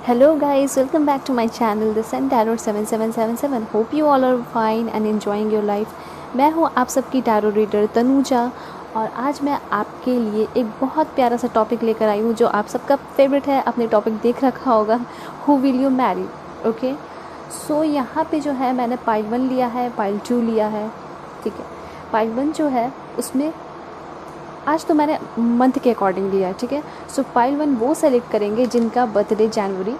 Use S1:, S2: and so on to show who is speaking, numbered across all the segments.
S1: Hello guys, welcome back to my channel The Sun Tarot 7777. Hope you all are fine and enjoying your life. मैं हूँ आप सबकी tarot reader Tanuja और आज मैं आपके लिए एक बहुत प्यारा सा टॉपिक लेकर आई हूँ जो आप सबका फेवरेट है. आपने टॉपिक देख रखा होगा, who will you marry. Okay, so यहाँ पे जो है मैंने पाइल 1 लिया है, पाइल 2 लिया है. ठीक है, पाइल 1 जो है उसमें आज तो मैंने मंथ के अकॉर्डिंग लिया है. ठीक है, सो पाइल 1 वो सेलेक्ट करेंगे जिनका बर्थडे जनवरी,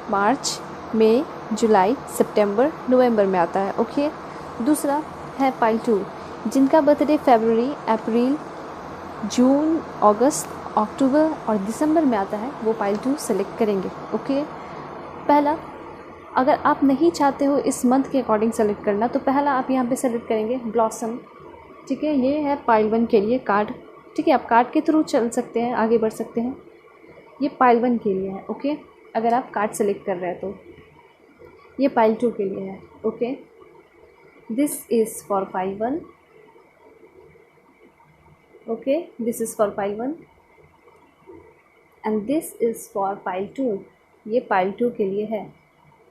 S1: मार्च, मई, जुलाई, सितंबर, नवंबर में आता है. ओके, दूसरा है पाइल 2 जिनका बर्थडे फरवरी, अप्रैल, जून, अगस्त, अक्टूबर और दिसंबर में आता है, वो पाइल 2 सेलेक्ट करेंगे. ओके, पहला अगर आप नहीं चाहते हो इस मंथ के अकॉर्डिंग सेलेक्ट करना तो पहला आप यहाँ पे सेलेक्ट करेंगे ब्लॉसम. ठीक है, ये है पाइल 1 के लिए कार्ड. ठीक है, आप कार्ड के थ्रू चल सकते हैं, आगे बढ़ सकते हैं. ये पाइल 1 के लिए है. ओके, अगर आप कार्ड सेलेक्ट कर रहे हैं तो ये पाइल 2 के लिए है. Okay, this is for pile 1. Okay, this is for pile 1 and this is for pile 2. ये पाइल 2 के लिए है.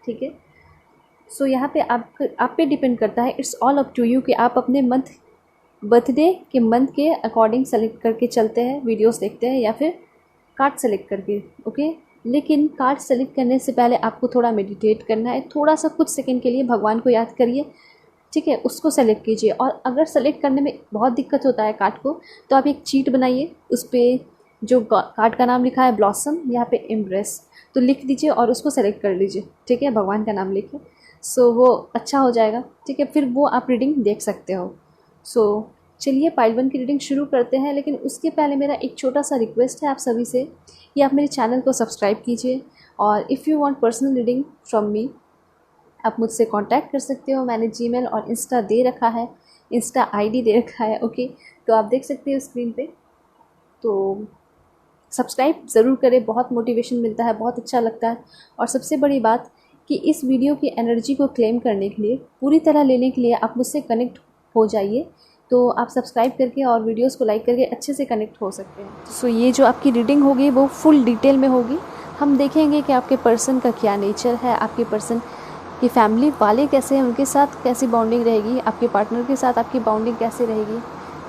S1: ठीक है, सो यहाँ पे आप पे डिपेंड करता है. It's all up to you कि आप अपने बर्थडे के मंथ के अकॉर्डिंग सेलेक्ट करके चलते हैं, वीडियोस देखते हैं या फिर कार्ड सेलेक्ट करके. ओके, लेकिन कार्ड सेलेक्ट करने से पहले आपको थोड़ा मेडिटेट करना है. थोड़ा सा कुछ सेकंड के लिए भगवान को याद करिए. ठीक है, उसको सेलेक्ट कीजिए. और अगर सेलेक्ट करने में बहुत दिक्कत होता है कार्ड को तो आप एक चीट बनाइए, उस पर जो कार्ड का नाम लिखा है ब्लॉसम, यहाँ पे एम्ब्रेस, तो लिख दीजिए और उसको सेलेक्ट कर लीजिए. ठीक है, भगवान का नाम लेके, सो वो अच्छा हो जाएगा. ठीक है, फिर वो आप रीडिंग देख सकते हो. सो चलिए पाइल 1 की रीडिंग शुरू करते हैं. लेकिन उसके पहले मेरा एक छोटा सा रिक्वेस्ट है आप सभी से कि आप मेरे चैनल को सब्सक्राइब कीजिए. और if you want personal reading from me, आप मुझसे कांटेक्ट कर सकते हो. मैंने जीमेल और इंस्टा दे रखा है, इंस्टा आईडी दे रखा है. ओके, तो आप देख सकते हो स्क्रीन पे. तो सब्सक्राइब ज़रूर करें, बहुत मोटिवेशन मिलता है, बहुत अच्छा लगता है. और सबसे बड़ी बात कि इस वीडियो की एनर्जी को क्लेम करने के लिए, पूरी तरह लेने के लिए आप मुझसे कनेक्ट हो जाइए. तो आप सब्सक्राइब करके और वीडियोस को लाइक करके अच्छे से कनेक्ट हो सकते हैं. सो ये जो आपकी रीडिंग होगी वो फुल डिटेल में होगी. हम देखेंगे कि आपके पर्सन का क्या नेचर है, आपके पर्सन की फैमिली वाले कैसे हैं, उनके साथ कैसी बॉन्डिंग रहेगी, आपके पार्टनर के साथ आपकी बॉन्डिंग कैसे रहेगी.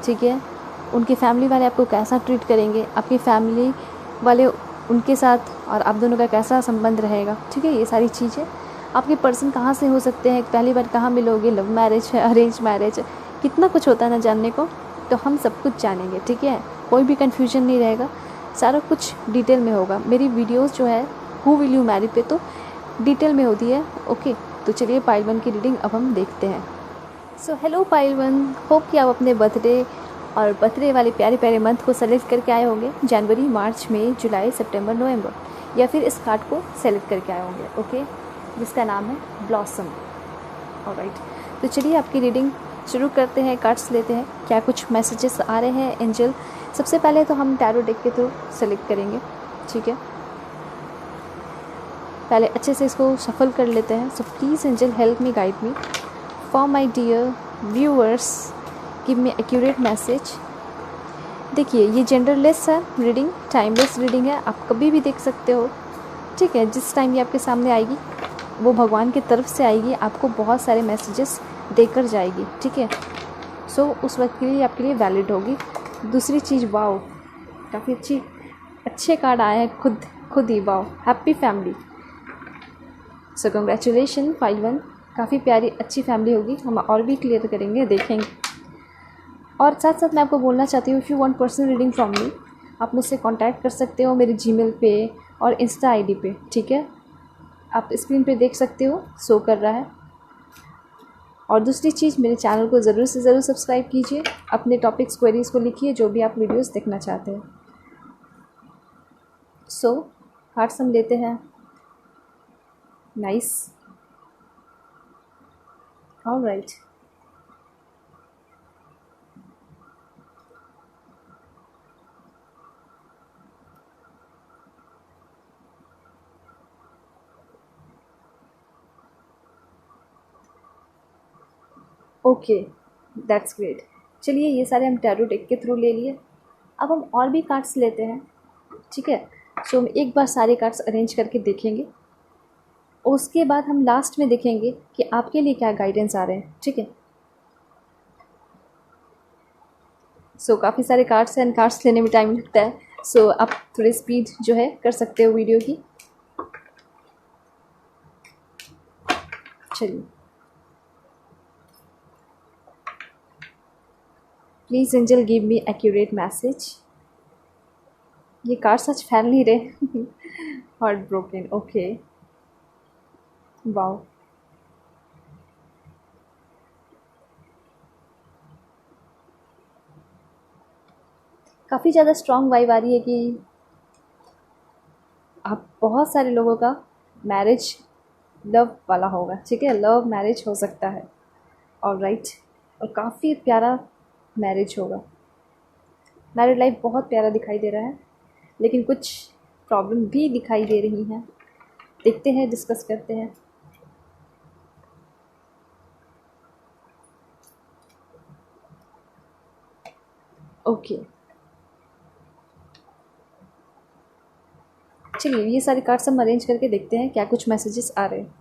S1: ठीक है, उनके फैमिली वाले आपको कैसा ट्रीट करेंगे, आपकी फैमिली वाले उनके साथ और आप दोनों का कैसा संबंध रहेगा. ठीक है, ये सारी चीज़ें. आपके पर्सन कहाँ से हो सकते हैं, पहली बार कहाँ मिलोगे, लव मैरिज है, अरेंज मैरिज है, कितना कुछ होता है ना जानने को. तो हम सब कुछ जानेंगे. ठीक है, कोई भी कन्फ्यूजन नहीं रहेगा, सारा कुछ डिटेल में होगा. मेरी वीडियोस जो है हु विल यू मैरी पे तो डिटेल में होती है. ओके, तो चलिए पाइल 1 की रीडिंग अब हम देखते हैं. सो हेलो पाइल 1, होप कि आप अपने बर्थडे और बर्थडे वाले प्यारे प्यारे मंथ को सेलेक्ट करके आए होंगे. जनवरी, मार्च, मई, जुलाई, सितंबर, नवंबर, या फिर इस कार्ड को सेलेक्ट करके आए होंगे. ओके, जिसका नाम है ब्लॉसम. ऑलराइट, तो चलिए आपकी रीडिंग शुरू करते हैं. कार्ड्स लेते हैं, क्या कुछ मैसेजेस आ रहे हैं एंजल. सबसे पहले तो हम टैरो डेक के थ्रू सेलेक्ट करेंगे. ठीक है, पहले अच्छे से इसको शफल कर लेते हैं. So please angel help me, guide me. For my dear viewers, give me accurate message. देखिए, ये जेंडरलेस है रीडिंग, टाइमलेस रीडिंग है, आप कभी भी देख सकते हो. ठीक है, जिस टाइम ये आपके सामने आएगी वो भगवान की तरफ से आएगी, आपको बहुत सारे मैसेजेस देकर जाएगी. ठीक है, सो उस वक्त के लिए आपके लिए वैलिड होगी. दूसरी चीज़, वाओ, काफ़ी अच्छे कार्ड आए हैं, खुद ही wow, happy family. So congratulation pile 1, काफ़ी प्यारी अच्छी फैमिली होगी. हम और भी क्लियर करेंगे, देखेंगे. और साथ साथ मैं आपको बोलना चाहती हूँ, if you want personal reading from me, आप मुझसे कांटेक्ट कर सकते हो मेरे जीमेल पे और इंस्टा आईडी पे. ठीक है, आप स्क्रीन पे देख सकते हो, शो कर रहा है. और दूसरी चीज़, मेरे चैनल को ज़रूर से ज़रूर सब्सक्राइब कीजिए. अपने टॉपिक्स, क्वेरीज़ को लिखिए, जो भी आप वीडियोस देखना चाहते हैं. सो कार्ड्स हम लेते हैं. Nice, alright. Okay, that's great. चलिए, ये सारे हम टैरो डेक के थ्रू ले लिए. अब हम और भी कार्ड्स लेते हैं. ठीक है, सो हम एक बार सारे कार्ड्स अरेंज करके देखेंगे. उसके बाद हम लास्ट में देखेंगे कि आपके लिए क्या गाइडेंस आ रहे हैं, ठीक है। सो काफ़ी सारे कार्ड्स हैं एंड कार्ड्स लेने में टाइम लगता है, सो आप थोड़ी स्पीड जो है कर सकते हो वीडियो की। चलिए, please angel give me accurate message. ये कार्ड सच फैल नहीं रहे। Heart broken, okay, wow. काफ़ी ज़्यादा स्ट्रॉन्ग वाइब आ रही है कि आप बहुत सारे लोगों का मैरिज लव वाला होगा, ठीक है, लव मैरिज हो सकता है, और राइट, और काफ़ी प्यारा मैरिज होगा। मैरिड लाइफ बहुत प्यारा दिखाई दे रहा है, लेकिन कुछ प्रॉब्लम भी दिखाई दे रही हैं। देखते हैं, डिस्कस करते हैं। ओके, चलिए ये सारे कार्ड्स हम अरेंज करके देखते हैं क्या कुछ मैसेजेस आ रहे हैं।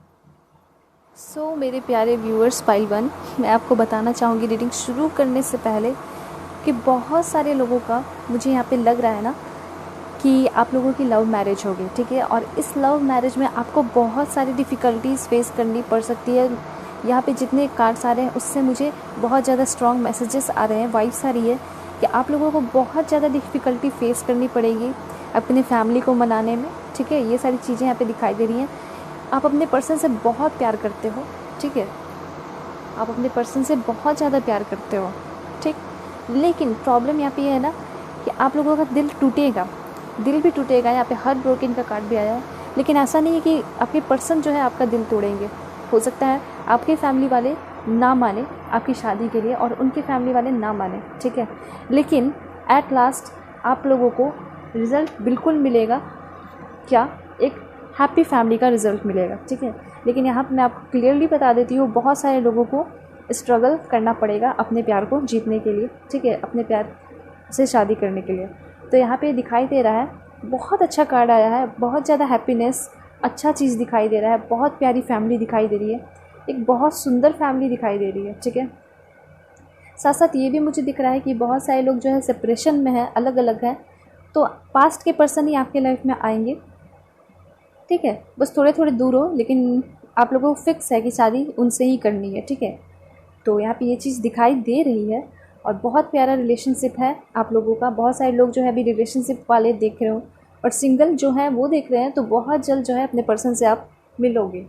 S1: सो मेरे प्यारे व्यूअर्स, पाइल 1, मैं आपको बताना चाहूँगी रीडिंग शुरू करने से पहले कि बहुत सारे लोगों का मुझे यहाँ पे लग रहा है ना कि आप लोगों की लव मैरिज होगी, ठीक है, और इस लव मैरिज में आपको बहुत सारी डिफ़िकल्टीज़ फेस करनी पड़ सकती है। यहाँ पे जितने कार्ड्स आ रहे हैं उससे मुझे बहुत ज़्यादा स्ट्रॉन्ग मैसेजेस आ रहे हैं, वाइब्स आ रही है कि आप लोगों को बहुत ज़्यादा डिफ़िकल्टी फेस करनी पड़ेगी अपनी फैमिली को मनाने में, ठीक है। ये सारी चीज़ें यहाँ पे दिखाई दे रही हैं। आप अपने पर्सन से बहुत प्यार करते हो, ठीक है, आप अपने पर्सन से बहुत ज़्यादा प्यार करते हो, ठीक, लेकिन प्रॉब्लम यहाँ पे ये है ना कि आप लोगों का दिल टूटेगा, दिल भी टूटेगा। यहाँ पे हार्ट ब्रोकन का कार्ड भी आया है, लेकिन ऐसा नहीं है कि आपके पर्सन जो है आपका दिल तोड़ेंगे। हो सकता है आपके फैमिली वाले ना माने आपकी शादी के लिए और उनके फैमिली वाले ना माने, ठीक है, लेकिन एट लास्ट आप लोगों को रिज़ल्ट बिल्कुल मिलेगा। क्या? एक हैप्पी फैमिली का रिज़ल्ट मिलेगा, ठीक है। लेकिन यहाँ पर मैं आपको क्लियरली बता देती हूँ, बहुत सारे लोगों को स्ट्रगल करना पड़ेगा अपने प्यार को जीतने के लिए, ठीक है, अपने प्यार से शादी करने के लिए। तो यहाँ पे दिखाई दे रहा है, बहुत अच्छा कार्ड आया है, बहुत ज़्यादा हैप्पीनेस, अच्छा चीज़ दिखाई दे रहा है, बहुत प्यारी फैमिली दिखाई दे रही है, एक बहुत सुंदर फैमिली दिखाई दे रही है, ठीक है। साथ साथ ये भी मुझे दिख रहा है कि बहुत सारे लोग जो है सेपरेशन में हैं, अलग अलग हैं, तो पास्ट के पर्सन ही आपके लाइफ में आएंगे, ठीक है, बस थोड़े थोड़े दूर हो, लेकिन आप लोगों को फिक्स है कि शादी उनसे ही करनी है, ठीक है। तो यहाँ पे ये चीज़ दिखाई दे रही है, और बहुत प्यारा रिलेशनशिप है आप लोगों का। बहुत सारे लोग जो है अभी रिलेशनशिप वाले देख रहे हो, और सिंगल जो है वो देख रहे हैं, तो बहुत जल्द जो है अपने पर्सन से आप मिलोगे,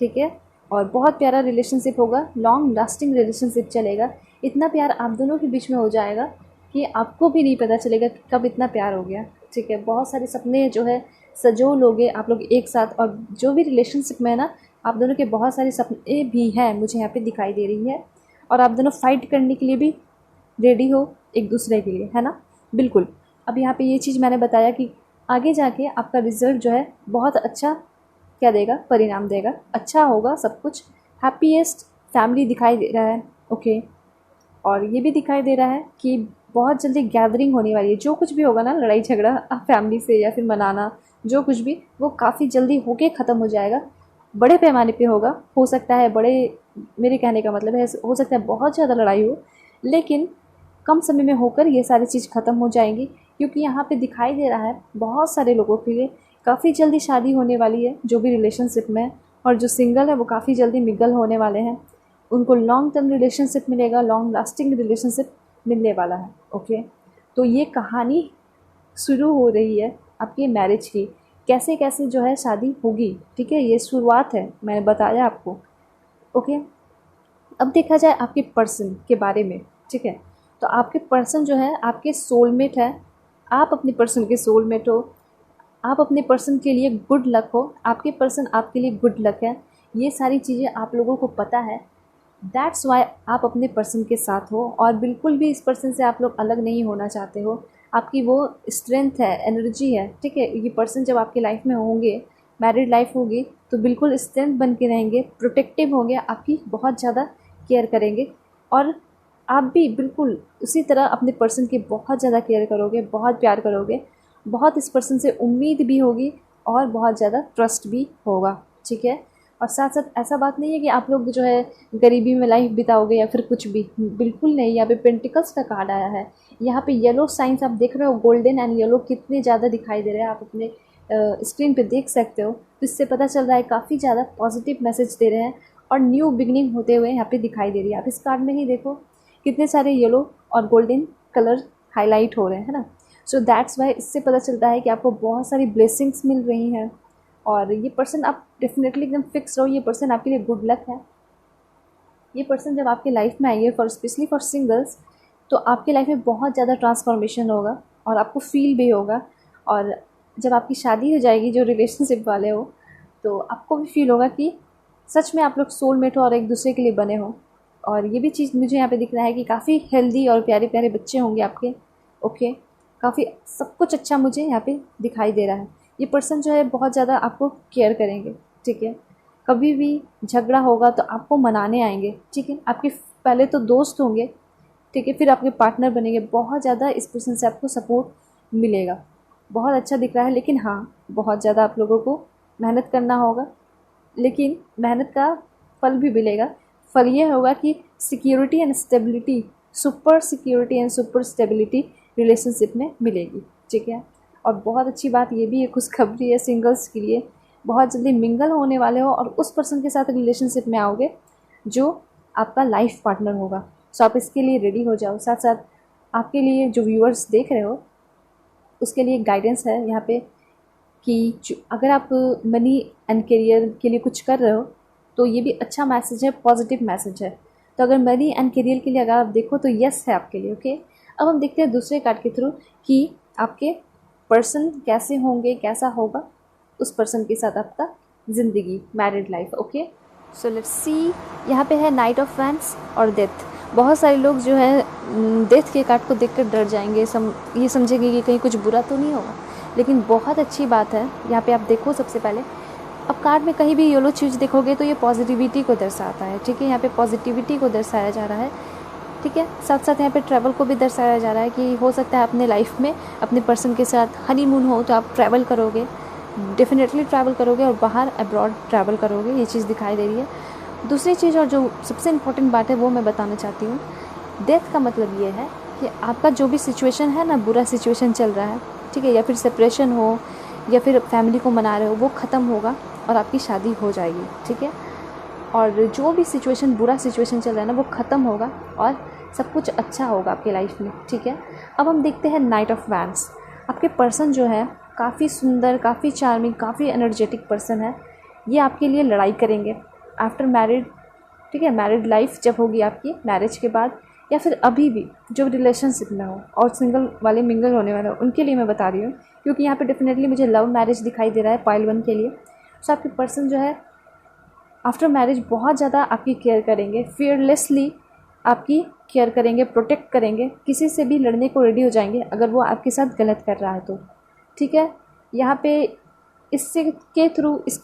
S1: ठीक है, और बहुत प्यारा रिलेशनशिप होगा, लॉन्ग लास्टिंग रिलेशनशिप चलेगा। इतना प्यार आप दोनों के बीच में हो जाएगा कि आपको भी नहीं पता चलेगा कि कब इतना प्यार हो गया, ठीक है। बहुत सारे सपने जो है सजो लोगे आप लोग एक साथ, और जो भी रिलेशनशिप में है ना, आप दोनों के बहुत सारे सपने भी हैं मुझे यहाँ पे दिखाई दे रही है, और आप दोनों फाइट करने के लिए भी रेडी हो एक दूसरे के लिए, है ना, बिल्कुल। अब यहाँ पे ये चीज़ मैंने बताया कि आगे जाके आपका रिज़ल्ट जो है बहुत अच्छा क्या देगा, परिणाम देगा, अच्छा होगा सब कुछ। हैप्पीएस्ट फैमिली दिखाई दे रहा है, ओके। और ये भी दिखाई दे रहा है कि बहुत जल्दी गैदरिंग होने वाली है। जो कुछ भी होगा ना, लड़ाई झगड़ा फैमिली से या फिर मनाना, जो कुछ भी, वो काफ़ी जल्दी होके ख़त्म हो जाएगा, बड़े पैमाने पे होगा। हो सकता है बड़े, मेरे कहने का मतलब है हो सकता है बहुत ज़्यादा लड़ाई हो, लेकिन कम समय में होकर ये सारी चीज़ ख़त्म हो जाएंगी, क्योंकि यहाँ पे दिखाई दे रहा है बहुत सारे लोगों के लिए काफ़ी जल्दी शादी होने वाली है, जो भी रिलेशनशिप में है, और जो सिंगल है वो काफ़ी जल्दी मिंगल होने वाले हैं। उनको लॉन्ग टर्म रिलेशनशिप मिलेगा, लॉन्ग लास्टिंग रिलेशनशिप मिलने वाला है, ओके। तो ये कहानी शुरू हो रही है आपकी मैरिज की, कैसे कैसे जो है शादी होगी, ठीक है, ये शुरुआत है, मैंने बताया आपको, ओके। अब देखा जाए आपके पर्सन के बारे में, ठीक है, तो आपके पर्सन जो है आपके सोलमेट है, आप अपने पर्सन के सोलमेट हो, आप अपने पर्सन के लिए गुड लक हो, आपके पर्सन आपके लिए गुड लक है। ये सारी चीज़ें आप लोगों को पता है, दैट्स वाई आप अपने पर्सन के साथ हो, और बिल्कुल भी इस पर्सन से आप लोग अलग नहीं होना चाहते हो। आपकी वो स्ट्रेंथ है, एनर्जी है, ठीक है। ये पर्सन जब आपकी लाइफ में होंगे, मैरिड लाइफ होगी, तो बिल्कुल स्ट्रेंथ बन के रहेंगे, प्रोटेक्टिव होंगे, आपकी बहुत ज़्यादा केयर करेंगे, और आप भी बिल्कुल उसी तरह अपने पर्सन की बहुत ज़्यादा केयर करोगे, बहुत प्यार करोगे, बहुत इस पर्सन से उम्मीद भी होगी, और बहुत ज़्यादा ट्रस्ट भी होगा, ठीक है। और साथ साथ ऐसा बात नहीं है कि आप लोग जो है गरीबी में लाइफ बिताओगे या फिर कुछ भी, बिल्कुल नहीं। यहाँ पे पेंटिकल्स का कार्ड आया है। यहाँ पे येलो साइंस आप देख रहे हो, गोल्डन एंड येलो कितने ज़्यादा दिखाई दे रहे हैं, आप अपने स्क्रीन पे देख सकते हो। तो इससे पता चल रहा है काफ़ी ज़्यादा पॉजिटिव मैसेज दे रहे हैं और न्यू बिगनिंग होते हुए यहाँ पे दिखाई दे रही है। आप इस कार्ड में ही देखो कितने सारे येलो और गोल्डन कलर हाईलाइट हो रहे हैं, है ना। सो दैट्स वाई इससे पता चलता है कि आपको बहुत सारी ब्लेसिंग्स मिल रही हैं और ये पर्सन, आप डेफिनेटली एकदम फिक्स रहो, ये पर्सन आपके लिए गुड लक है। ये पर्सन जब आपके लाइफ में आएंगे, फॉर स्पेशली फॉर सिंगल्स, तो आपके लाइफ में बहुत ज़्यादा ट्रांसफॉर्मेशन होगा और आपको फील भी होगा। और जब आपकी शादी हो जाएगी, जो रिलेशनशिप वाले हो, तो आपको भी फील होगा कि सच में आप लोग सोलमेट हो और एक दूसरे के लिए बने हो। और ये भी चीज़ मुझे यहाँ पे दिख रहा है कि काफ़ी हेल्दी और प्यारे प्यारे बच्चे होंगे आपके। ओके, काफ़ी सब कुछ अच्छा मुझे यहाँ पे दिखाई दे रहा है। ये पर्सन जो है बहुत ज़्यादा आपको केयर करेंगे, ठीक है। कभी भी झगड़ा होगा तो आपको मनाने आएंगे, ठीक है। आपके पहले तो दोस्त होंगे, ठीक है, फिर आपके पार्टनर बनेंगे। बहुत ज़्यादा इस पर्सन से आपको सपोर्ट मिलेगा, बहुत अच्छा दिख रहा है। लेकिन हाँ, बहुत ज़्यादा आप लोगों को मेहनत करना होगा, लेकिन मेहनत का फल भी मिलेगा। फल ये होगा कि security and stability, super security and super stability relationship में मिलेगी, ठीक है। और बहुत अच्छी बात ये भी है, खुशखबरी है सिंगल्स के लिए, बहुत जल्दी मिंगल होने वाले हो और उस पर्सन के साथ रिलेशनशिप में आओगे जो आपका लाइफ पार्टनर होगा। सो आप इसके लिए रेडी हो जाओ। साथ साथ आपके लिए जो व्यूअर्स देख रहे हो, उसके लिए गाइडेंस है यहाँ पे कि अगर आप मनी एंड करियर के लिए कुछ कर रहे हो तो ये भी अच्छा मैसेज है, पॉजिटिव मैसेज है। तो अगर मनी एंड करियर के लिए अगर आप देखो तो यस है आपके लिए, ओके। अब हम देखते हैं दूसरे कार्ड के थ्रू कि आपके पर्सन कैसे होंगे, कैसा होगा उस पर्सन के साथ आपका ज़िंदगी, married life, okay. So let's see, यहाँ पे है नाइट ऑफ वैंड्स और डेथ। बहुत सारे लोग जो है डेथ के कार्ड को देखकर डर जाएंगे, ये समझेंगे कि कहीं कुछ बुरा तो नहीं होगा, लेकिन बहुत अच्छी बात है। यहाँ पे आप देखो, सबसे पहले अब कार्ड में कहीं भी येलो चीज़ देखोगे तो ये पॉजिटिविटी को दर्शाता है, ठीक है। यहाँ पे पॉजिटिविटी को दर्शाया जा रहा है, ठीक है। साथ साथ यहाँ पे ट्रैवल को भी दर्शाया जा रहा है कि हो सकता है अपने लाइफ में अपने पर्सन के साथ हनीमून हो तो आप ट्रैवल करोगे, डेफिनेटली ट्रैवल करोगे और बाहर अब्रॉड ट्रैवल करोगे, ये चीज़ दिखाई दे रही है। दूसरी चीज़ और जो सबसे इम्पोर्टेंट बात है वो मैं बताना चाहती हूँ। डेथ का मतलब ये है कि आपका जो भी सिचुएशन है ना, बुरा सिचुएशन चल रहा है, ठीक है, या फिर सेपरेशन हो या फिर फैमिली को मना रहे हो, वो ख़त्म होगा और आपकी शादी हो जाएगी, ठीक है। और जो भी सिचुएशन, बुरा सिचुएशन चल रहा है ना, वो ख़त्म होगा और सब कुछ अच्छा होगा आपके लाइफ में, ठीक है। अब हम देखते हैं नाइट ऑफ वैंड्स। आपके पर्सन जो है काफ़ी सुंदर, काफ़ी चार्मिंग, काफ़ी एनर्जेटिक पर्सन है। ये आपके लिए लड़ाई करेंगे आफ्टर मैरिड, ठीक है। मैरिड लाइफ जब होगी आपकी, मैरिज के बाद या फिर अभी भी जो रिलेशनशिप में हो और सिंगल वाले मिंगल होने वाले हो, उनके लिए मैं बता रही हूँ, क्योंकि यहाँ पे डेफिनेटली मुझे लव मैरिज दिखाई दे रहा है पाइल 1 के लिए। सो आपके पर्सन जो है आफ्टर मैरिज बहुत ज़्यादा आपकी केयर करेंगे, फियरलेसली आपकी केयर करेंगे, प्रोटेक्ट करेंगे, किसी से भी लड़ने को रेडी हो जाएंगे अगर वो आपके साथ गलत कर रहा है तो, ठीक है। यहाँ पे इसके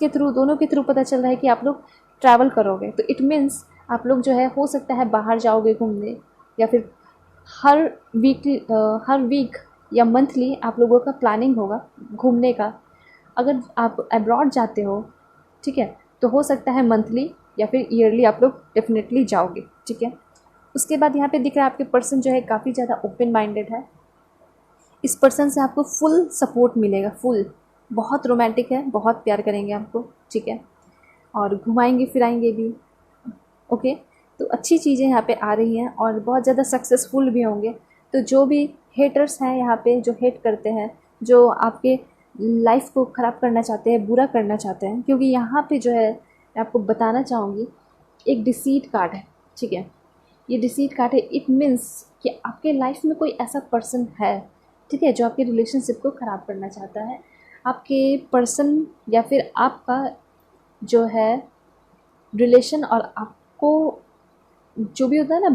S1: थ्रू दोनों के थ्रू पता चल रहा है कि आप लोग ट्रैवल करोगे, तो इट मीन्स आप लोग जो है हो सकता है बाहर जाओगे घूमने, या फिर हर वीक या मंथली आप लोगों का प्लानिंग होगा घूमने का। अगर आप अब्रॉड जाते हो, ठीक है, तो हो सकता है मंथली या फिर ईयरली आप लोग डेफिनेटली जाओगे, ठीक है। उसके बाद यहाँ पे दिख रहा है आपके पर्सन जो है काफ़ी ज़्यादा ओपन माइंडेड है। इस पर्सन से आपको फुल सपोर्ट मिलेगा, फुल, बहुत रोमांटिक है, बहुत प्यार करेंगे आपको, ठीक है, और घुमाएंगे फिराएंगे भी, ओके। तो अच्छी चीज़ें यहाँ पे आ रही हैं और बहुत ज़्यादा सक्सेसफुल भी होंगे। तो जो भी हेटर्स हैं यहाँ पे, जो हेट करते हैं, जो आपके लाइफ को ख़राब करना चाहते हैं, बुरा करना चाहते हैं, क्योंकि यहाँ पे जो है मैं आपको बताना चाहूँगी, एक डिसीट कार्ड है, ठीक है। ये डिसीट कार्ड है, इट मीन्स कि आपके लाइफ में कोई ऐसा पर्सन है, ठीक है, जो आपके रिलेशनशिप को ख़राब करना चाहता है। आपके पर्सन या फिर आपका जो है रिलेशन और आपको जो भी होता है ना,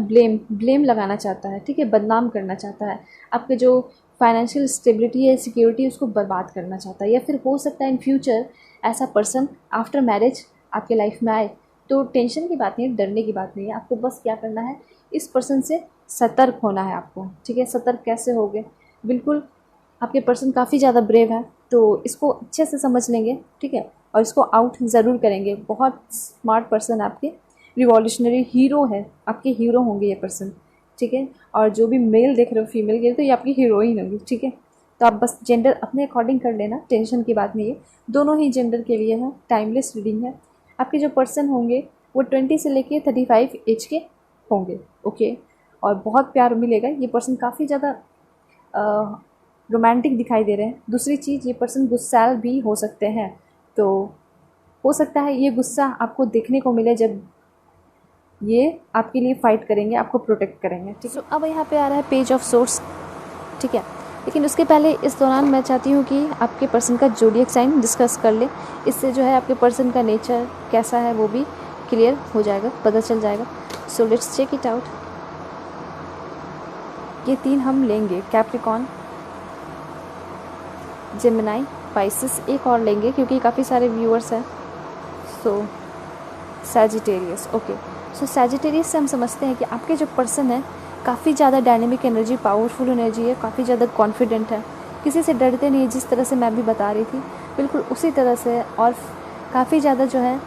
S1: ब्लेम लगाना चाहता है, ठीक है, बदनाम करना चाहता है, आपके जो फाइनेंशियल स्टेबिलिटी है, सिक्योरिटी, उसको बर्बाद करना चाहता है। या फिर हो सकता है इन फ्यूचर ऐसा पर्सन आफ्टर मैरिज आपके लाइफ में आए। तो टेंशन की बात नहीं है, डरने की बात नहीं है, आपको बस क्या करना है, इस पर्सन से सतर्क होना है आपको, ठीक है। सतर्क कैसे होगे, बिल्कुल आपके पर्सन काफ़ी ज़्यादा ब्रेव है, तो इसको अच्छे से समझ लेंगे, ठीक है। और इसको आउट ज़रूर करेंगे। बहुत स्मार्ट पर्सन आपके, रिवॉल्यूशनरी हीरो है, आपके हीरो होंगे ये पर्सन, ठीक है। और जो भी मेल देख रहे हो फीमेल के, तो ये आपकी हीरोइन होगी, ठीक है। तो आप बस जेंडर अपने अकॉर्डिंग कर लेना, टेंशन की बात नहीं है, दोनों ही जेंडर के लिए है, टाइमलेस रीडिंग है। आपके जो पर्सन होंगे वो 20 से लेके 35 एज के होंगे, ओके। और बहुत प्यार मिलेगा। ये पर्सन काफ़ी ज़्यादा रोमांटिक दिखाई दे रहे हैं। दूसरी चीज़, ये पर्सन गुस्सैल भी हो सकते हैं, तो हो सकता है ये गुस्सा आपको देखने को मिले जब ये आपके लिए फ़ाइट करेंगे, आपको प्रोटेक्ट करेंगे, ठीक है। अब यहाँ पे आ रहा है पेज ऑफ सोर्स, ठीक है। लेकिन उसके पहले इस दौरान मैं चाहती हूँ कि आपके पर्सन का ज़ोडिएक साइन डिस्कस कर ले। इससे जो है आपके पर्सन का नेचर कैसा है वो भी क्लियर हो जाएगा, पता चल जाएगा। So let's check it out. ये 3 हम लेंगे, कैप्रिकॉन, जेमिनाई, पाइसेस, एक और लेंगे क्योंकि काफ़ी सारे व्यूअर्स हैं। सो सैजिटेरियस, ओके। सो सैजिटेरियस से हम समझते हैं कि आपके जो पर्सन है काफ़ी ज़्यादा डायनेमिक एनर्जी, पावरफुल एनर्जी है, काफ़ी ज़्यादा कॉन्फिडेंट है, किसी से डरते नहीं, जिस तरह से मैं भी बता रही थी बिल्कुल उसी तरह से। और काफ़ी ज़्यादा जो है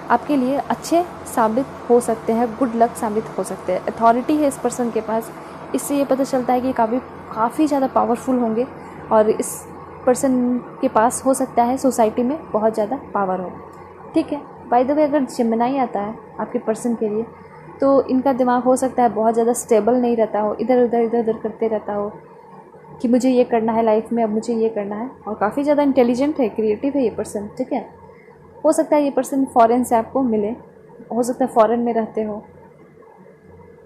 S1: आपके लिए अच्छे साबित हो सकते हैं, गुड लक साबित हो सकते हैं। अथॉरिटी है इस पर्सन के पास, इससे ये पता चलता है कि काफ़ी ज़्यादा पावरफुल होंगे और इस पर्सन के पास हो सकता है सोसाइटी में बहुत ज़्यादा पावर हो, ठीक है। बाय द वे, अगर जेमिनाई आता है आपके पर्सन के लिए तो इनका दिमाग हो सकता है बहुत ज़्यादा स्टेबल नहीं रहता हो, इधर उधर करते रहता हो कि मुझे ये करना है लाइफ में, अब मुझे ये करना है। और काफ़ी ज़्यादा इंटेलिजेंट है, क्रिएटिव है ये पर्सन, ठीक है। हो सकता है ये पर्सन फॉरेन से आपको मिले, हो सकता है फॉरेन में रहते हो,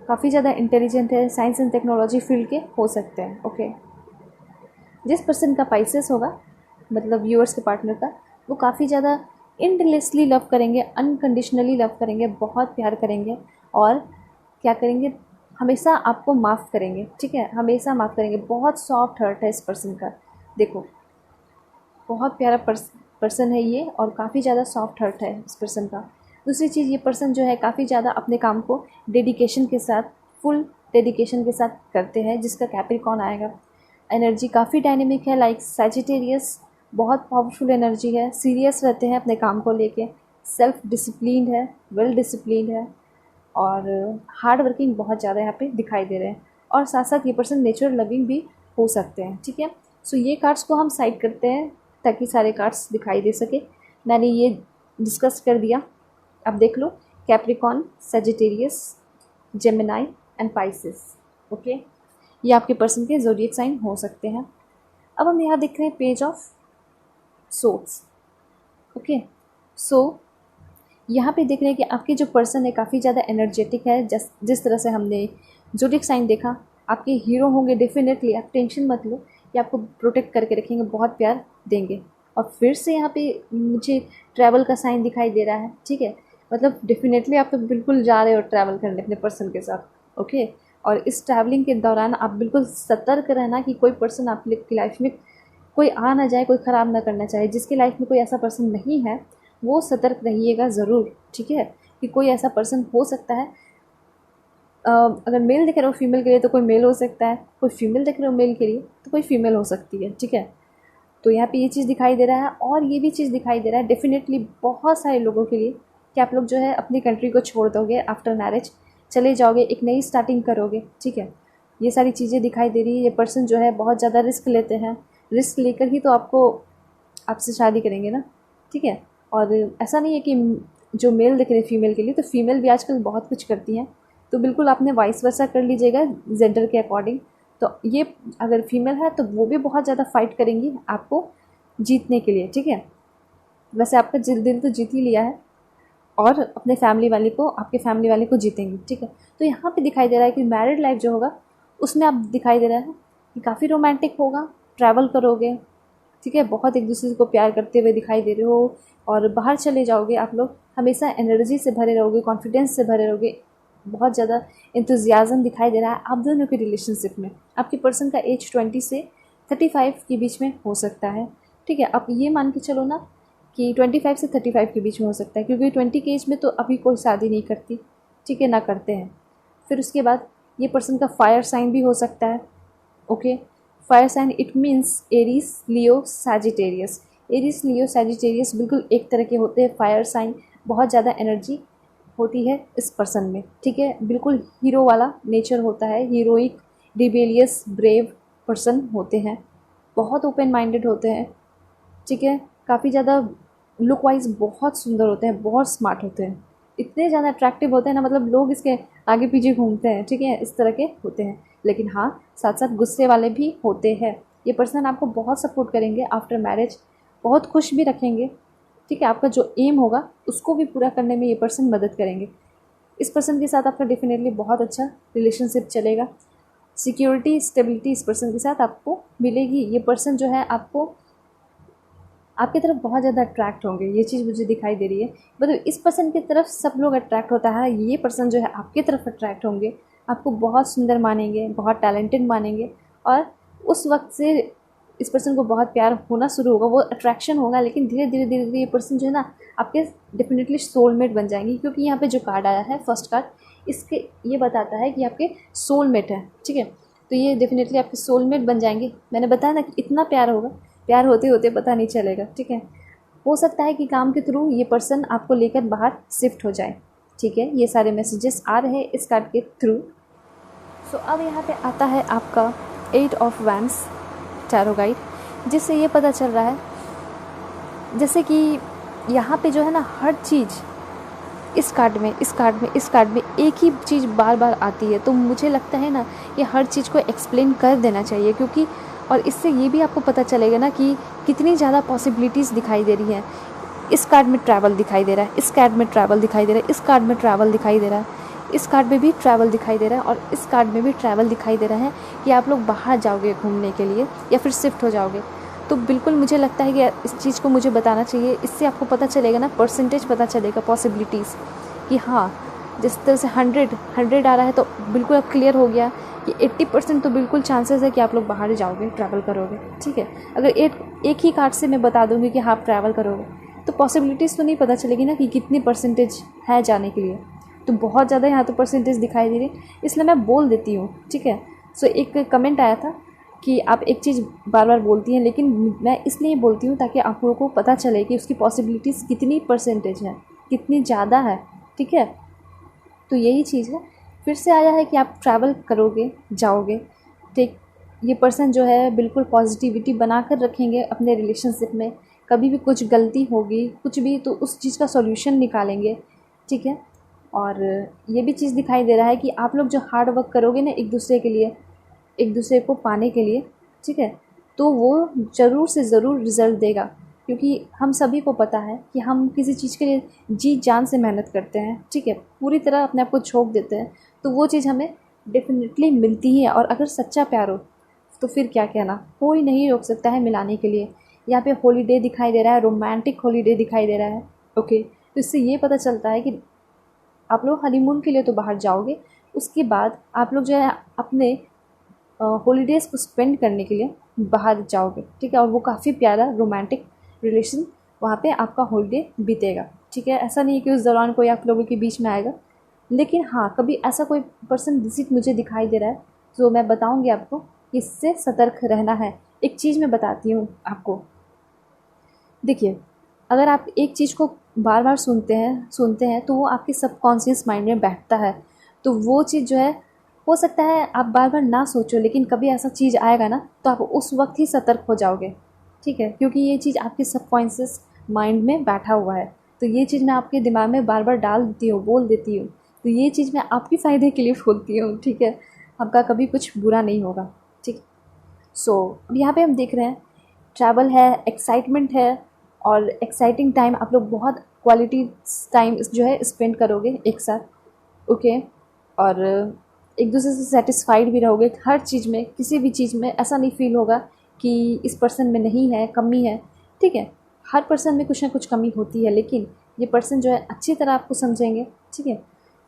S1: काफ़ी ज़्यादा इंटेलिजेंट है, साइंस एंड टेक्नोलॉजी फील्ड के हो सकते हैं, ओके। जिस पर्सन का पाइसेस होगा, मतलब व्यूअर्स के पार्टनर का, वो काफ़ी ज़्यादा इंडलेसली लव करेंगे, अनकंडीशनली लव करेंगे, बहुत प्यार करेंगे और क्या करेंगे, हमेशा आपको माफ़ करेंगे, ठीक है, हमेशा माफ़ करेंगे। बहुत सॉफ्ट हर्ट है इस पर्सन का, देखो बहुत प्यारा पर्सन है ये और काफ़ी ज़्यादा सॉफ्ट हर्ट है इस पर्सन का। दूसरी चीज़, ये पर्सन जो है काफ़ी ज़्यादा अपने काम को डेडिकेशन के साथ, फुल डेडिकेशन के साथ करते हैं, जिसका कैप्रिकॉन आएगा। एनर्जी काफ़ी डायनेमिक है, लाइक सैजिटेरियस, बहुत पावरफुल एनर्जी है, सीरियस रहते हैं अपने काम को लेके, सेल्फ डिसिप्लिन्ड है, वेल डिसिप्लिन्ड है और हार्ड वर्किंग बहुत ज़्यादा यहाँ पे दिखाई दे रहे हैं। और साथ साथ ये पर्सन नेचर लविंग भी हो सकते हैं, ठीक है। सो ये कार्ड्स को हम साइड करते हैं ताकि सारे कार्ड्स दिखाई दे सके। मैंने ये डिस्कस कर दिया, अब देख लो, Capricorn, Sagittarius, Gemini and Pisces, okay. ये आपके पर्सन के ज़ोडिएक साइन हो सकते हैं। अब हम यहाँ देख रहे हैं page of swords, okay. So यहाँ पे देख रहे हैं कि आपके जो पर्सन है काफ़ी ज़्यादा एनर्जेटिक है, जिस तरह से हमने ज़ोडिएक साइन देखा, आपके हीरो होंगे डेफिनेटली, आप टेंशन मत लो, ये आपको प्रोटेक्ट करके रखेंगे, बहुत प्यार देंगे। और फिर से यहाँ पे मुझे ट्रैवल का साइन दिखाई दे रहा है, ठीक है, मतलब डेफिनेटली आप तो बिल्कुल जा रहे हो ट्रैवल करने अपने पर्सन के साथ, ओके। और इस ट्रैवलिंग के दौरान आप बिल्कुल सतर्क रहना कि कोई पर्सन आपकी लाइफ में कोई आ ना जाए, कोई ख़राब ना करना चाहे। जिसकी लाइफ में कोई ऐसा पर्सन नहीं है वो सतर्क रहिएगा ज़रूर, ठीक है, कि कोई ऐसा पर्सन हो सकता है। अगर मेल देख रहे हो फीमेल के लिए तो कोई मेल हो सकता है, कोई फीमेल देख रहे हो मेल के लिए तो कोई फीमेल हो सकती है, ठीक है। तो यहाँ पे ये चीज़ दिखाई दे रहा है और ये भी चीज़ दिखाई दे रहा है डेफिनेटली बहुत सारे लोगों के लिए कि आप लोग जो है अपनी कंट्री को छोड़ दोगे, आफ्टर मैरिज चले जाओगे, एक नई स्टार्टिंग करोगे, ठीक है। ये सारी चीज़ें दिखाई दे रही है। ये पर्सन जो है बहुत ज़्यादा रिस्क लेते हैं, रिस्क लेकर ही तो आपसे शादी करेंगे ना, ठीक है। और ऐसा नहीं है कि जो मेल देख रहे हैं फीमेल के लिए, तो फीमेल भी आजकल बहुत कुछ करती हैं, तो बिल्कुल आपने वाइस वर्सा कर लीजिएगा जेंडर के अकॉर्डिंग। तो ये अगर फीमेल है तो वो भी बहुत ज़्यादा फाइट करेंगी आपको जीतने के लिए, ठीक है। वैसे आपका दिल तो जीत ही लिया है और अपने आपके फैमिली वाले को जीतेंगी, ठीक है। तो यहाँ पे दिखाई दे रहा है कि मैरिड लाइफ जो होगा उसमें आप दिखाई दे रहा है कि काफ़ी रोमांटिक होगा, ट्रैवल करोगे, ठीक है, बहुत एक दूसरे को प्यार करते हुए दिखाई दे रहे हो और बाहर चले जाओगे आप लोग, हमेशा एनर्जी से भरे रहोगे, कॉन्फिडेंस से भरे रहोगे, बहुत ज़्यादा इंतज़ियाज़म दिखाई दे रहा है आप दोनों के रिलेशनशिप में। आपके पर्सन का एज 20 से 35 के बीच में हो सकता है, ठीक है। आप ये मान के चलो ना कि 25 से 35 के बीच में हो सकता है, क्योंकि 20 के एज में तो अभी कोई शादी नहीं करती, ठीक है, ना करते हैं। फिर उसके बाद ये पर्सन का फायर साइन भी हो सकता है, okay. Fire sign it means Aries, Leo, Sagittarius. Aries, Leo, Sagittarius बिल्कुल एक तरह के होते हैं, फायर साइन, बहुत ज़्यादा एनर्जी होती है इस पर्सन में, ठीक है। बिल्कुल हीरो वाला नेचर होता है, हीरोइक, रिबेलियस, ब्रेव पर्सन होते हैं, बहुत ओपन माइंडेड होते हैं, ठीक है। काफ़ी ज़्यादा लुक वाइज बहुत सुंदर होते हैं, बहुत स्मार्ट होते हैं, इतने ज़्यादा अट्रैक्टिव होते हैं ना, मतलब लोग इसके आगे पीछे घूमते हैं, ठीक है, इस तरह के होते हैं। लेकिन हाँ, साथ साथ गुस्से वाले भी होते हैं। ये पर्सन आपको बहुत सपोर्ट करेंगे आफ्टर मैरिज, बहुत खुश भी रखेंगे, ठीक है। आपका जो एम होगा उसको भी पूरा करने में ये पर्सन मदद करेंगे। इस पर्सन के साथ आपका डेफिनेटली बहुत अच्छा रिलेशनशिप चलेगा। सिक्योरिटी, स्टेबिलिटी इस पर्सन के साथ आपको मिलेगी। ये पर्सन जो है आपको आपकी तरफ बहुत ज़्यादा अट्रैक्ट होंगे, ये चीज़ मुझे दिखाई दे रही है। मतलब इस पर्सन की तरफ सब लोग अट्रैक्ट होता है, ये पर्सन जो है आपकी तरफ अट्रैक्ट होंगे, आपको बहुत सुंदर मानेंगे, बहुत टैलेंटेड मानेंगे, और उस वक्त से इस पर्सन को बहुत प्यार होना शुरू होगा, वो अट्रैक्शन होगा। लेकिन धीरे धीरे धीरे धीरे ये पर्सन जो है ना आपके डेफिनेटली सोलमेट बन जाएंगे, क्योंकि यहाँ पे जो कार्ड आया है फर्स्ट कार्ड, इसके ये बताता है कि आपके सोलमेट है, ठीक है। तो ये डेफिनेटली आपके सोलमेट बन जाएंगे। मैंने बताया ना कि इतना प्यार होगा, प्यार होते होते पता नहीं चलेगा, ठीक है। हो सकता है कि काम के थ्रू ये पर्सन आपको लेकर बाहर शिफ्ट हो जाए, ठीक है। ये सारे मैसेजेस आ रहे हैं इस कार्ड के थ्रू। सो अब यहाँ पे आता है आपका 8 ऑफ वैंड्स टैरो गाइड, जिससे ये पता चल रहा है जैसे कि यहाँ पे जो है ना हर चीज़ इस कार्ड में एक ही चीज़ बार बार आती है। तो मुझे लगता है ना कि हर चीज़ को एक्सप्लेन कर देना चाहिए, क्योंकि और इससे ये भी आपको पता चलेगा ना कि कितनी ज़्यादा पॉसिबिलिटीज़ दिखाई दे रही हैं। इस कार्ड में ट्रैवल दिखाई दे रहा है, इस कार्ड में ट्रैवल दिखाई दे रहा है, इस कार्ड में ट्रैवल दिखाई दे रहा है, इस कार्ड में भी ट्रैवल दिखाई दे रहा है, और इस कार्ड में भी ट्रैवल दिखाई दे रहा है कि आप लोग बाहर जाओगे घूमने के लिए या फिर शिफ्ट हो जाओगे। तो बिल्कुल मुझे लगता है कि इस चीज़ को मुझे बताना चाहिए, इससे आपको पता चलेगा ना, परसेंटेज पता चलेगा पॉसिबिलिटीज़ कि हाँ, जिस तरह से 100 आ रहा है तो बिल्कुल अब क्लियर हो गया कि 80% तो बिल्कुल चांसेस है कि आप लोग बाहर जाओगे, ट्रैवल करोगे, ठीक है। अगर एक ही कार्ड से मैं बता दूंगी कि हाँ आप ट्रैवल करोगे, तो पॉसिबिलिटीज़ तो नहीं पता चलेगी ना कि कितनी परसेंटेज है जाने के लिए। तो बहुत ज़्यादा यहाँ तो परसेंटेज दिखाई दे रही, इसलिए मैं बोल देती हूँ, ठीक है। सो एक कमेंट आया था कि आप एक चीज़ बार बार बोलती हैं, लेकिन मैं इसलिए बोलती हूँ ताकि आप लोगों को पता चले कि उसकी पॉसिबिलिटीज़ कितनी परसेंटेज है, कितनी ज़्यादा है, ठीक है। तो यही चीज़ है, फिर से आया है कि आप ट्रैवल करोगे, जाओगे, ठीक। ये पर्सन जो है बिल्कुल पॉजिटिविटी बना कर रखेंगे अपने रिलेशनशिप में। कभी भी कुछ गलती होगी, कुछ भी, तो उस चीज़ का सॉल्यूशन निकालेंगे, ठीक है। और ये भी चीज़ दिखाई दे रहा है कि आप लोग जो हार्ड वर्क करोगे ना एक दूसरे के लिए, एक दूसरे को पाने के लिए, ठीक है, तो वो ज़रूर से ज़रूर रिज़ल्ट देगा। क्योंकि हम सभी को पता है कि हम किसी चीज़ के लिए जी जान से मेहनत करते हैं, ठीक है, पूरी तरह अपने आप को झोंक देते हैं, तो वो चीज़ हमें डेफिनेटली मिलती ही है। और अगर सच्चा प्यार हो तो फिर क्या कहना, कोई नहीं रोक सकता है मिलाने के लिए। यहाँ पे हॉलीडे दिखाई दे रहा है, रोमांटिक हॉलीडे दिखाई दे रहा है, ओके। तो इससे ये पता चलता है कि आप लोग हनीमून के लिए तो बाहर जाओगे, उसके बाद आप लोग जो है अपने हॉलीडेज़ को स्पेंड करने के लिए बाहर जाओगे, ठीक है। और वो काफ़ी प्यारा रोमांटिक रिलेशन वहाँ पे आपका हॉलीडे बीतेगा, ठीक है। ऐसा नहीं है कि उस दौरान कोई आप लोगों के बीच में आएगा, लेकिन हाँ कभी ऐसा कोई पर्सन विजिट मुझे दिखाई दे रहा है, तो मैं बताऊँगी आपको कि इससे सतर्क रहना है। एक चीज़ मैं बताती हूँ आपको, देखिए, अगर आप एक चीज़ को बार बार सुनते हैं तो वो आपके सबकॉन्शियस माइंड में बैठता है। तो वो चीज़ जो है, हो सकता है आप बार बार ना सोचो, लेकिन कभी ऐसा चीज़ आएगा ना तो आप उस वक्त ही सतर्क हो जाओगे, ठीक है। क्योंकि ये चीज़ आपके सबकॉन्शियस माइंड में बैठा हुआ है। तो ये चीज़ मैं आपके दिमाग में बार बार डाल देती हूँ, बोल देती हूँ। तो ये चीज़ मैं आपके फ़ायदे के लिए बोलती हूँ, ठीक है। आपका कभी कुछ बुरा नहीं होगा, ठीक। सो अब यहाँ पे हम देख रहे हैं ट्रैवल है, एक्साइटमेंट है, और एक्साइटिंग टाइम आप लोग बहुत क्वालिटी टाइम जो है स्पेंड करोगे एक साथ, ओके। और एक दूसरे से सेटिस्फाइड भी रहोगे हर चीज़ में, किसी भी चीज़ में ऐसा नहीं फील होगा कि इस पर्सन में नहीं है, कमी है, ठीक है। हर पर्सन में कुछ ना कुछ कमी होती है, लेकिन ये पर्सन जो है अच्छी तरह आपको समझेंगे, ठीक है।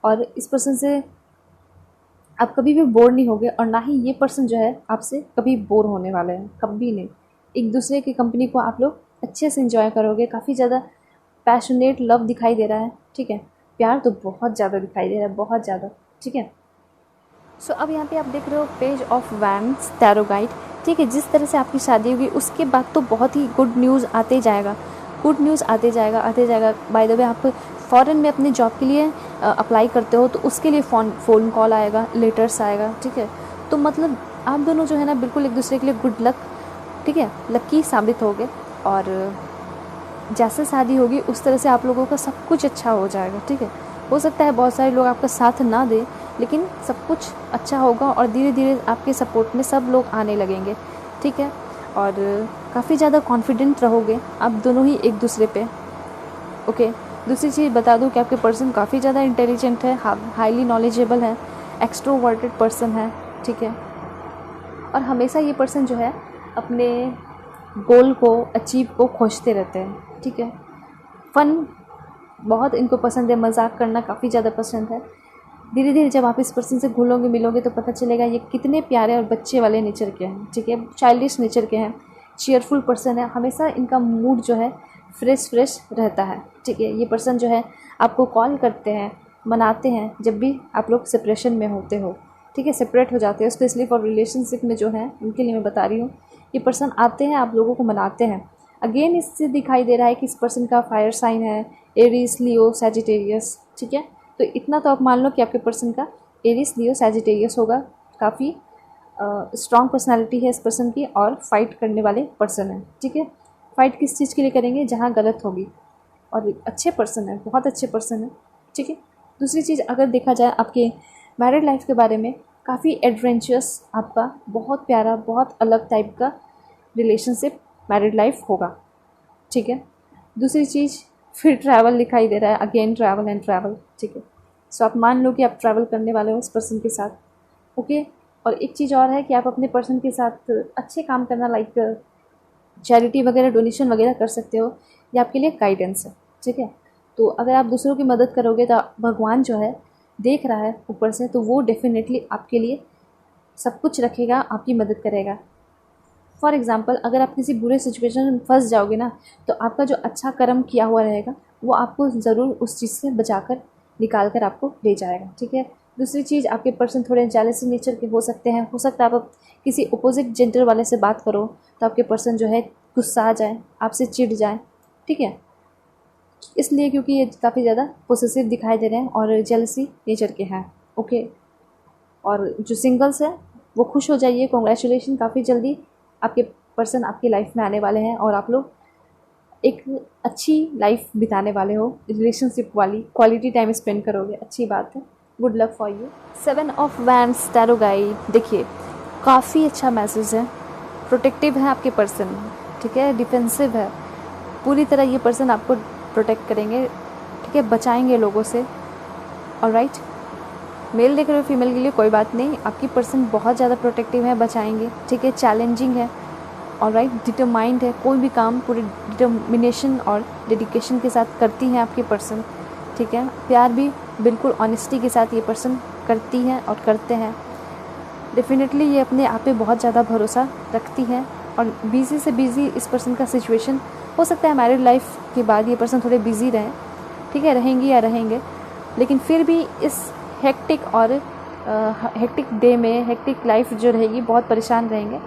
S1: और इस पर्सन से आप कभी भी बोर नहीं होगे, और ना ही ये पर्सन जो है आपसे कभी बोर होने वाले हैं, कभी नहीं। एक दूसरे की कंपनी को आप लोग अच्छे से एंजॉय करोगे, काफ़ी ज़्यादा पैशनेट लव दिखाई दे रहा है, ठीक है। प्यार तो बहुत ज़्यादा दिखाई दे रहा है, बहुत ज़्यादा, ठीक है। सो अब यहाँ पे आप देख रहे हो page of wands tarot guide, ठीक है। जिस तरह से आपकी शादी होगी उसके बाद तो बहुत ही गुड न्यूज़ आते जाएगा, गुड न्यूज़ आते जाएगा। बाय द वे, आप फ़ॉरेन में अपने जॉब के लिए अप्लाई करते हो तो उसके लिए फ़ोन कॉल आएगा, लेटर्स आएगा, ठीक है। तो मतलब आप दोनों जो है ना बिल्कुल एक दूसरे के लिए गुड लक, ठीक है, लकी साबित होगे। और जैसे शादी होगी उस तरह से आप लोगों का सब कुछ अच्छा हो जाएगा, ठीक है। हो सकता है बहुत सारे लोग आपका साथ ना दें, लेकिन सब कुछ अच्छा होगा और धीरे धीरे आपके सपोर्ट में सब लोग आने लगेंगे, ठीक है। और काफ़ी ज़्यादा कॉन्फिडेंट रहोगे आप दोनों ही एक दूसरे पे, ओके। दूसरी चीज़ बता दूं कि आपके पर्सन काफ़ी ज़्यादा इंटेलिजेंट है, हाईली नॉलेजेबल है, एक्सट्रोवर्टेड पर्सन है, ठीक है। और हमेशा ये पर्सन जो है अपने गोल को, अचीव को खोजते रहते हैं, ठीक है। फ़न बहुत इनको पसंद है, मजाक करना काफ़ी ज़्यादा पसंद है। धीरे धीरे जब आप इस पर्सन से घुलोगे मिलोगे तो पता चलेगा ये कितने प्यारे और बच्चे वाले नेचर के हैं, ठीक है। चाइल्डिश नेचर के हैं, चीयरफुल पर्सन है, हमेशा इनका मूड जो है फ्रेश रहता है, ठीक है। ये पर्सन जो है आपको कॉल करते हैं, मनाते हैं जब भी आप लोग सेपरेशन में होते हो, ठीक है, सेपरेट हो जाते हैं। स्पेशली फॉर रिलेशनशिप में जो है उनके लिए मैं बता रही हूँ, ये पर्सन आते हैं, आप लोगों को मनाते हैं। अगेन इससे दिखाई दे रहा है कि इस पर्सन का फायर साइन है एरीज, लियो, सैजिटेरियस, ठीक है। तो इतना तो आप मान लो कि आपके पर्सन का एरीज, लियो, सैजिटेरियस होगा। काफ़ी स्ट्रॉन्ग पर्सनालिटी है इस पर्सन की और फाइट करने वाले पर्सन है, ठीक है। फाइट किस चीज़ के लिए करेंगे, जहाँ गलत होगी। और अच्छे पर्सन है, बहुत अच्छे पर्सन है, ठीक है। दूसरी चीज़ अगर देखा जाए आपके मैरिड लाइफ के बारे में, काफ़ी एडवेंचरस, आपका बहुत प्यारा, बहुत अलग टाइप का रिलेशनशिप मैरिड लाइफ होगा, ठीक है। दूसरी चीज़ फिर ट्रैवल दिखाई दे रहा है, अगेन ट्रैवल एंड ट्रैवल, ठीक है। सो आप मान लो कि आप ट्रैवल करने वाले हो उस पर्सन के साथ, ओके। और एक चीज़ और है कि आप अपने पर्सन के साथ अच्छे काम करना, लाइक चैरिटी वगैरह, डोनेशन वगैरह कर सकते हो, ये आपके लिए गाइडेंस है, ठीक है। तो अगर आप दूसरों की मदद करोगे तो भगवान जो है देख रहा है ऊपर से, तो वो डेफिनेटली आपके लिए सब कुछ रखेगा, आपकी मदद करेगा। फॉर एग्ज़ाम्पल, अगर आप किसी बुरे सिचुएशन में फंस जाओगे ना, तो आपका जो अच्छा कर्म किया हुआ रहेगा वो आपको ज़रूर उस चीज़ से बचाकर निकाल कर आपको ले जाएगा, ठीक है। दूसरी चीज़, आपके पर्सन थोड़े जेलसी नेचर के हो सकते हैं। हो सकता है आप किसी अपोजिट जेंडर वाले से बात करो तो आपके पर्सन जो है गुस्सा आ जाए, आपसे चिढ़ जाए, ठीक है। इसलिए क्योंकि ये काफ़ी ज़्यादा पोसेसिव दिखाई दे रहे हैं और जेलसी नेचर के हैं, ओके। और जो सिंगल्स हैं वो खुश हो जाइए, कॉन्ग्रेचुलेशन, काफ़ी जल्दी आपके पर्सन आपकी लाइफ में आने वाले हैं और आप लोग एक अच्छी लाइफ बिताने वाले हो, रिलेशनशिप वाली क्वालिटी टाइम स्पेंड करोगे, अच्छी बात है। Good luck for you. 7 of wands tarot guide, देखिए काफ़ी अच्छा मैसेज है। प्रोटेक्टिव है आपके पर्सन, ठीक है, डिफेंसिव है, पूरी तरह ये पर्सन आपको प्रोटेक्ट करेंगे, ठीक है, बचाएंगे लोगों से। ऑलराइट, मेल देख रहे हो फीमेल के लिए कोई बात नहीं, आपकी पर्सन बहुत ज़्यादा प्रोटेक्टिव है, बचाएंगे, ठीक है, चैलेंजिंग है, ऑलराइट, डिटरमाइंड है, कोई भी काम पूरे डिटर्मिनेशन और डेडिकेशन के साथ करती हैं आपकी पर्सन, ठीक है। प्यार भी बिल्कुल ऑनेस्टी के साथ ये पर्सन करती हैं और करते हैं। डेफिनेटली ये अपने आप पे बहुत ज़्यादा भरोसा रखती हैं और बिज़ी से बिज़ी इस पर्सन का सिचुएशन हो सकता है मैरिड लाइफ के बाद ये पर्सन थोड़े बिज़ी रहें, ठीक है, रहेंगी या रहेंगे, लेकिन फिर भी इस हेक्टिक और हेक्टिक डे में, हेक्टिक लाइफ जो रहेगी, बहुत परेशान रहेंगे,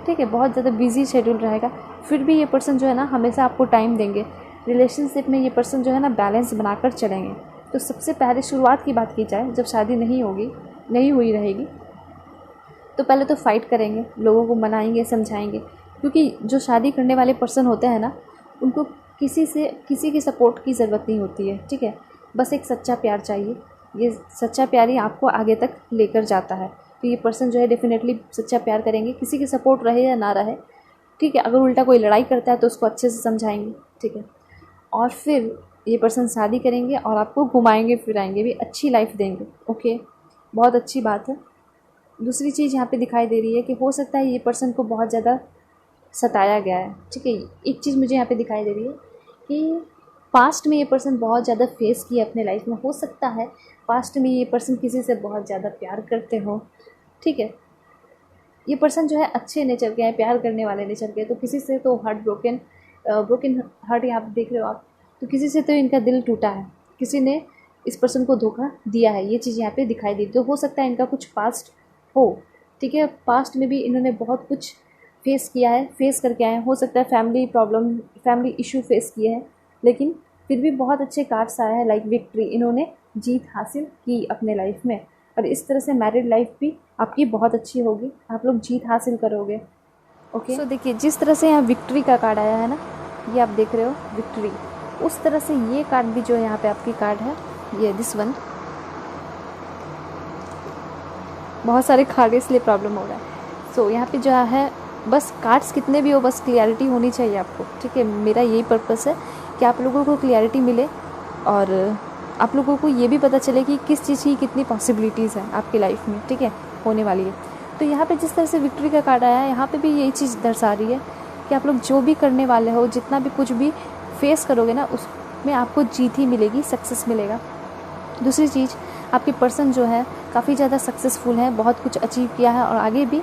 S1: ठीक है, बहुत ज़्यादा बिजी शेड्यूल रहेगा। फिर भी ये पर्सन जो है ना हमेशा आपको टाइम देंगे। रिलेशनशिप में ये पर्सन जो है ना बैलेंस बनाकर चलेंगे। तो सबसे पहले शुरुआत की बात की जाए, जब शादी नहीं हुई रहेगी, तो पहले तो फाइट करेंगे, लोगों को मनाएंगे, समझाएंगे, क्योंकि जो शादी करने वाले पर्सन होते हैं ना, उनको किसी की सपोर्ट की ज़रूरत नहीं होती है, ठीक है। बस एक सच्चा प्यार चाहिए, ये सच्चा प्यार ही आपको आगे तक लेकर जाता है। तो ये पर्सन जो है डेफिनेटली सच्चा प्यार करेंगे, किसी की सपोर्ट रहे या ना रहे, ठीक है। अगर उल्टा कोई लड़ाई करता है तो उसको अच्छे से समझाएंगे, ठीक है। और फिर ये पर्सन शादी करेंगे और आपको घुमाएंगे फिराएंगे भी, अच्छी लाइफ देंगे, ओके, बहुत अच्छी बात है। दूसरी चीज़ यहाँ पे दिखाई दे रही है कि हो सकता है ये पर्सन को बहुत ज़्यादा सताया गया है, ठीक है। एक चीज़ मुझे यहाँ पे दिखाई दे रही है कि पास्ट में ये पर्सन बहुत ज़्यादा फेस किया अपने लाइफ में। हो सकता है पास्ट में ये पर्सन किसी से बहुत ज़्यादा प्यार करते हो, ठीक है। ये पर्सन जो है अच्छे नेचर के हैं, प्यार करने वाले नेचर के, तो किसी से तो ब्रोकन हार्ट यहाँ पे देख रहे हो आप, तो किसी से तो इनका दिल टूटा है, किसी ने इस पर्सन को धोखा दिया है, ये चीज़ यहाँ पे दिखाई दी। तो हो सकता है इनका कुछ पास्ट हो, ठीक है, पास्ट में भी इन्होंने बहुत कुछ फेस किया है, फेस करके आए हैं। हो सकता है family problem, family issue face किए हैं, लेकिन फिर भी बहुत अच्छे कार्ड्स आए हैं लाइक विक्ट्री। इन्होंने जीत हासिल की अपने लाइफ में, और इस तरह से मैरिड लाइफ भी आपकी बहुत अच्छी होगी, आप लोग जीत हासिल करोगे। ओके, सो देखिए जिस तरह से यहाँ विक्ट्री का कार्ड आया है ना, ये आप देख रहे हो विक्ट्री, उस तरह से ये कार्ड भी जो है यहाँ पे आपकी कार्ड है, ये दिस वन। बहुत सारे कार्ड इसलिए प्रॉब्लम हो रहा है। सो यहाँ पे जो है बस कार्ड्स कितने भी हो, बस क्लियरिटी होनी चाहिए आपको, ठीक है। मेरा यही पर्पस है कि आप लोगों को क्लियरिटी मिले और आप लोगों को ये भी पता चले कि किस चीज़ की कितनी पॉसिबिलिटीज़ हैं आपकी लाइफ में, ठीक है, होने वाली है। तो यहाँ पे जिस तरह से विक्ट्री का कार्ड आया है, यहाँ पे भी यही चीज़ दर्शा रही है कि आप लोग जो भी करने वाले हो, जितना भी कुछ भी फेस करोगे ना, उसमें आपको जीत ही मिलेगी, सक्सेस मिलेगा। दूसरी चीज़, आपके पर्सन जो है काफ़ी ज़्यादा सक्सेसफुल है, बहुत कुछ अचीव किया है, और आगे भी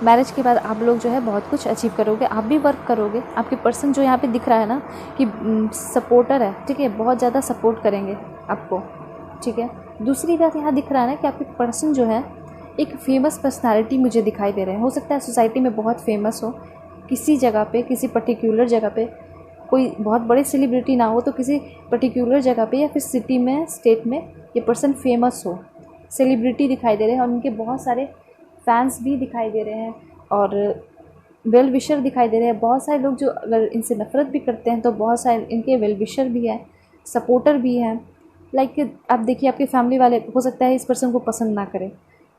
S1: मैरिज के बाद आप लोग जो है बहुत कुछ अचीव करोगे, आप भी वर्क करोगे। आपके पर्सन जो यहाँ पे दिख रहा है ना कि सपोर्टर है, ठीक है, बहुत ज़्यादा सपोर्ट करेंगे आपको, ठीक है। दूसरी बात यहाँ दिख रहा है ना कि आपके पर्सन जो है एक फेमस पर्सनालिटी मुझे दिखाई दे रहे हैं। हो सकता है सोसाइटी में बहुत फेमस हो, किसी जगह पे, किसी पर्टिकुलर जगह पे, कोई बहुत बड़े सेलिब्रिटी ना हो तो किसी पर्टिकुलर जगह पे या फिर सिटी में, स्टेट में ये पर्सन फेमस हो, सेलिब्रिटी दिखाई दे रहे हैं, और उनके बहुत सारे फैंस भी दिखाई दे रहे हैं और वेल विशर दिखाई दे रहे हैं। बहुत सारे लोग जो अगर इनसे नफ़रत भी करते हैं तो बहुत सारे इनके वेल विशर भी हैं, सपोर्टर भी हैं। लाइक आप देखिए, आपके फैमिली वाले हो सकता है इस पर्सन को पसंद ना करें,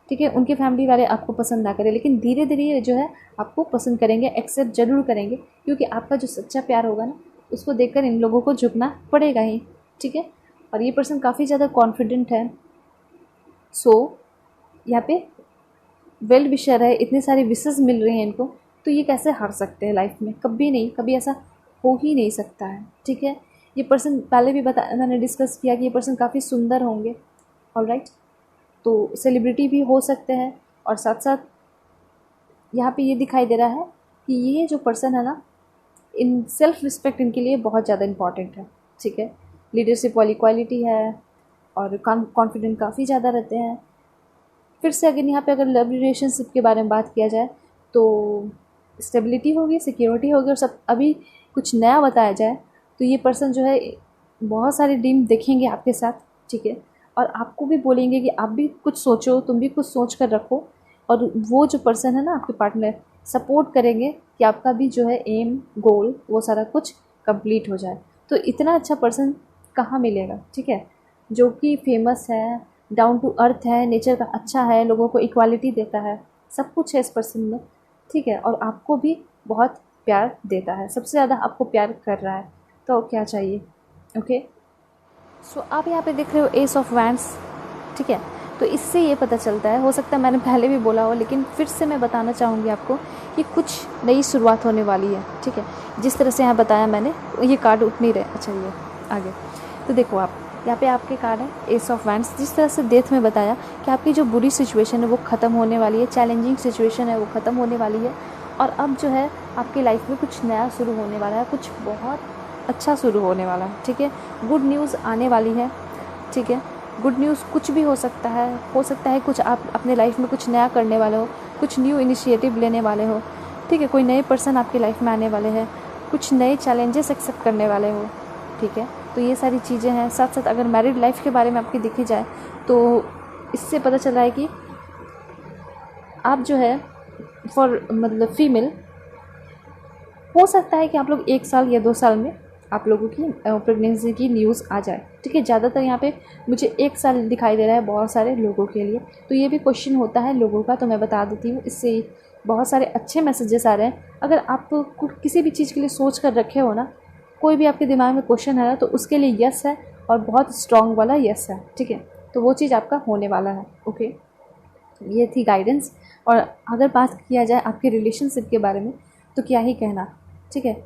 S1: ठीक है, उनके फैमिली वाले आपको पसंद ना करें, लेकिन धीरे धीरे ये जो है आपको पसंद करेंगे, एक्सेप्ट जरूर करेंगे, क्योंकि आपका जो सच्चा प्यार होगा ना, उसको देखकर इन लोगों को झुकना पड़ेगा ही, ठीक है। और ये पर्सन काफ़ी ज़्यादा कॉन्फिडेंट है। सो यहाँ पे वेल विशर है, इतने सारे विशेस मिल रहे हैं इनको, तो ये कैसे हार सकते हैं लाइफ में? कभी नहीं, कभी ऐसा हो ही नहीं सकता है, ठीक है। ये पर्सन पहले भी मैंने डिस्कस किया कि ये पर्सन काफ़ी सुंदर होंगे, ऑलराइट, तो सेलिब्रिटी भी हो सकते हैं। और साथ साथ यहाँ पे ये दिखाई दे रहा है कि ये जो पर्सन है ना, इन सेल्फ रिस्पेक्ट इनके लिए बहुत ज़्यादा इम्पॉर्टेंट है, ठीक है। लीडरशिप वाली क्वालिटी है और कॉन्फिडेंट काफ़ी ज़्यादा रहते हैं। फिर से अगर यहाँ पे अगर लव रिलेशनशिप के बारे में बात किया जाए तो स्टेबिलिटी होगी, सिक्योरिटी होगी, और सब अभी कुछ नया बताया जाए तो ये पर्सन जो है बहुत सारे ड्रीम देखेंगे आपके साथ, ठीक है, और आपको भी बोलेंगे कि आप भी कुछ सोचो, तुम भी कुछ सोच कर रखो, और वो जो पर्सन है ना आपके पार्टनर, सपोर्ट करेंगे कि आपका भी जो है एम, गोल, वो सारा कुछ कंप्लीट हो जाए। तो इतना अच्छा पर्सन कहाँ मिलेगा, ठीक है, जो कि फेमस है, डाउन टू अर्थ है, नेचर का अच्छा है, लोगों को इक्वालिटी देता है, सब कुछ है इस पर्सन में, ठीक है, और आपको भी बहुत प्यार देता है, सबसे ज़्यादा आपको प्यार कर रहा है, तो क्या चाहिए। ओके, सो आप यहाँ पे देख रहे हो एस ऑफ वैंड्स, ठीक है। तो इससे ये पता चलता है, हो सकता है मैंने पहले भी बोला हो, लेकिन फिर से मैं बताना चाहूँगी आपको कि कुछ नई शुरुआत होने वाली है, ठीक है। जिस तरह से यहाँ बताया मैंने, ये कार्ड उठ नहीं रहे, अच्छा ये आगे, तो देखो आप यहाँ पे आपके कार्ड है एस ऑफ वैंड्स। जिस तरह से डेथ में बताया कि आपकी जो बुरी सिचुएशन है वो ख़त्म होने वाली है, चैलेंजिंग सिचुएशन है वो ख़त्म होने वाली है, और अब जो है आपकी लाइफ में कुछ नया शुरू होने वाला है, कुछ बहुत अच्छा शुरू होने वाला है, ठीक है। गुड न्यूज़ आने वाली है, ठीक है। गुड न्यूज़ कुछ भी हो सकता है कुछ आप अपने लाइफ में कुछ नया करने वाले हो, कुछ न्यू इनिशिएटिव लेने वाले हो, ठीक है, कोई नए पर्सन आपकी लाइफ में आने वाले हैं, कुछ नए चैलेंजेस एक्सेप्ट करने वाले हो, ठीक है। तो ये सारी चीज़ें हैं। साथ साथ अगर मैरिड लाइफ के बारे में आपकी देखी जाए तो इससे पता चला है कि आप जो है मतलब फीमेल, हो सकता है कि आप लोग 1 साल या 2 साल में आप लोगों की प्रेगनेंसी की न्यूज़ आ जाए, ठीक है। ज़्यादातर यहाँ पे मुझे 1 साल दिखाई दे रहा है बहुत सारे लोगों के लिए, तो ये भी क्वेश्चन होता है लोगों का, तो मैं बता देती हूँ, इससे बहुत सारे अच्छे मैसेजेस आ रहे हैं। अगर आप किसी भी चीज़ के लिए सोच कर रखे हो ना, कोई भी आपके दिमाग में क्वेश्चन है ना, तो उसके लिए यस है, और बहुत स्ट्रॉन्ग वाला यस है, ठीक है। तो वो चीज़ आपका होने वाला है। ओके, ये थी गाइडेंस। और अगर बात किया जाए आपके रिलेशनशिप के बारे में तो क्या ही कहना, ठीक है।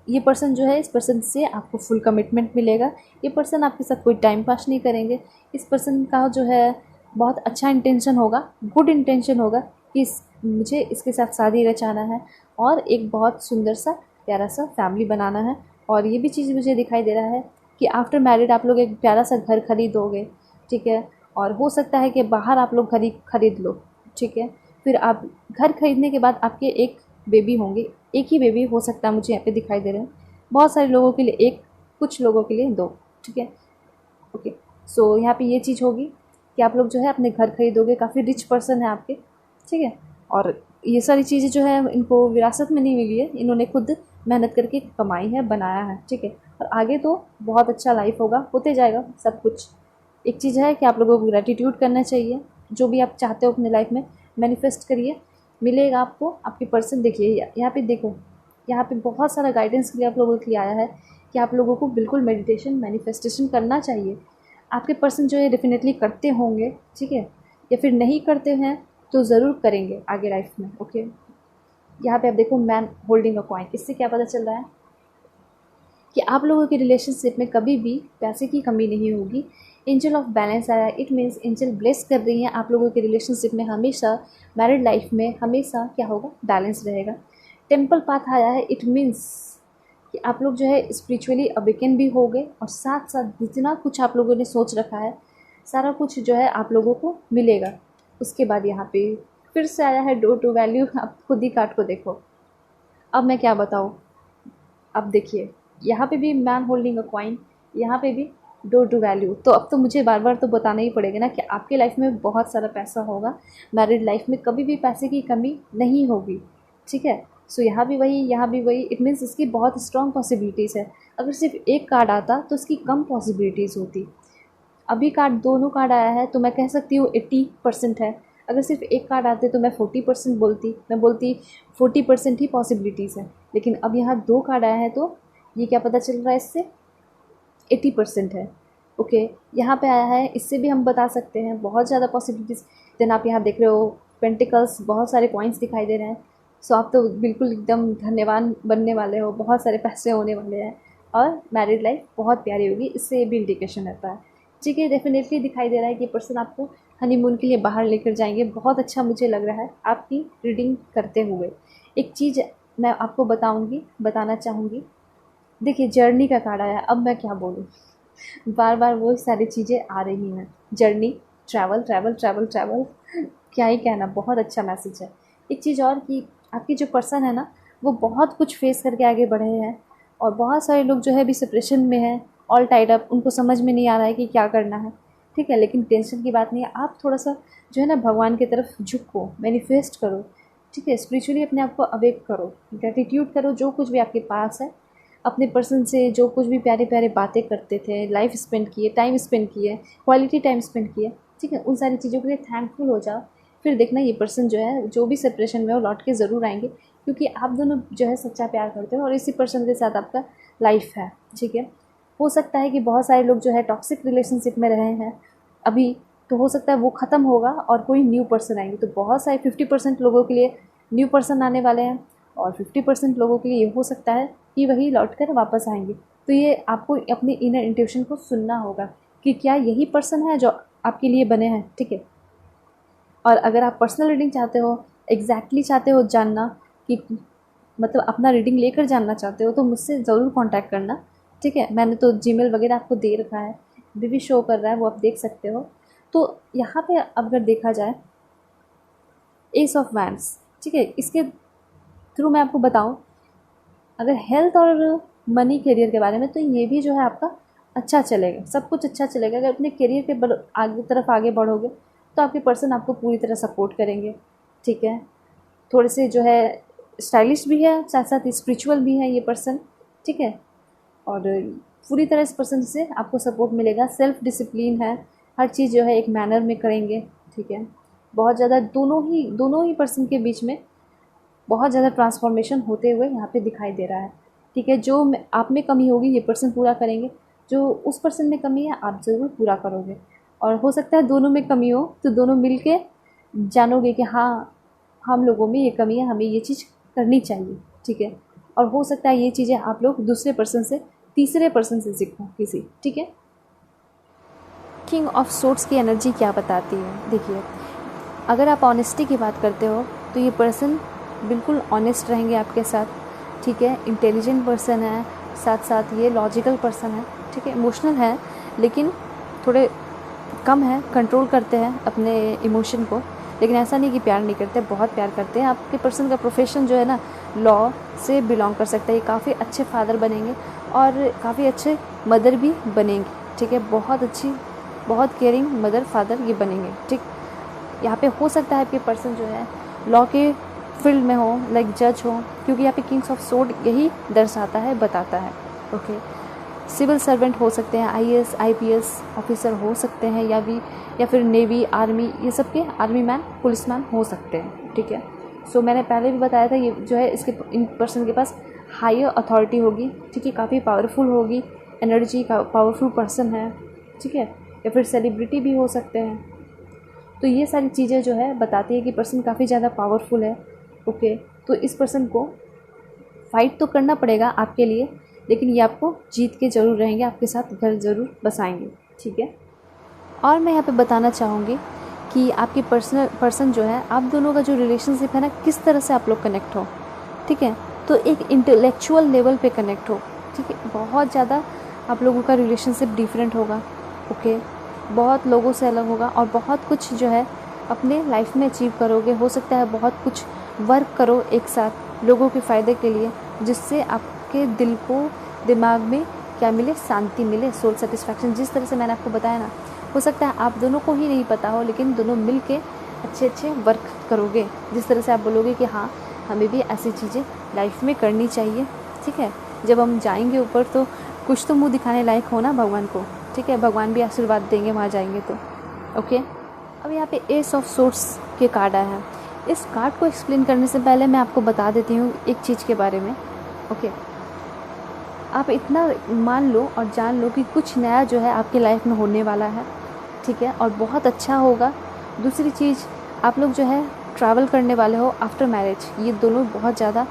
S1: ये पर्सन जो है, इस पर्सन से आपको फुल कमिटमेंट मिलेगा। ये पर्सन आपके साथ कोई टाइम पास नहीं करेंगे। इस पर्सन का जो है बहुत अच्छा इंटेंशन होगा, गुड इंटेंशन होगा कि मुझे इसके साथ शादी रचाना है और एक बहुत सुंदर सा प्यारा सा फैमिली बनाना है। और ये भी चीज़ मुझे दिखाई दे रहा है कि आफ्टर मैरिड आप लोग एक प्यारा सा घर खरीदोगे, ठीक है। और हो सकता है कि बाहर आप लोग खरीद लो, ठीक है। फिर आप घर खरीदने के बाद आपके एक बेबी होंगे। एक ही बेबी हो सकता है, मुझे यहाँ पे दिखाई दे रहे हैं। बहुत सारे लोगों के लिए एक, कुछ लोगों के लिए दो, ठीक है। ओके, सो यहाँ पे ये चीज़ होगी कि आप लोग जो है अपने घर खरीदोगे, काफ़ी रिच पर्सन है आपके, ठीक है। और ये सारी चीज़ें जो है इनको विरासत में नहीं मिली है, इन्होंने खुद मेहनत करके कमाई है, बनाया है, ठीक है। और आगे तो बहुत अच्छा लाइफ होगा, होते जाएगा सब कुछ। एक चीज़ है कि आप लोगों को ग्रेटिट्यूड करना चाहिए, जो भी आप चाहते हो अपने लाइफ में मैनिफेस्ट करिए, मिलेगा आपको। आपकी पर्सन देखिए, यहाँ पे देखो, यहाँ पे बहुत सारा गाइडेंस के लिए आप लोगों के लिए आया है कि आप लोगों को बिल्कुल मेडिटेशन मैनिफेस्टेशन करना चाहिए। आपके पर्सन जो है डेफिनेटली करते होंगे, ठीक है, या फिर नहीं करते हैं तो ज़रूर करेंगे आगे लाइफ में। ओके, यहाँ पे आप देखो मैन होल्डिंग अ कॉइन, इससे क्या पता चल रहा है कि आप लोगों के रिलेशनशिप में कभी भी पैसे की कमी नहीं होगी। एंजल ऑफ बैलेंस आया, इट मीन्स एंजल ब्लेस कर रही हैं आप लोगों के रिलेशनशिप में, हमेशा मैरिड लाइफ में हमेशा क्या होगा, बैलेंस रहेगा। टेम्पल पाथ आया है, इट मीन्स कि आप लोग जो है स्पिरिचुअली अवेकन भी हो गए, और साथ साथ जितना कुछ आप लोगों ने सोच रखा है सारा कुछ जो है आप लोगों को मिलेगा। उसके बाद यहाँ पे फिर से आया है डोर टू वैल्यू, आप खुद ही कार्ड को देखो। अब मैं क्या बताऊँ, अब देखिए यहाँ पे भी मैन होल्डिंग अ कॉइन, यहाँ पे भी डोर टू वैल्यू। तो अब तो मुझे बार बार तो बताना ही पड़ेगा ना कि आपके लाइफ में बहुत सारा पैसा होगा, मैरिड लाइफ में कभी भी पैसे की कमी नहीं होगी, ठीक है। सो यहाँ भी वही, यहाँ भी वही, इट मीन्स इसकी बहुत स्ट्रॉन्ग पॉसिबिलिटीज़ है। अगर सिर्फ एक कार्ड आता तो इसकी कम पॉसिबिलिटीज़ होती। अभी कार्ड, दोनों कार्ड आया है तो मैं कह सकती हूँ 80% है। अगर सिर्फ एक कार्ड आते तो मैं 40% बोलती, 40% ही पॉसिबिलिटीज़ है। लेकिन अब यहाँ दो कार्ड आया है तो ये क्या पता चल रहा है, इससे 80% है। ओके, यहाँ पे आया है, इससे भी हम बता सकते हैं बहुत ज़्यादा पॉसिबिलिटीज़। देन आप यहाँ देख रहे हो पेंटिकल्स, बहुत सारे कॉइन्स दिखाई दे रहे हैं। सो आप तो बिल्कुल एकदम धन्यवान बनने वाले हो, बहुत सारे पैसे होने वाले हैं, और मैरिड लाइफ बहुत प्यारी होगी, इससे ये भी इंडिकेशन रहता है, ठीक है। डेफिनेटली दिखाई दे रहा है कि पर्सन आपको हनीमून के लिए बाहर लेकर जाएंगे। बहुत अच्छा मुझे लग रहा है आपकी रीडिंग करते हुए। एक चीज़ मैं आपको बताना चाहूँगी, देखिए जर्नी का कार्ड आया। अब मैं क्या बोलूँ, बार बार वो सारी चीज़ें आ रही हैं, journey, travel travel travel travel, क्या ही कहना, बहुत अच्छा मैसेज है। एक चीज़ और कि आपकी जो पर्सन है ना, वो बहुत कुछ फेस करके आगे बढ़े हैं, और बहुत सारे लोग जो है अभी सेपरेशन में हैं, ऑल टाइड अप, उनको समझ में नहीं आ रहा है कि क्या करना है, ठीक है। लेकिन टेंशन की बात नहीं है, आप थोड़ा सा जो है ना भगवान की तरफ झुको, मैनिफेस्ट करो, ठीक है। स्पिरिचुअली अपने आप को अवेक करो, ग्रेटिट्यूड करो, जो कुछ भी आपके पास है, अपने पर्सन से जो कुछ भी प्यारे प्यारे बातें करते थे, लाइफ स्पेंड किए, टाइम स्पेंड किए, क्वालिटी टाइम स्पेंड किए, ठीक है, उन सारी चीज़ों के लिए थैंकफुल हो जाओ। फिर देखना ये पर्सन जो है, जो भी सेपरेशन में हो, लौट के ज़रूर आएंगे, क्योंकि आप दोनों जो है सच्चा प्यार करते हो और इसी पर्सन के साथ आपका लाइफ है, ठीक है। हो सकता है कि बहुत सारे लोग जो है टॉक्सिक रिलेशनशिप में रहे हैं अभी, तो हो सकता है वो ख़त्म होगा और कोई न्यू पर्सन आएंगे। तो बहुत सारे 50% लोगों के लिए न्यू पर्सन आने वाले हैं, और 50% लोगों के लिए ये हो सकता है कि वही लौट कर वापस आएंगे। तो ये आपको अपनी इनर इंट्यूशन को सुनना होगा कि क्या यही पर्सन है जो आपके लिए बने हैं, ठीक है। और अगर आप पर्सनल रीडिंग चाहते हो, एग्जैक्टली चाहते हो जानना कि मतलब अपना रीडिंग लेकर जानना चाहते हो, तो मुझसे ज़रूर कांटेक्ट करना, ठीक है। मैंने तो जीमेल वगैरह आपको दे रखा है, अभी भी शो कर रहा है, वो आप देख सकते हो। तो यहाँ पे अगर देखा जाए एस ऑफ वैंड्स, ठीक है, इसके थ्रू मैं आपको बताऊँ अगर हेल्थ और मनी करियर के बारे में, तो ये भी जो है आपका अच्छा चलेगा, सब कुछ अच्छा चलेगा। अगर अपने करियर के आगे बढ़ोगे तो आपके पर्सन आपको पूरी तरह सपोर्ट करेंगे, ठीक है। थोड़े से जो है स्टाइलिश भी है, साथ साथ स्पिरिचुअल भी है ये पर्सन, ठीक है। और पूरी तरह इस पर्सन से आपको सपोर्ट मिलेगा, सेल्फ डिसिप्लिन है, हर चीज़ जो है एक मैनर में करेंगे, ठीक है। बहुत ज़्यादा दोनों ही पर्सन के बीच में बहुत ज़्यादा ट्रांसफॉर्मेशन होते हुए यहाँ पे दिखाई दे रहा है, ठीक है। जो आप में कमी होगी ये पर्सन पूरा करेंगे, जो उस पर्सन में कमी है आप ज़रूर पूरा करोगे। और हो सकता है दोनों में कमी हो तो दोनों मिल के जानोगे कि हाँ हम लोगों में ये कमी है, हमें ये चीज़ करनी चाहिए, ठीक है। और हो सकता है ये चीज़ें आप लोग दूसरे पर्सन से, तीसरे पर्सन से सीखो किसी, ठीक है। किंग ऑफ सोर्ड्स की एनर्जी क्या बताती है, देखिए अगर आप ऑनेस्टी की बात करते हो तो ये पर्सन बिल्कुल ऑनेस्ट रहेंगे आपके साथ, ठीक है। इंटेलिजेंट पर्सन है, साथ साथ ये लॉजिकल पर्सन है, ठीक है। इमोशनल है लेकिन थोड़े कम है, कंट्रोल करते हैं अपने इमोशन को, लेकिन ऐसा नहीं कि प्यार नहीं करते, बहुत प्यार करते हैं। आपके पर्सन का प्रोफेशन जो है ना लॉ से बिलोंग कर सकता है। ये काफ़ी अच्छे फादर बनेंगे और काफ़ी अच्छे मदर भी बनेंगे, ठीक है। बहुत अच्छी, बहुत केयरिंग मदर फादर ये बनेंगे, ठीक। यहाँ पे हो सकता है आपके पर्सन जो है लॉ के फील्ड में हो, लाइक जज हो, क्योंकि यहाँ पे किंग्स ऑफ सोर्ड यही दर्शाता है, बताता है, ओके। सिविल सर्वेंट हो सकते हैं, आईएएस आईपीएस ऑफिसर हो सकते हैं, या फिर नेवी आर्मी, ये सब के आर्मी मैन पुलिस मैन हो सकते हैं, ठीक है। सो मैंने पहले भी बताया था, ये जो है इसके इन पर्सन के पास हायर अथॉरिटी होगी, ठीक है, काफ़ी पावरफुल होगी, एनर्जी का पावरफुल पर्सन है, ठीक है, या फिर सेलिब्रिटी भी हो सकते हैं। तो ये सारी चीज़ें जो है बताती है कि पर्सन काफ़ी ज़्यादा पावरफुल है, ओके। तो इस पर्सन को फाइट तो करना पड़ेगा आपके लिए, लेकिन ये आपको जीत के ज़रूर रहेंगे, आपके साथ घर ज़रूर बसाएंगे, ठीक है। और मैं यहाँ पे बताना चाहूँगी कि आपकी पर्सन जो है, आप दोनों का जो रिलेशनशिप है ना, किस तरह से आप लोग कनेक्ट हो, ठीक है। तो एक इंटेलेक्चुअल लेवल पे कनेक्ट हो, ठीक है। बहुत ज़्यादा आप लोगों का रिलेशनशिप डिफरेंट होगा, ओके। बहुत लोगों से अलग होगा और बहुत कुछ जो है अपने लाइफ में अचीव करोगे। हो सकता है बहुत कुछ वर्क करो एक साथ लोगों के फ़ायदे के लिए, जिससे आपके दिल को, दिमाग में क्या मिले, शांति मिले, सोल सेटिस्फैक्शन। जिस तरह से मैंने आपको बताया ना, हो सकता है आप दोनों को ही नहीं पता हो, लेकिन दोनों मिल के अच्छे अच्छे वर्क करोगे। जिस तरह से आप बोलोगे कि हाँ, हमें भी ऐसी चीज़ें लाइफ में करनी चाहिए, ठीक है। जब हम जाएंगे ऊपर तो कुछ तो मुंह दिखाने लायक हो ना भगवान को, ठीक है। भगवान भी आशीर्वाद देंगे वहाँ जाएंगे तो, ओके। अब यहाँ पे एस ऑफ सोर्ड्स के कार्ड आया है। इस कार्ड को एक्सप्लेन करने से पहले मैं आपको बता देती हूँ एक चीज़ के बारे में, ओके। आप इतना मान लो और जान लो कि कुछ नया जो है आपके लाइफ में होने वाला है, ठीक है, और बहुत अच्छा होगा। दूसरी चीज़, आप लोग जो है ट्रैवल करने वाले हो आफ्टर मैरिज। ये दोनों बहुत ज़्यादा,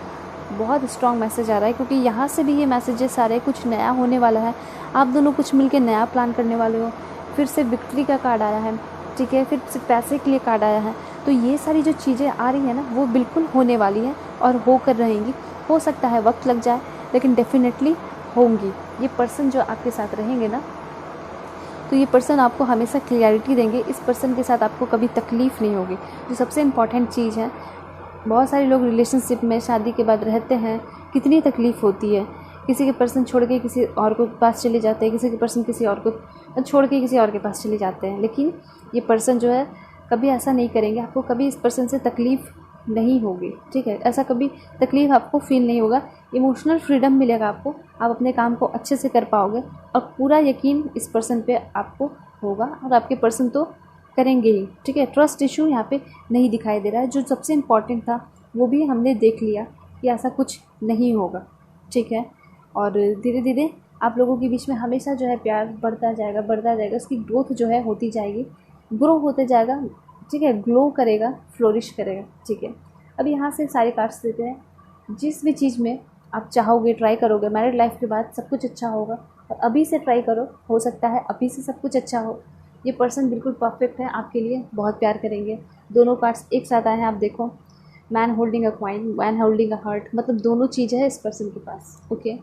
S1: बहुत स्ट्रॉन्ग मैसेज आ रहा है, क्योंकि यहाँ से भी ये मैसेजेस आ रहे हैं, कुछ नया होने वाला है, आप दोनों कुछ मिलके नया प्लान करने वाले हो। फिर से विक्ट्री का कार्ड आया है, ठीक है, फिर से पैसे के लिए कार्ड आया है। तो ये सारी जो चीज़ें आ रही हैं ना, वो बिल्कुल होने वाली हैं और होकर रहेंगी। हो सकता है वक्त लग जाए, लेकिन डेफिनेटली होंगी। ये पर्सन जो आपके साथ रहेंगे ना, तो ये पर्सन आपको हमेशा क्लियरिटी देंगे। इस पर्सन के साथ आपको कभी तकलीफ़ नहीं होगी, जो सबसे इम्पॉर्टेंट चीज़ है। बहुत सारे लोग रिलेशनशिप में शादी के बाद रहते हैं, कितनी तकलीफ़ होती है। किसी के पर्सन छोड़ के किसी और को पास चले जाते हैं, किसी के पर्सन किसी और को छोड़ के किसी और के पास चले जाते हैं, लेकिन ये पर्सन जो है कभी ऐसा नहीं करेंगे। आपको कभी इस पर्सन से तकलीफ़ नहीं होगी, ठीक है। ऐसा कभी तकलीफ़ आपको फील नहीं होगा। इमोशनल फ्रीडम मिलेगा आपको, आप अपने काम को अच्छे से कर पाओगे और पूरा यकीन इस पर्सन पे आपको होगा, और आपके पर्सन तो करेंगे ही, ठीक है। ट्रस्ट इशू यहाँ पे नहीं दिखाई दे रहा है। जो सबसे इम्पॉर्टेंट था वो भी हमने देख लिया कि ऐसा कुछ नहीं होगा, ठीक है। और धीरे धीरे आप लोगों के बीच में हमेशा जो है प्यार बढ़ता जाएगा, बढ़ता जाएगा। उसकी ग्रोथ जो है होती जाएगी, ग्रो होते जाएगा, ठीक है। ग्लो करेगा, फ्लोरिश करेगा, ठीक है। अब यहाँ से सारे कार्ड्स देते हैं। जिस भी चीज़ में आप चाहोगे, ट्राई करोगे, मैरिड लाइफ के बाद सब कुछ अच्छा होगा। और अभी से ट्राई करो, हो सकता है अभी से सब कुछ अच्छा हो। ये पर्सन बिल्कुल परफेक्ट है आपके लिए, बहुत प्यार करेंगे। दोनों कार्ड्स एक साथ आए हैं, आप देखो, man holding a coin, man holding a heart, मतलब दोनों चीज़ है इस पर्सन के पास, ओके।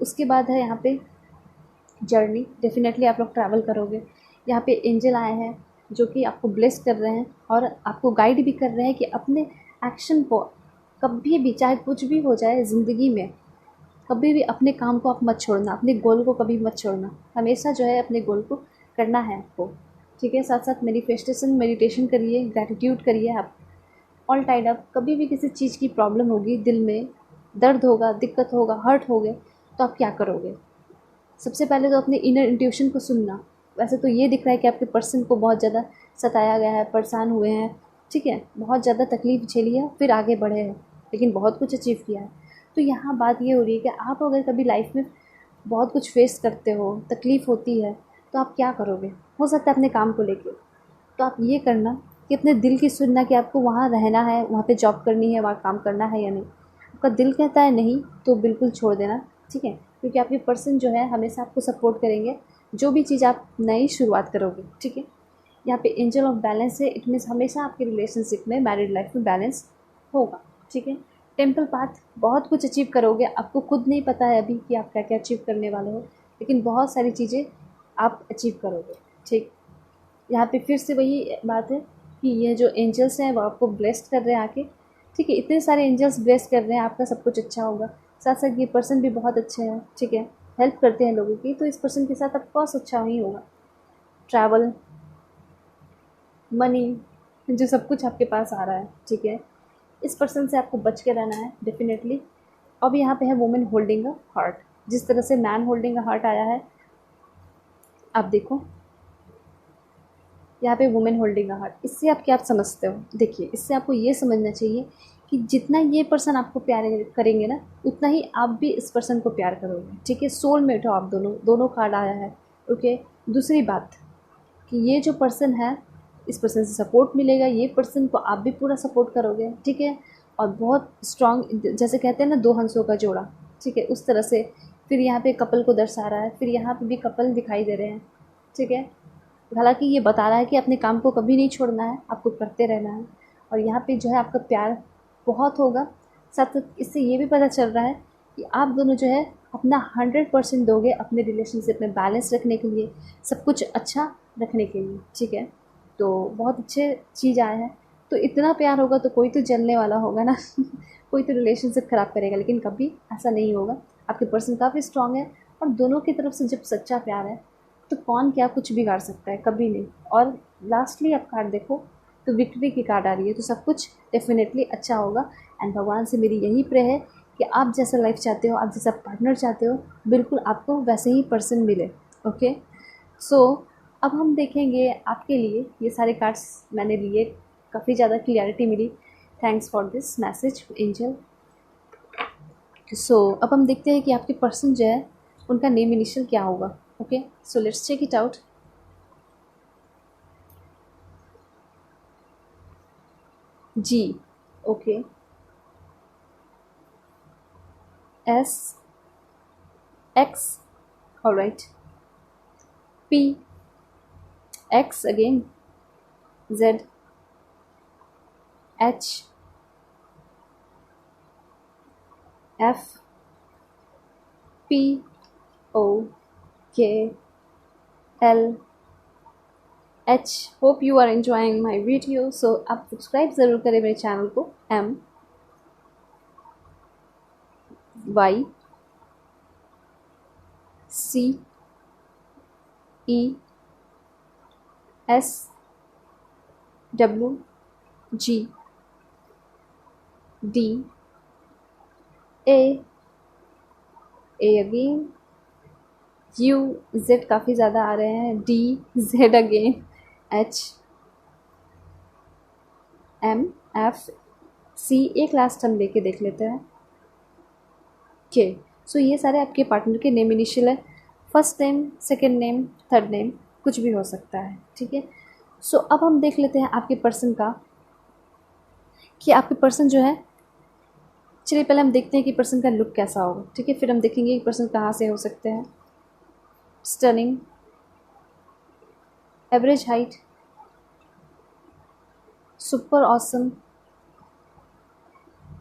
S1: उसके बाद है यहाँ पे जर्नी, डेफिनेटली आप लोग ट्रैवल करोगे। यहाँ पे एंजल आए हैं जो कि आपको ब्लेस कर रहे हैं और आपको गाइड भी कर रहे हैं कि अपने एक्शन को कभी भी, चाहे कुछ भी हो जाए ज़िंदगी में, कभी भी अपने काम को आप मत छोड़ना, अपने गोल को कभी मत छोड़ना। हमेशा जो है अपने गोल को करना है आपको, ठीक है। साथ साथ मेडिटेशन करिए, ग्रैटिट्यूड करिए। आप ऑल टाइड अप, कभी भी किसी चीज़ की प्रॉब्लम होगी, दिल में दर्द होगा, दिक्कत होगा, हर्ट हो गए, तो आप क्या करोगे? सबसे पहले तो अपने इनर इंट्यूशन को सुनना। वैसे तो ये दिख रहा है कि आपके पर्सन को बहुत ज़्यादा सताया गया है, परेशान हुए हैं, ठीक है, बहुत ज़्यादा तकलीफ़ झेली है, फिर आगे बढ़े हैं, लेकिन बहुत कुछ अचीव किया है। तो यहाँ बात ये हो रही है कि आप अगर कभी लाइफ में बहुत कुछ फेस करते हो, तकलीफ़ होती है, तो आप क्या करोगे? हो सकता है अपने काम को लेके, तो आप ये करना कि अपने दिल की सुनना कि आपको वहाँ रहना है, वहाँ पे जॉब करनी है, वहाँ काम करना है या नहीं। आपका दिल कहता है नहीं, तो बिल्कुल छोड़ देना, ठीक है। क्योंकि आपके पर्सन जो है हमेशा आपको सपोर्ट करेंगे, जो भी चीज़ आप नई शुरुआत करोगे, ठीक है। यहाँ पे एंजल ऑफ बैलेंस है, इट मीन्स हमेशा आपके रिलेशनशिप में, मैरिड लाइफ में बैलेंस होगा, ठीक है। टेम्पल पाथ, बहुत कुछ अचीव करोगे, आपको खुद नहीं पता है अभी कि आप क्या क्या अचीव करने वाले हो, लेकिन बहुत सारी चीज़ें आप अचीव करोगे, ठीक। यहाँ पे फिर से वही बात है कि ये जो एंजल्स हैं वो आपको ब्लेस्ड कर रहे हैं आके, ठीक है। इतने सारे एंजल्स ब्लेस कर रहे हैं, आपका सब कुछ अच्छा होगा। साथ साथ ये पर्सन भी बहुत अच्छे हैं, ठीक है, हेल्प करते हैं लोगों की, तो इस पर्सन के साथ ऑफकोर्स अच्छा ही होगा। ट्रैवल, मनी, जो सब कुछ आपके पास आ रहा है, ठीक है, इस पर्सन से आपको बच के रहना है डेफिनेटली। अब यहाँ पे है वुमेन होल्डिंग अ हार्ट। जिस तरह से मैन होल्डिंग अ हार्ट आया है, आप देखो यहाँ पे वुमेन होल्डिंग अ हार्ट, इससे आप क्या समझते हो? देखिए, इससे आपको ये समझना चाहिए कि जितना ये पर्सन आपको प्यार करेंगे ना, उतना ही आप भी इस पर्सन को प्यार करोगे, ठीक है। सोलमेट हो आप दोनों, दोनों कार्ड आया है, ओके। दूसरी बात कि ये जो पर्सन है, इस पर्सन से सपोर्ट मिलेगा, ये पर्सन को आप भी पूरा सपोर्ट करोगे, ठीक है। और बहुत स्ट्रॉन्ग, जैसे कहते हैं ना, दो हंसों का जोड़ा, ठीक है, उस तरह से। फिर यहाँ पे कपल को दर्शा रहा है, फिर यहाँ पे भी कपल दिखाई दे रहे हैं, ठीक है। हालांकि ये बता रहा है कि अपने काम को कभी नहीं छोड़ना है, आपको करते रहना है। और यहाँ पे जो है आपका प्यार बहुत होगा। साथ साथ इससे ये भी पता चल रहा है कि आप दोनों जो है अपना 100% दोगे अपने रिलेशनशिप में बैलेंस रखने के लिए, सब कुछ अच्छा रखने के लिए, ठीक है। तो बहुत अच्छे चीज़ आए हैं। तो इतना प्यार होगा तो कोई तो जलने वाला होगा ना कोई तो रिलेशनशिप ख़राब करेगा, लेकिन कभी ऐसा नहीं होगा। आपके पर्सन काफ़ी स्ट्रांग है, और दोनों की तरफ से जब सच्चा प्यार है तो कौन क्या कुछ बिगाड़ सकता है, कभी नहीं। और लास्टली आप कार्ड देखो तो विक्ट्री की कार्ड आ रही है, तो सब कुछ डेफिनेटली अच्छा होगा। एंड भगवान से मेरी यही प्रे है कि आप जैसा लाइफ चाहते हो, आप जैसा पार्टनर चाहते हो, बिल्कुल आपको वैसे ही पर्सन मिले, ओके। सो अब हम देखेंगे आपके लिए, ये सारे कार्ड्स मैंने लिए, काफ़ी ज़्यादा क्लियरिटी मिली। Thanks for this message angel. So अब हम देखते हैं कि आपके पर्सन जो है उनका नेम इनिशियल क्या होगा, okay. So let's check it out. G, okay. S, X, alright. P, X again, Z, H, F, P, O, K, L, H. Hope you are enjoying my video. So आप subscribe ज़रूर करें मेरे channel को। M, Y, C, E, S, W, G, D, A again, U, Z काफ़ी ज़्यादा आ रहे हैं, D, Z again, H, M, F, C. एक लास्ट हम लेके देख लेते हैं, के। सो ये सारे आपके पार्टनर के नेम इनिशियल है। First name, second name, third name, कुछ भी हो सकता है, ठीक है। सो अब हम देख लेते हैं आपके पर्सन का, कि आपके पर्सन जो है, चलिए पहले हम देखते हैं कि पर्सन का लुक कैसा होगा, ठीक है। फिर हम देखेंगे कि पर्सन कहाँ से हो सकते हैं। Stunning, average height, super awesome,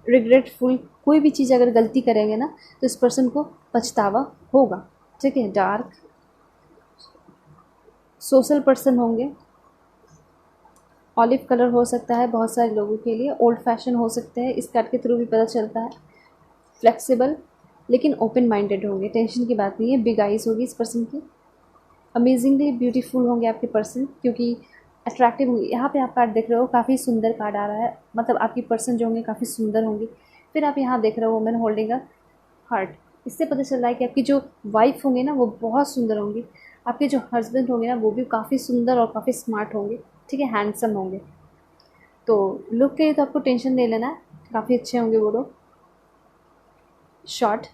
S1: regretful. कोई भी चीज़ अगर गलती करेंगे ना तो इस पर्सन को पछतावा होगा, ठीक है। डार्क, सोशल पर्सन होंगे, ऑलिव कलर हो सकता है बहुत सारे लोगों के लिए, ओल्ड फैशन हो सकते हैं, इस कार्ड के थ्रू भी पता चलता है। फ्लेक्सिबल, लेकिन ओपन माइंडेड होंगे, टेंशन की बात नहीं है। बिग आइज़ होगी इस पर्सन की। अमेजिंगली ब्यूटीफुल होंगे आपके पर्सन, क्योंकि अट्रैक्टिव होंगे। यहाँ पे आप कार्ड देख रहे हो, काफ़ी सुंदर कार्ड आ रहा है, मतलब आपकी पर्सन जो होंगे काफ़ी सुंदर होंगी। फिर आप यहाँ देख रहे हो वुमेन होल्डिंग अ हार्ट, इससे पता चल रहा है कि आपकी जो वाइफ होंगी ना वो बहुत सुंदर होंगी, आपके जो हस्बैंड होंगे ना वो भी काफ़ी सुंदर और काफ़ी स्मार्ट होंगे, ठीक है, हैंडसम होंगे। तो लुक के लिए तो आपको टेंशन नहीं लेना है, काफ़ी अच्छे होंगे वो लोग। शॉर्ट,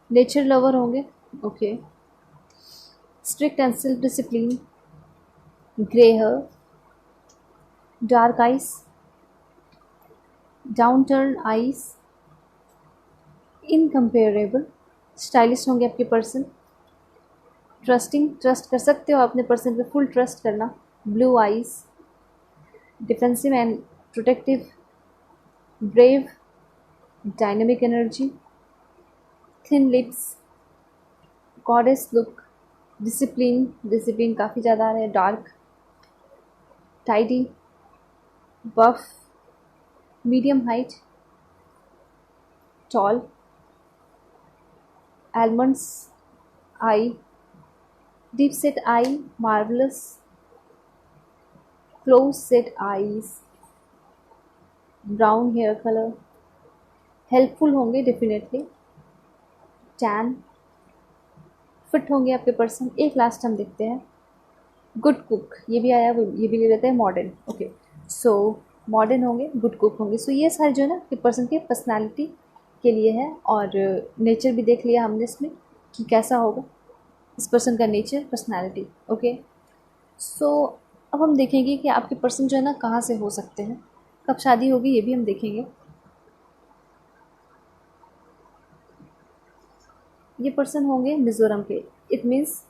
S1: नेचर लवर होंगे, okay. Strict and self discipline, grey hair, dark eyes, down turn eyes, incomparable, stylish होंगे आपके पर्सन। ट्रस्टिंग, ट्रस्ट कर सकते हो अपने पर्सन पे, फुल ट्रस्ट करना। Blue eyes, defensive and protective, brave, dynamic energy, thin lips, goddess look, discipline, discipline काफ़ी ज़्यादा आ रहा है। Dark, tidy, buff, medium height, tall, almonds eye, deep set eye, marvelous, close set eyes, brown hair color, helpful होंगे definitely, tan, fit होंगे आपके person. एक last हम देखते हैं, गुड कुक, ये भी आया, ये भी ले लेते हैं, मॉडर्न। ओके, सो मॉडर्न होंगे, गुड कुक होंगे। सो ये सारे जो है ना कि पर्सन की पर्सनालिटी के लिए है, और नेचर भी देख लिया हमने इसमें कि कैसा होगा इस पर्सन का नेचर, पर्सनालिटी। ओके, सो अब हम देखेंगे कि आपके पर्सन जो है ना कहाँ से हो सकते हैं, कब शादी होगी ये भी हम देखेंगे। ये पर्सन होंगे मिज़ोरम के, इट मीन्स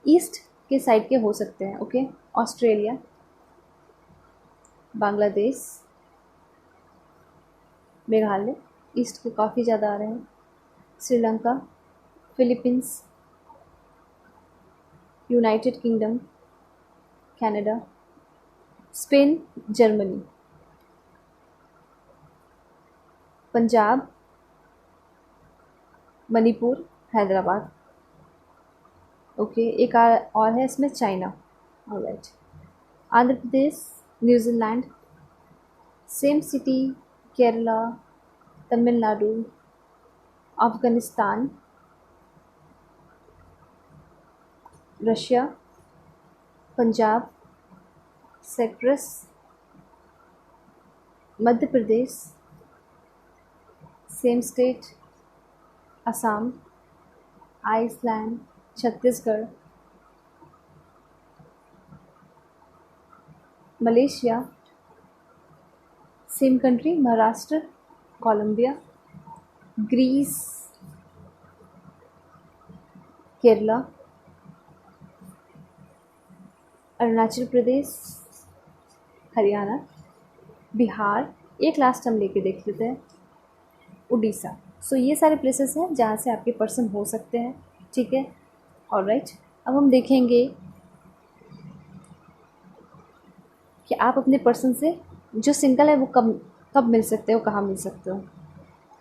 S1: ईस्ट के साइड के हो सकते हैं। Okay, Australia, Bangladesh, Meghalaya, east के काफ़ी ज़्यादा आ रहे हैं, Sri Lanka, Philippines, United Kingdom, Canada, Spain, Germany, Punjab, Manipur, Hyderabad. Okay, एक और है इसमें, China. Alright, Andhra Pradesh, New Zealand, same city, Kerala, Tamil Nadu, Afghanistan, Russia, Punjab, Cyprus, Madhya Pradesh, same state, Assam, Iceland, Chhattisgarh, Malaysia, same country, Maharashtra, Colombia, Greece, Kerala, Arunachal Pradesh, Haryana, Bihar, एक लास्ट हम लेके देख लेते हैं, उड़ीसा। सो ये सारे प्लेसेस हैं जहाँ से आपके पर्सन हो सकते हैं। ठीक है, ऑलराइट, अब हम देखेंगे कि आप अपने पर्सन से जो सिंगल है वो कब कब मिल सकते हो, कहाँ मिल सकते हो,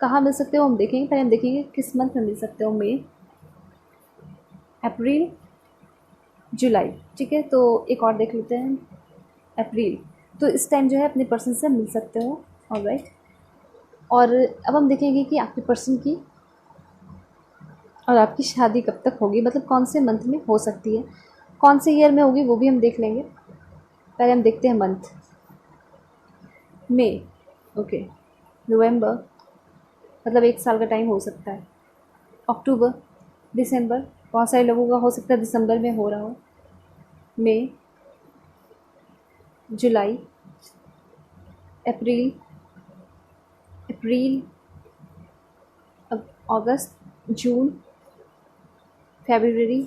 S1: कहाँ मिल सकते हो हम देखेंगे। पहले हम देखेंगे किस मंथ में मिल सकते हो, मई, अप्रैल, जुलाई। ठीक है, तो एक और देख लेते हैं, अप्रैल। तो इस टाइम जो है अपने पर्सन से मिल सकते हो। ऑलराइट, और अब हम देखेंगे कि आपके पर्सन की और आपकी शादी कब तक होगी, मतलब कौन से मंथ में हो सकती है, कौन से ईयर में होगी वो भी हम देख लेंगे। पहले हम देखते हैं मंथ, मई, ओके, नवंबर, मतलब एक साल का टाइम हो सकता है, अक्टूबर, दिसंबर, बहुत सारे लोगों का हो सकता है दिसंबर में हो रहा हो, मई, जुलाई, अप्रैल, अप्रैल, अब अगस्त, जून, फरवरी,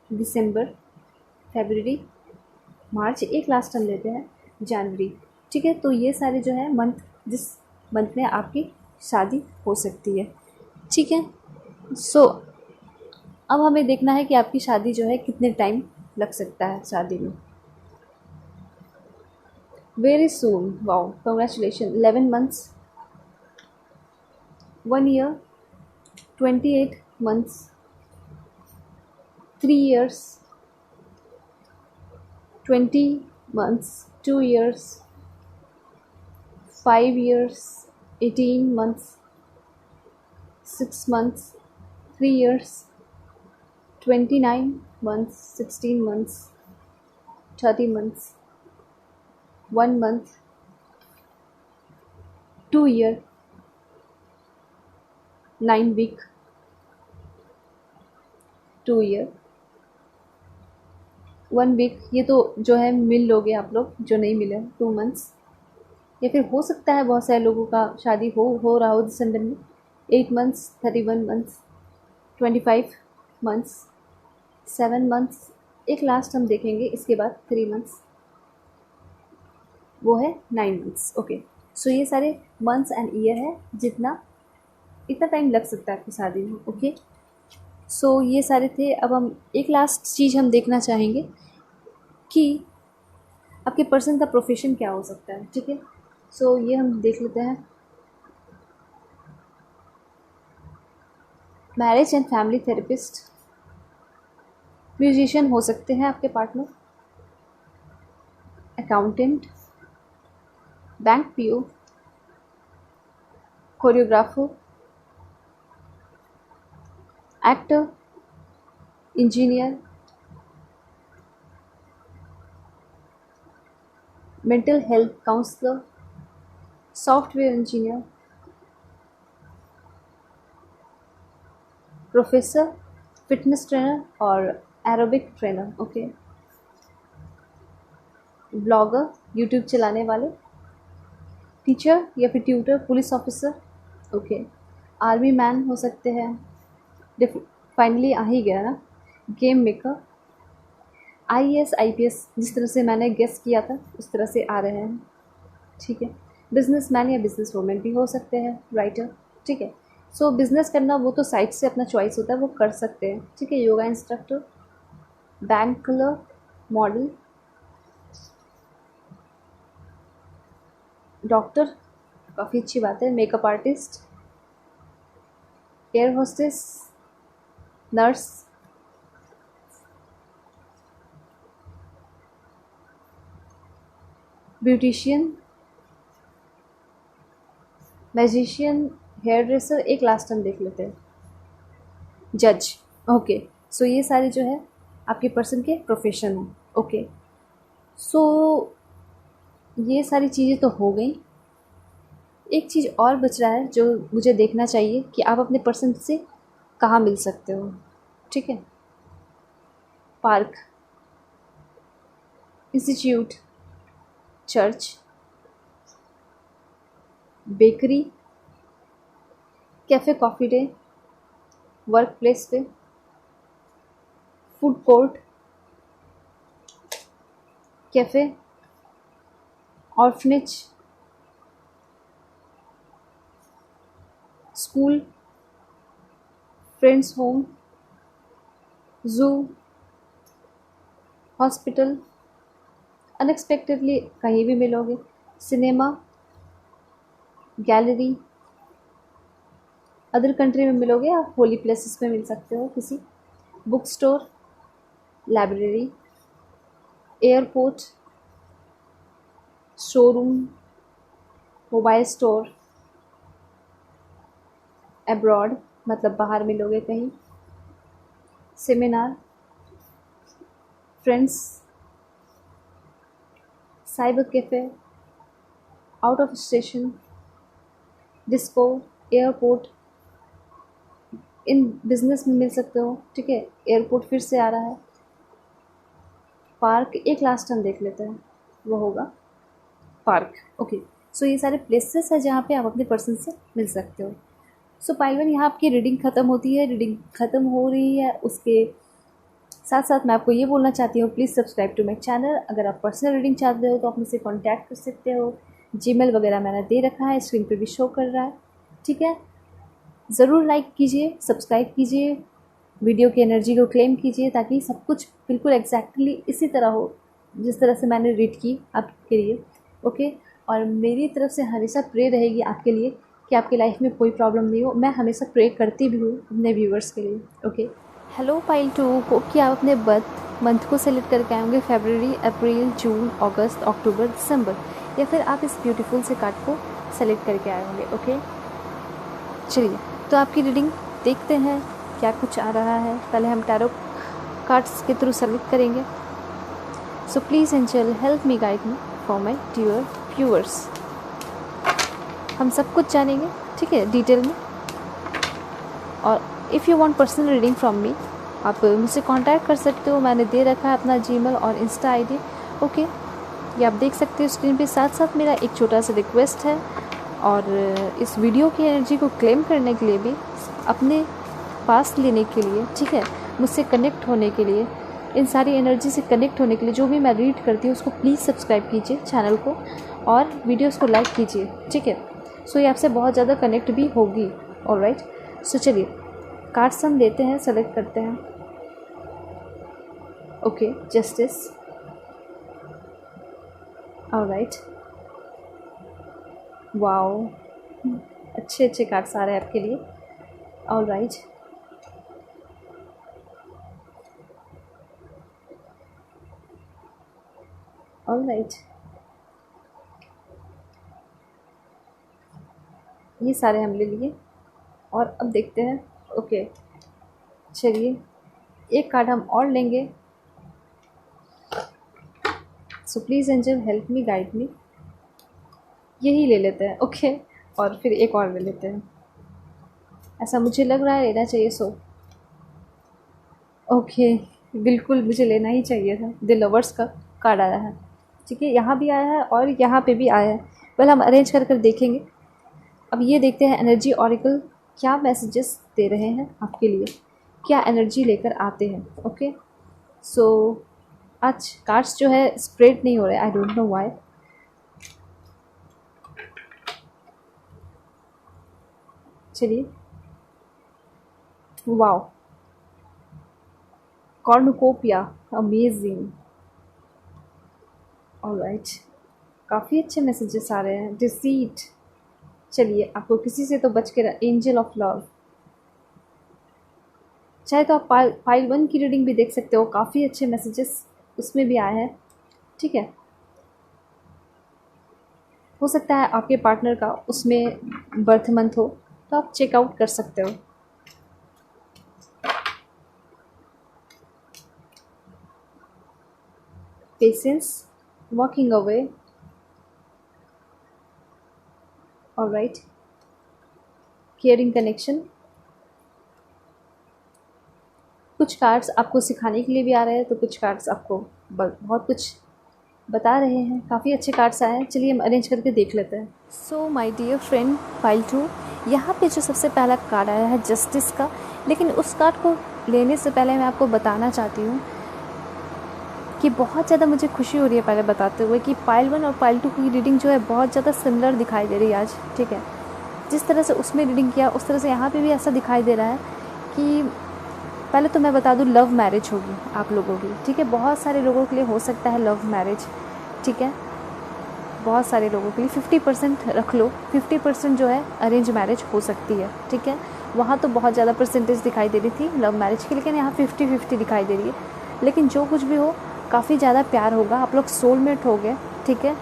S1: दिसंबर, फरवरी, मार्च, एक लास्ट हम लेते हैं, जनवरी। ठीक है, तो ये सारे जो है मंथ, जिस मंथ में आपकी शादी हो सकती है। ठीक है, सो अब हमें देखना है कि आपकी शादी जो है कितने टाइम लग सकता है शादी में। Very soon, wow, congratulation, 11 months, 1 year, 28 months, 3 years, 20 months, 2 years, 5 years, 18 months, 6 months, 3 years, 29 months, 16 months, 30 months, 1 month, 2 year, 9 week, 2 year, 1 week। ये तो जो है मिल लोगे आप लोग, जो नहीं मिले 2 months, या फिर हो सकता है बहुत सारे लोगों का शादी हो रहा हो दिसंबर में, 8 months, 31 months, 25 months, 7 months, एक लास्ट हम देखेंगे इसके बाद 3 months, वो है 9 months। ओके, सो ये सारे मंथ्स एंड ईयर है जितना इतना टाइम लग सकता है आपकी शादी में। ओके, सो ये सारे थे। अब हम एक लास्ट चीज़ हम देखना चाहेंगे कि आपके पर्सन का प्रोफेशन क्या हो सकता है, ठीक है। सो ये हम देख लेते हैं। Marriage and family therapist, musician हो सकते हैं आपके partner, accountant, bank PO, choreographer, actor, engineer, mental health counsellor, software engineer, professor, fitness trainer और aerobic trainer, okay. Blogger, YouTube चलाने वाले, टीचर या फिर tutor, police officer, okay. Army man हो सकते हैं, फाइनली आ ही गया ना, गेम मेकर, आईएएस आईपीएस, जिस तरह से मैंने गेस किया था उस तरह से आ रहे हैं, ठीक है। बिजनेसमैन या बिजनेस वूमेन भी हो सकते हैं, राइटर, ठीक है। सो बिजनेस करना वो तो साइड से अपना चॉइस होता है, वो कर सकते हैं, ठीक है। Yoga instructor, bank clerk, model, doctor, काफ़ी अच्छी बात है, makeup artist, air hostess, nurse, beautician, magician, hair dresser, एक लास्ट हम देख लेते हैं, जज, ओके। सो ये सारे जो है आपके पर्सन के प्रोफेशन हैं, ओके। सो ये सारी चीज़ें तो हो गई। एक चीज़ और बच रहा है जो मुझे देखना चाहिए कि आप अपने पर्सन से कहाँ मिल सकते हो, ठीक है। Park, institute, church, bakery, Cafe Coffee Day, work place पे, food court, cafe, orphanage, school, friends home, zoo, hospital, unexpectedly कहीं भी मिलोगे, सिनेमा, गैलरी, अदर कंट्री में मिलोगे या होली प्लेसेस में मिल सकते हो किसी, book store, library, airport, showroom, mobile store, abroad मतलब बाहर मिलोगे कहीं, seminar, friends, cyber cafe, out of station, disco, airport, in business में मिल सकते हो, ठीक है। एयरपोर्ट फिर से आ रहा है, पार्क, एक लास्ट हम देख लेते हैं, वो होगा पार्क, ओके। सो ये सारे प्लेसेस हैं जहाँ पे आप अपने पर्सन से मिल सकते हो। सो पाइल वन, यहाँ आपकी रीडिंग ख़त्म होती है। रीडिंग ख़त्म हो रही है, उसके साथ साथ मैं आपको ये बोलना चाहती हूँ, please subscribe to my channel. अगर आप पर्सनल रीडिंग चाहते हो तो आप मुझसे कॉन्टैक्ट कर सकते हो, जीमेल वगैरह मैंने दे रखा है, स्क्रीन पे भी शो कर रहा है, ठीक है। ज़रूर लाइक कीजिए, सब्सक्राइब कीजिए, वीडियो की एनर्जी को क्लेम कीजिए, ताकि सब कुछ बिल्कुल एग्जैक्टली इसी तरह हो जिस तरह से मैंने रीड की आपके लिए, ओके। और मेरी तरफ से हमेशा प्रे रहेगी आपके लिए कि आपकी लाइफ में कोई प्रॉब्लम नहीं हो। मैं हमेशा प्रे करती भी हूँ अपने व्यूवर्स के लिए, ओके। हेलो पाइल 2, होप कि आप अपने बर्थ मंथ को सेलेक्ट करके आएंगे, फरवरी, अप्रैल, जून, अगस्त, अक्टूबर, दिसंबर, या फिर आप इस ब्यूटीफुल से कार्ड को सेलेक्ट करके आए होंगे, ओके। चलिए, तो आपकी रीडिंग देखते हैं क्या कुछ आ रहा है। पहले हम टैरो कार्ड्स के थ्रू सेलेक्ट करेंगे। So please angel help me, guide me for my dear viewers. हम सब कुछ जानेंगे, ठीक है, डिटेल में। और if you want personal reading from me, आप मुझसे कांटेक्ट कर सकते हो, मैंने दे रखा है अपना जीमेल और इंस्टा आईडी, ओके। ये आप देख सकते हो स्क्रीन पे। साथ साथ मेरा एक छोटा सा रिक्वेस्ट है, और इस वीडियो की एनर्जी को क्लेम करने के लिए भी, अपने पास लेने के लिए, ठीक है, मुझसे कनेक्ट होने के लिए, इन सारी एनर्जी से कनेक्ट होने के लिए, जो भी मैं रीड करती हूँ उसको प्लीज़ सब्सक्राइब कीजिए चैनल को, और वीडियोस को लाइक कीजिए, ठीक है। सो ये आपसे बहुत ज़्यादा कनेक्ट भी होगी, ऑलराइट। सो चलिए, कार्ड्स हम लेते हैं, सेलेक्ट करते हैं, ओके। जस्टिस, ऑलराइट, वाओ, अच्छे अच्छे कार्ड्स आ रहे हैं आपके लिए। ऑलराइट, ऑलराइट, ये सारे हम ले लिए और अब देखते हैं। ओके, चलिए एक कार्ड हम और लेंगे। सो please angel help me, guide मी। यही ले लेते हैं, ओके। और फिर एक और ले लेते हैं, ऐसा मुझे लग रहा है लेना चाहिए। सो ओके, बिल्कुल मुझे लेना ही चाहिए था। द लवर्स का कार्ड आया है, ठीक है, यहाँ भी आया है और यहाँ पे भी आया है। वेल हम अरेंज कर कर देखेंगे। अब ये देखते हैं एनर्जी ऑरिकल क्या मैसेजेस दे रहे हैं आपके लिए, क्या एनर्जी लेकर आते हैं। ओके, सो आज कार्ड्स जो है स्प्रेड नहीं हो रहे, आई डोंट नो व्हाई। चलिए, वाओ, कॉर्नुकोपिया, अमेजिंग। ऑलराइट, काफ़ी अच्छे मैसेजेस आ रहे हैं। डिसीट, चलिए आपको किसी से तो बच के रह। एंजल ऑफ लव, चाहे तो आप पाइल 1 की रीडिंग भी देख सकते हो, काफ़ी अच्छे मैसेजेस उसमें भी आए हैं, ठीक है। हो सकता है आपके पार्टनर का उसमें बर्थ मंथ हो, तो आप चेकआउट कर सकते हो। Patience, walking away, alright, caring connection. कुछ कार्ड्स आपको सिखाने के लिए भी आ रहे हैं, तो कुछ कार्ड्स आपको बहुत कुछ बता रहे हैं। काफ़ी अच्छे कार्ड्स आए हैं, चलिए हम अरेंज करके देख लेते हैं। So my dear friend, pile 2, यहाँ पे जो सबसे पहला कार्ड आया है जस्टिस का। लेकिन उस कार्ड को लेने से पहले मैं आपको बताना चाहती हूँ कि बहुत ज़्यादा मुझे खुशी हो रही है पहले बताते हुए कि पाइल 1 और पाइल 2 की रीडिंग जो है बहुत ज़्यादा सिमिलर दिखाई दे रही है आज, ठीक है। जिस तरह से उसमें रीडिंग किया उस तरह से यहाँ पे भी ऐसा दिखाई दे रहा है कि पहले तो मैं बता दूँ, लव मैरिज होगी आप लोगों की, ठीक है। बहुत सारे लोगों के लिए हो सकता है लव मैरिज, ठीक है। बहुत सारे लोगों के लिए 50% रख लो, 50% जो है अरेंज मैरिज हो सकती है, ठीक है। वहाँ तो बहुत ज़्यादा परसेंटेज दिखाई दे रही थी लव मैरिज की, लेकिन यहाँ 50-50 दिखाई दे रही है। लेकिन जो कुछ भी हो, काफ़ी ज़्यादा प्यार होगा, आप लोग सोलमेट हो गए, ठीक है।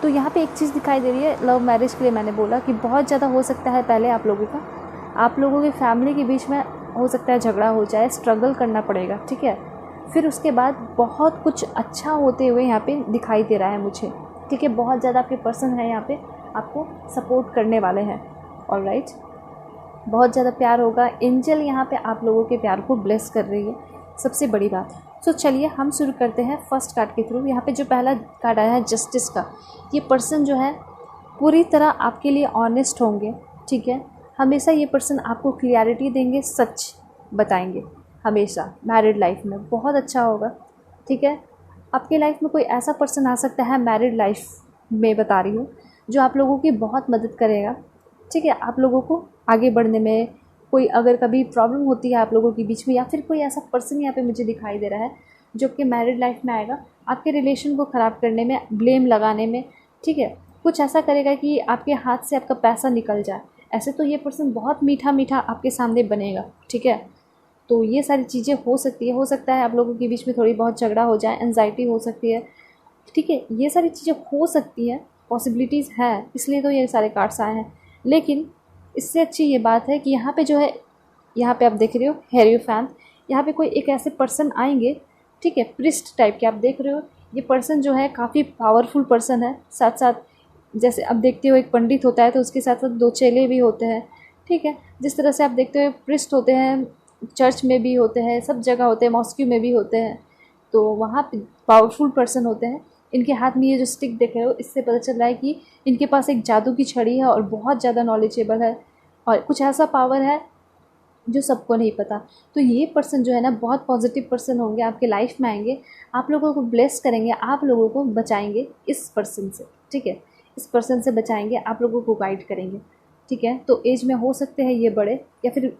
S1: तो यहाँ पे एक चीज़ दिखाई दे रही है लव मैरिज के लिए, मैंने बोला कि बहुत ज़्यादा हो सकता है पहले आप लोगों की फैमिली के बीच में हो सकता है झगड़ा हो जाए, स्ट्रगल करना पड़ेगा, ठीक है। फिर उसके बाद बहुत कुछ अच्छा होते हुए यहाँ पे दिखाई दे रहा है मुझे, ठीक है। बहुत ज़्यादा आपके पर्सन है यहाँ पे, आपको सपोर्ट करने वाले हैं, ऑलराइट। बहुत ज़्यादा प्यार होगा, एंजल यहाँ पे आप लोगों के प्यार को ब्लेस कर रही है, सबसे बड़ी बात। सो चलिए हम शुरू करते हैं फर्स्ट कार्ड के थ्रू। यहाँ पे जो पहला कार्ड आया है जस्टिस का, ये पर्सन जो है पूरी तरह आपके लिए ऑनेस्ट होंगे, ठीक है। हमेशा ये पर्सन आपको क्लियरिटी देंगे, सच बताएंगे हमेशा। मैरिड लाइफ में बहुत अच्छा होगा, ठीक है। आपकी लाइफ में कोई ऐसा पर्सन आ सकता है, मैरिड लाइफ में बता रही हूँ, जो आप लोगों की बहुत मदद करेगा, ठीक है। आप लोगों को आगे बढ़ने में, कोई अगर कभी प्रॉब्लम होती है आप लोगों के बीच में, या फिर कोई ऐसा पर्सन यहाँ पे मुझे दिखाई दे रहा है जो आपके मैरिड लाइफ में आएगा, आपके रिलेशन को ख़राब करने में, ब्लेम लगाने में, ठीक है। कुछ ऐसा करेगा कि आपके हाथ से आपका पैसा निकल जाए। ऐसे तो ये पर्सन बहुत मीठा मीठा आपके सामने बनेगा, ठीक है। तो ये सारी चीज़ें हो सकती है, हो सकता है आप लोगों के बीच में थोड़ी बहुत झगड़ा हो जाए, एंजाइटी हो सकती है, ठीक है। ये सारी चीज़ें हो सकती हैं, पॉसिबिलिटीज़ है, इसलिए तो ये सारे कार्ड्स आए हैं। लेकिन इससे अच्छी ये बात है कि यहाँ पे जो है, यहाँ पे आप देख रहे हो हेरोफैंट, यहाँ पे कोई एक ऐसे पर्सन आएंगे, ठीक है, प्रिस्ट टाइप के आप देख रहे हो। ये पर्सन जो है काफ़ी पावरफुल पर्सन है, साथ साथ जैसे आप देखते हो एक पंडित होता है तो उसके साथ साथ 2 चेले भी होते हैं, ठीक है। जिस तरह से आप देखते हो प्रिस्ट होते हैं, चर्च में भी होते हैं, सब जगह होते हैं, मॉस्क्यू में भी होते हैं, तो वहाँ पे पावरफुल पर्सन होते हैं। इनके हाथ में ये जो स्टिक देख रहे हो, इससे पता चल रहा है कि इनके पास एक जादू की छड़ी है और बहुत ज़्यादा नॉलेजेबल है, और कुछ ऐसा पावर है जो सबको नहीं पता। तो ये पर्सन जो है ना, बहुत पॉजिटिव पर्सन होंगे, आपके लाइफ में आएंगे, आप लोगों को ब्लेस करेंगे, आप लोगों को बचाएंगे इस पर्सन से, ठीक है। इस पर्सन से बचाएंगे, आप लोगों को गाइड करेंगे, ठीक है। तो एज में हो सकते हैं ये बड़े, या फिर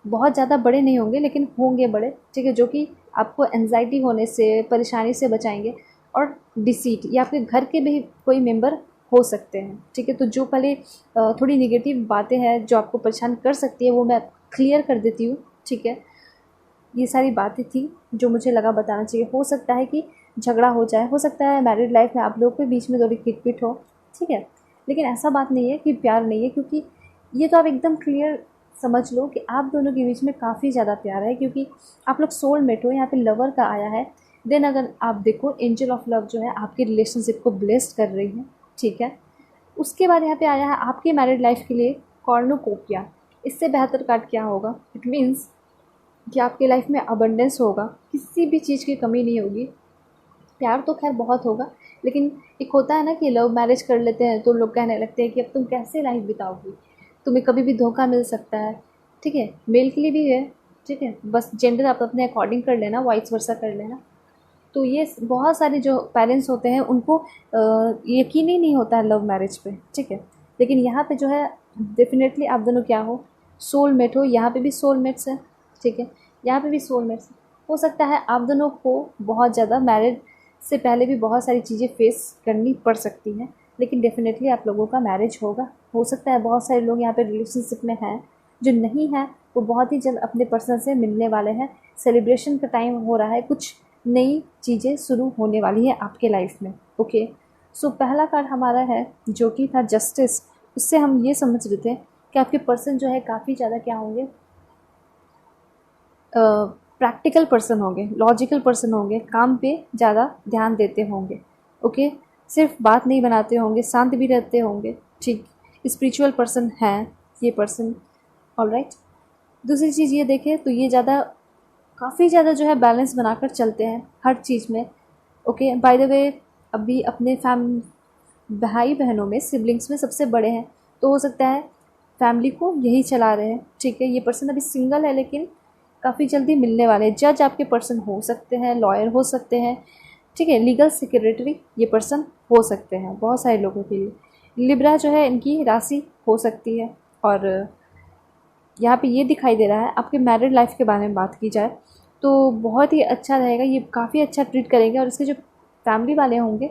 S1: बहुत ज़्यादा बड़े नहीं होंगे लेकिन होंगे बड़े, ठीक है, जो कि आपको एंजाइटी होने से, परेशानी से बचाएंगे। और डिसीट, ये आपके घर के भी कोई मेंबर हो सकते हैं, ठीक है। तो जो पहले थोड़ी नेगेटिव बातें हैं जो आपको परेशान कर सकती है वो मैं क्लियर कर देती हूँ, ठीक है। ये सारी बातें थी जो मुझे लगा बताना चाहिए। हो सकता है कि झगड़ा हो जाए, हो सकता है मैरिड लाइफ में आप लोग के बीच में थोड़ी खिटपिट हो, ठीक है, लेकिन ऐसा बात नहीं है कि प्यार नहीं है, क्योंकि ये तो आप एकदम क्लियर समझ लो कि आप दोनों के बीच में काफ़ी ज़्यादा प्यार है, क्योंकि आप लोग सोलमेट हो। यहाँ पे लवर का आया है, देन अगर आप देखो एंजल ऑफ लव जो है आपके रिलेशनशिप को ब्लेस्ड कर रही है, ठीक है। उसके बाद यहाँ पे आया है आपके मैरिड लाइफ के लिए कॉर्नुकोपिया। इससे बेहतर कार्ड क्या होगा? इट मीन्स कि आपके लाइफ में अबंडेंस होगा, किसी भी चीज़ की कमी नहीं होगी। प्यार तो खैर बहुत होगा, लेकिन एक होता है ना कि लव मैरिज कर लेते हैं तो लोग कहने लगते हैं कि अब तुम कैसे लाइफ बिताओगी, तुम्हें कभी भी धोखा मिल सकता है, ठीक है। मेल के लिए भी है, ठीक है, बस जेंडर आप अपने अकॉर्डिंग कर लेना, वाइस वर्सा कर लेना। तो ये बहुत सारे जो पेरेंट्स होते हैं उनको यकीन ही नहीं होता है लव मैरिज पे, ठीक है। लेकिन यहाँ पे जो है डेफिनेटली आप दोनों क्या हो, सोलमेट हो। यहाँ पे भी सोलमेट्स हैं, ठीक है, यहाँ पे भी सोलमेट्स। हो सकता है आप दोनों को बहुत ज़्यादा मैरिज से पहले भी बहुत सारी चीज़ें फेस करनी पड़ सकती हैं, लेकिन डेफिनेटली आप लोगों का मैरिज होगा। हो सकता है बहुत सारे लोग यहाँ पे रिलेशनशिप में हैं, जो नहीं है वो बहुत ही जल्द अपने पर्सन से मिलने वाले हैं। सेलिब्रेशन का टाइम हो रहा है, कुछ नई चीज़ें शुरू होने वाली है आपके लाइफ में, ओके। सो पहला कार्ड हमारा है जो कि था जस्टिस। उससे हम ये समझ रहे थे कि आपके पर्सन जो है काफ़ी ज़्यादा क्या होंगे, प्रैक्टिकल पर्सन होंगे, लॉजिकल पर्सन होंगे, काम पे ज़्यादा ध्यान देते होंगे, ओके। सिर्फ बात नहीं बनाते होंगे, शांत भी रहते होंगे, ठीक। स्पिरिचुअल पर्सन हैं ये पर्सन, ऑलराइट। दूसरी चीज़ ये देखें तो ये ज़्यादा काफ़ी ज़्यादा जो है बैलेंस बनाकर चलते हैं हर चीज़ में, ओके। बाय द वे अभी अपने भाई बहनों में, सिबलिंग्स में सबसे बड़े हैं, तो हो सकता है फैमिली को यही चला रहे हैं, ठीक है। ये पर्सन अभी सिंगल है लेकिन काफ़ी जल्दी मिलने वाले हैं। जज आपके पर्सन हो सकते हैं, लॉयर हो सकते हैं, ठीक है, लीगल सेक्रेटरी ये पर्सन हो सकते हैं बहुत सारे लोगों के लिए। लिब्रा जो है इनकी राशि हो सकती है। और यहाँ पे ये दिखाई दे रहा है आपके मैरिड लाइफ के बारे में बात की जाए तो बहुत ही अच्छा रहेगा, ये काफ़ी अच्छा ट्रीट करेंगे। और इसके जो फैमिली वाले होंगे,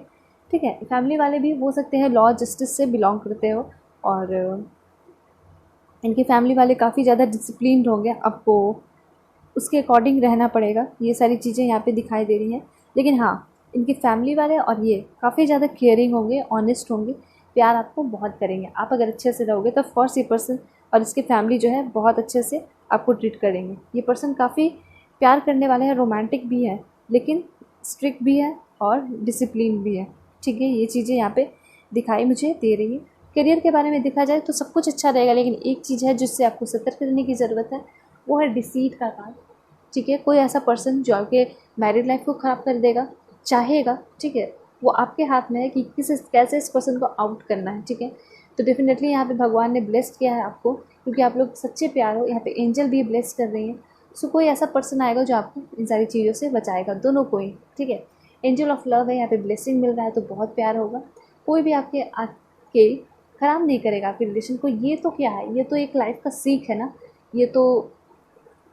S1: ठीक है, फैमिली वाले भी हो सकते हैं लॉ जस्टिस से बिलोंग करते हो, और इनके फैमिली वाले काफ़ी ज़्यादा डिसिप्लिन्ड होंगे, आपको उसके अकॉर्डिंग रहना पड़ेगा। ये सारी चीज़ें यहाँ पे दिखाई दे रही हैं। लेकिन हाँ, इनकी फैमिली वाले और ये काफ़ी ज़्यादा केयरिंग होंगे, ऑनेस्ट होंगे, प्यार आपको बहुत करेंगे। आप अगर अच्छे से रहोगे तो ऑफकोर्स ये पर्सन और इसके फैमिली जो है बहुत अच्छे से आपको ट्रीट करेंगे। ये पर्सन काफ़ी प्यार करने वाले हैं, रोमांटिक भी है, लेकिन स्ट्रिक्ट भी है और डिसिप्लिन भी है, ठीक है। ये चीज़ें यहाँ पे दिखाई मुझे दे रही है। करियर के बारे में देखा जाए तो सब कुछ अच्छा रहेगा, लेकिन एक चीज़ है जिससे आपको सतर्क रहने की ज़रूरत है, वो है डिसीट का कार्ड, ठीक है। कोई ऐसा पर्सन जो आपके मैरिड लाइफ को ख़राब कर देगा चाहेगा, ठीक है, वो आपके हाथ में है कि कैसे इस पर्सन को आउट करना है, ठीक है। तो डेफिनेटली यहाँ पे भगवान ने ब्लेस्ड किया है आपको, क्योंकि आप लोग सच्चे प्यार हो। यहाँ पे एंजल भी ब्लेस कर रही हैं। सो कोई ऐसा पर्सन आएगा जो आपको इन सारी चीज़ों से बचाएगा, दोनों को ही, ठीक है। एंजल ऑफ लव है, यहाँ पे ब्लेसिंग मिल रहा है तो बहुत प्यार होगा। कोई भी आपके ख़राब नहीं करेगा आपके रिलेशन को। ये तो क्या है, ये तो एक लाइफ का सीख है ना। ये तो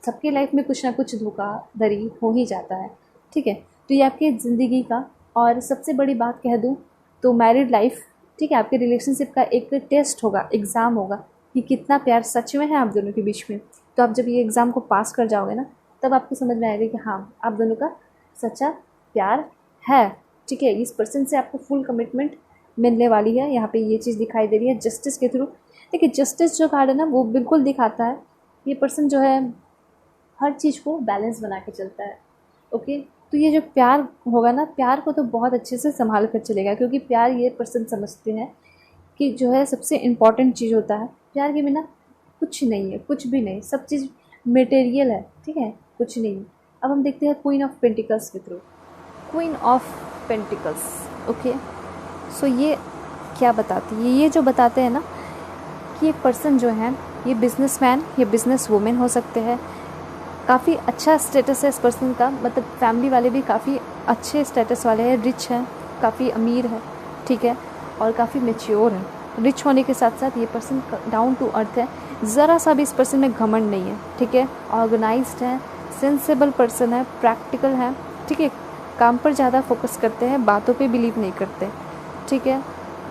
S1: सबके लाइफ में कुछ ना कुछ धोखाधड़ी हो ही जाता है, ठीक है। तो ये आपकी ज़िंदगी का, और सबसे बड़ी बात कह दूँ तो मैरिड लाइफ, ठीक है, आपके रिलेशनशिप का एक टेस्ट होगा, एग्ज़ाम होगा कि कितना प्यार सच में है आप दोनों के बीच में। तो आप जब ये एग्ज़ाम को पास कर जाओगे ना, तब आपको समझ में आएगा कि हाँ, आप दोनों का सच्चा प्यार है, ठीक है। इस पर्सन से आपको फुल कमिटमेंट मिलने वाली है। यहाँ पे ये चीज़ दिखाई दे रही है जस्टिस के थ्रू। देखिए, जस्टिस जो कार्ड है ना, वो बिल्कुल दिखाता है ये पर्सन जो है हर चीज़ को बैलेंस बना के चलता है, ओके। तो ये जो प्यार होगा ना, प्यार को तो बहुत अच्छे से संभाल कर चलेगा, क्योंकि प्यार ये पर्सन समझते हैं कि जो है सबसे इम्पॉर्टेंट चीज़ होता है। प्यार के बिना कुछ नहीं है, कुछ भी नहीं, सब चीज़ मटेरियल है, ठीक है, कुछ नहीं। अब हम देखते हैं क्वीन ऑफ पेंटिकल्स के थ्रू। Queen of Pentacles, okay. So ये क्या बताती है? ये जो बताते हैं ना कि एक पर्सन जो है ये बिजनेसमैन या बिजनेस वूमेन हो सकते हैं। काफ़ी अच्छा स्टेटस है इस पर्सन का, मतलब फैमिली वाले भी काफ़ी अच्छे स्टेटस वाले हैं, रिच हैं, काफ़ी अमीर है, ठीक है, और काफ़ी मैच्योर है। रिच होने के साथ साथ ये पर्सन डाउन टू अर्थ है, ज़रा सा भी इस पर्सन में घमंड नहीं है, ठीक है। ऑर्गेनाइज्ड है, सेंसेबल पर्सन है, प्रैक्टिकल है, ठीक है, काम पर ज़्यादा फोकस करते हैं, बातों पे बिलीव नहीं करते, ठीक है,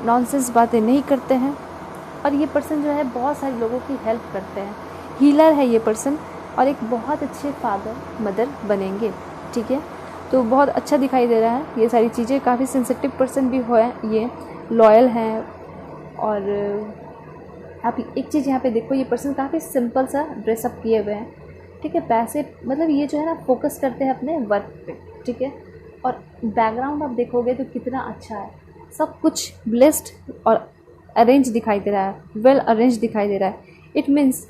S1: नॉनसेंस बातें नहीं करते हैं। और ये पर्सन जो है बहुत सारे लोगों की हेल्प करते हैं, हीलर है ये पर्सन, और एक बहुत अच्छे फादर मदर बनेंगे, ठीक है। तो बहुत अच्छा दिखाई दे रहा है ये सारी चीज़ें। काफ़ी सेंसिटिव पर्सन भी हो है ये, लॉयल हैं। और आप एक चीज़ यहाँ पे देखो, ये पर्सन काफ़ी सिंपल सा ड्रेसअप किए हुए हैं, ठीक है। पैसे मतलब ये जो है ना फोकस करते हैं अपने वर्क पे, ठीक है। और बैकग्राउंड आप देखोगे तो कितना अच्छा है, सब कुछ ब्लेस्ड और अरेंज दिखाई दे रहा है, वेल अरेंज दिखाई दे रहा है। इट मीन्स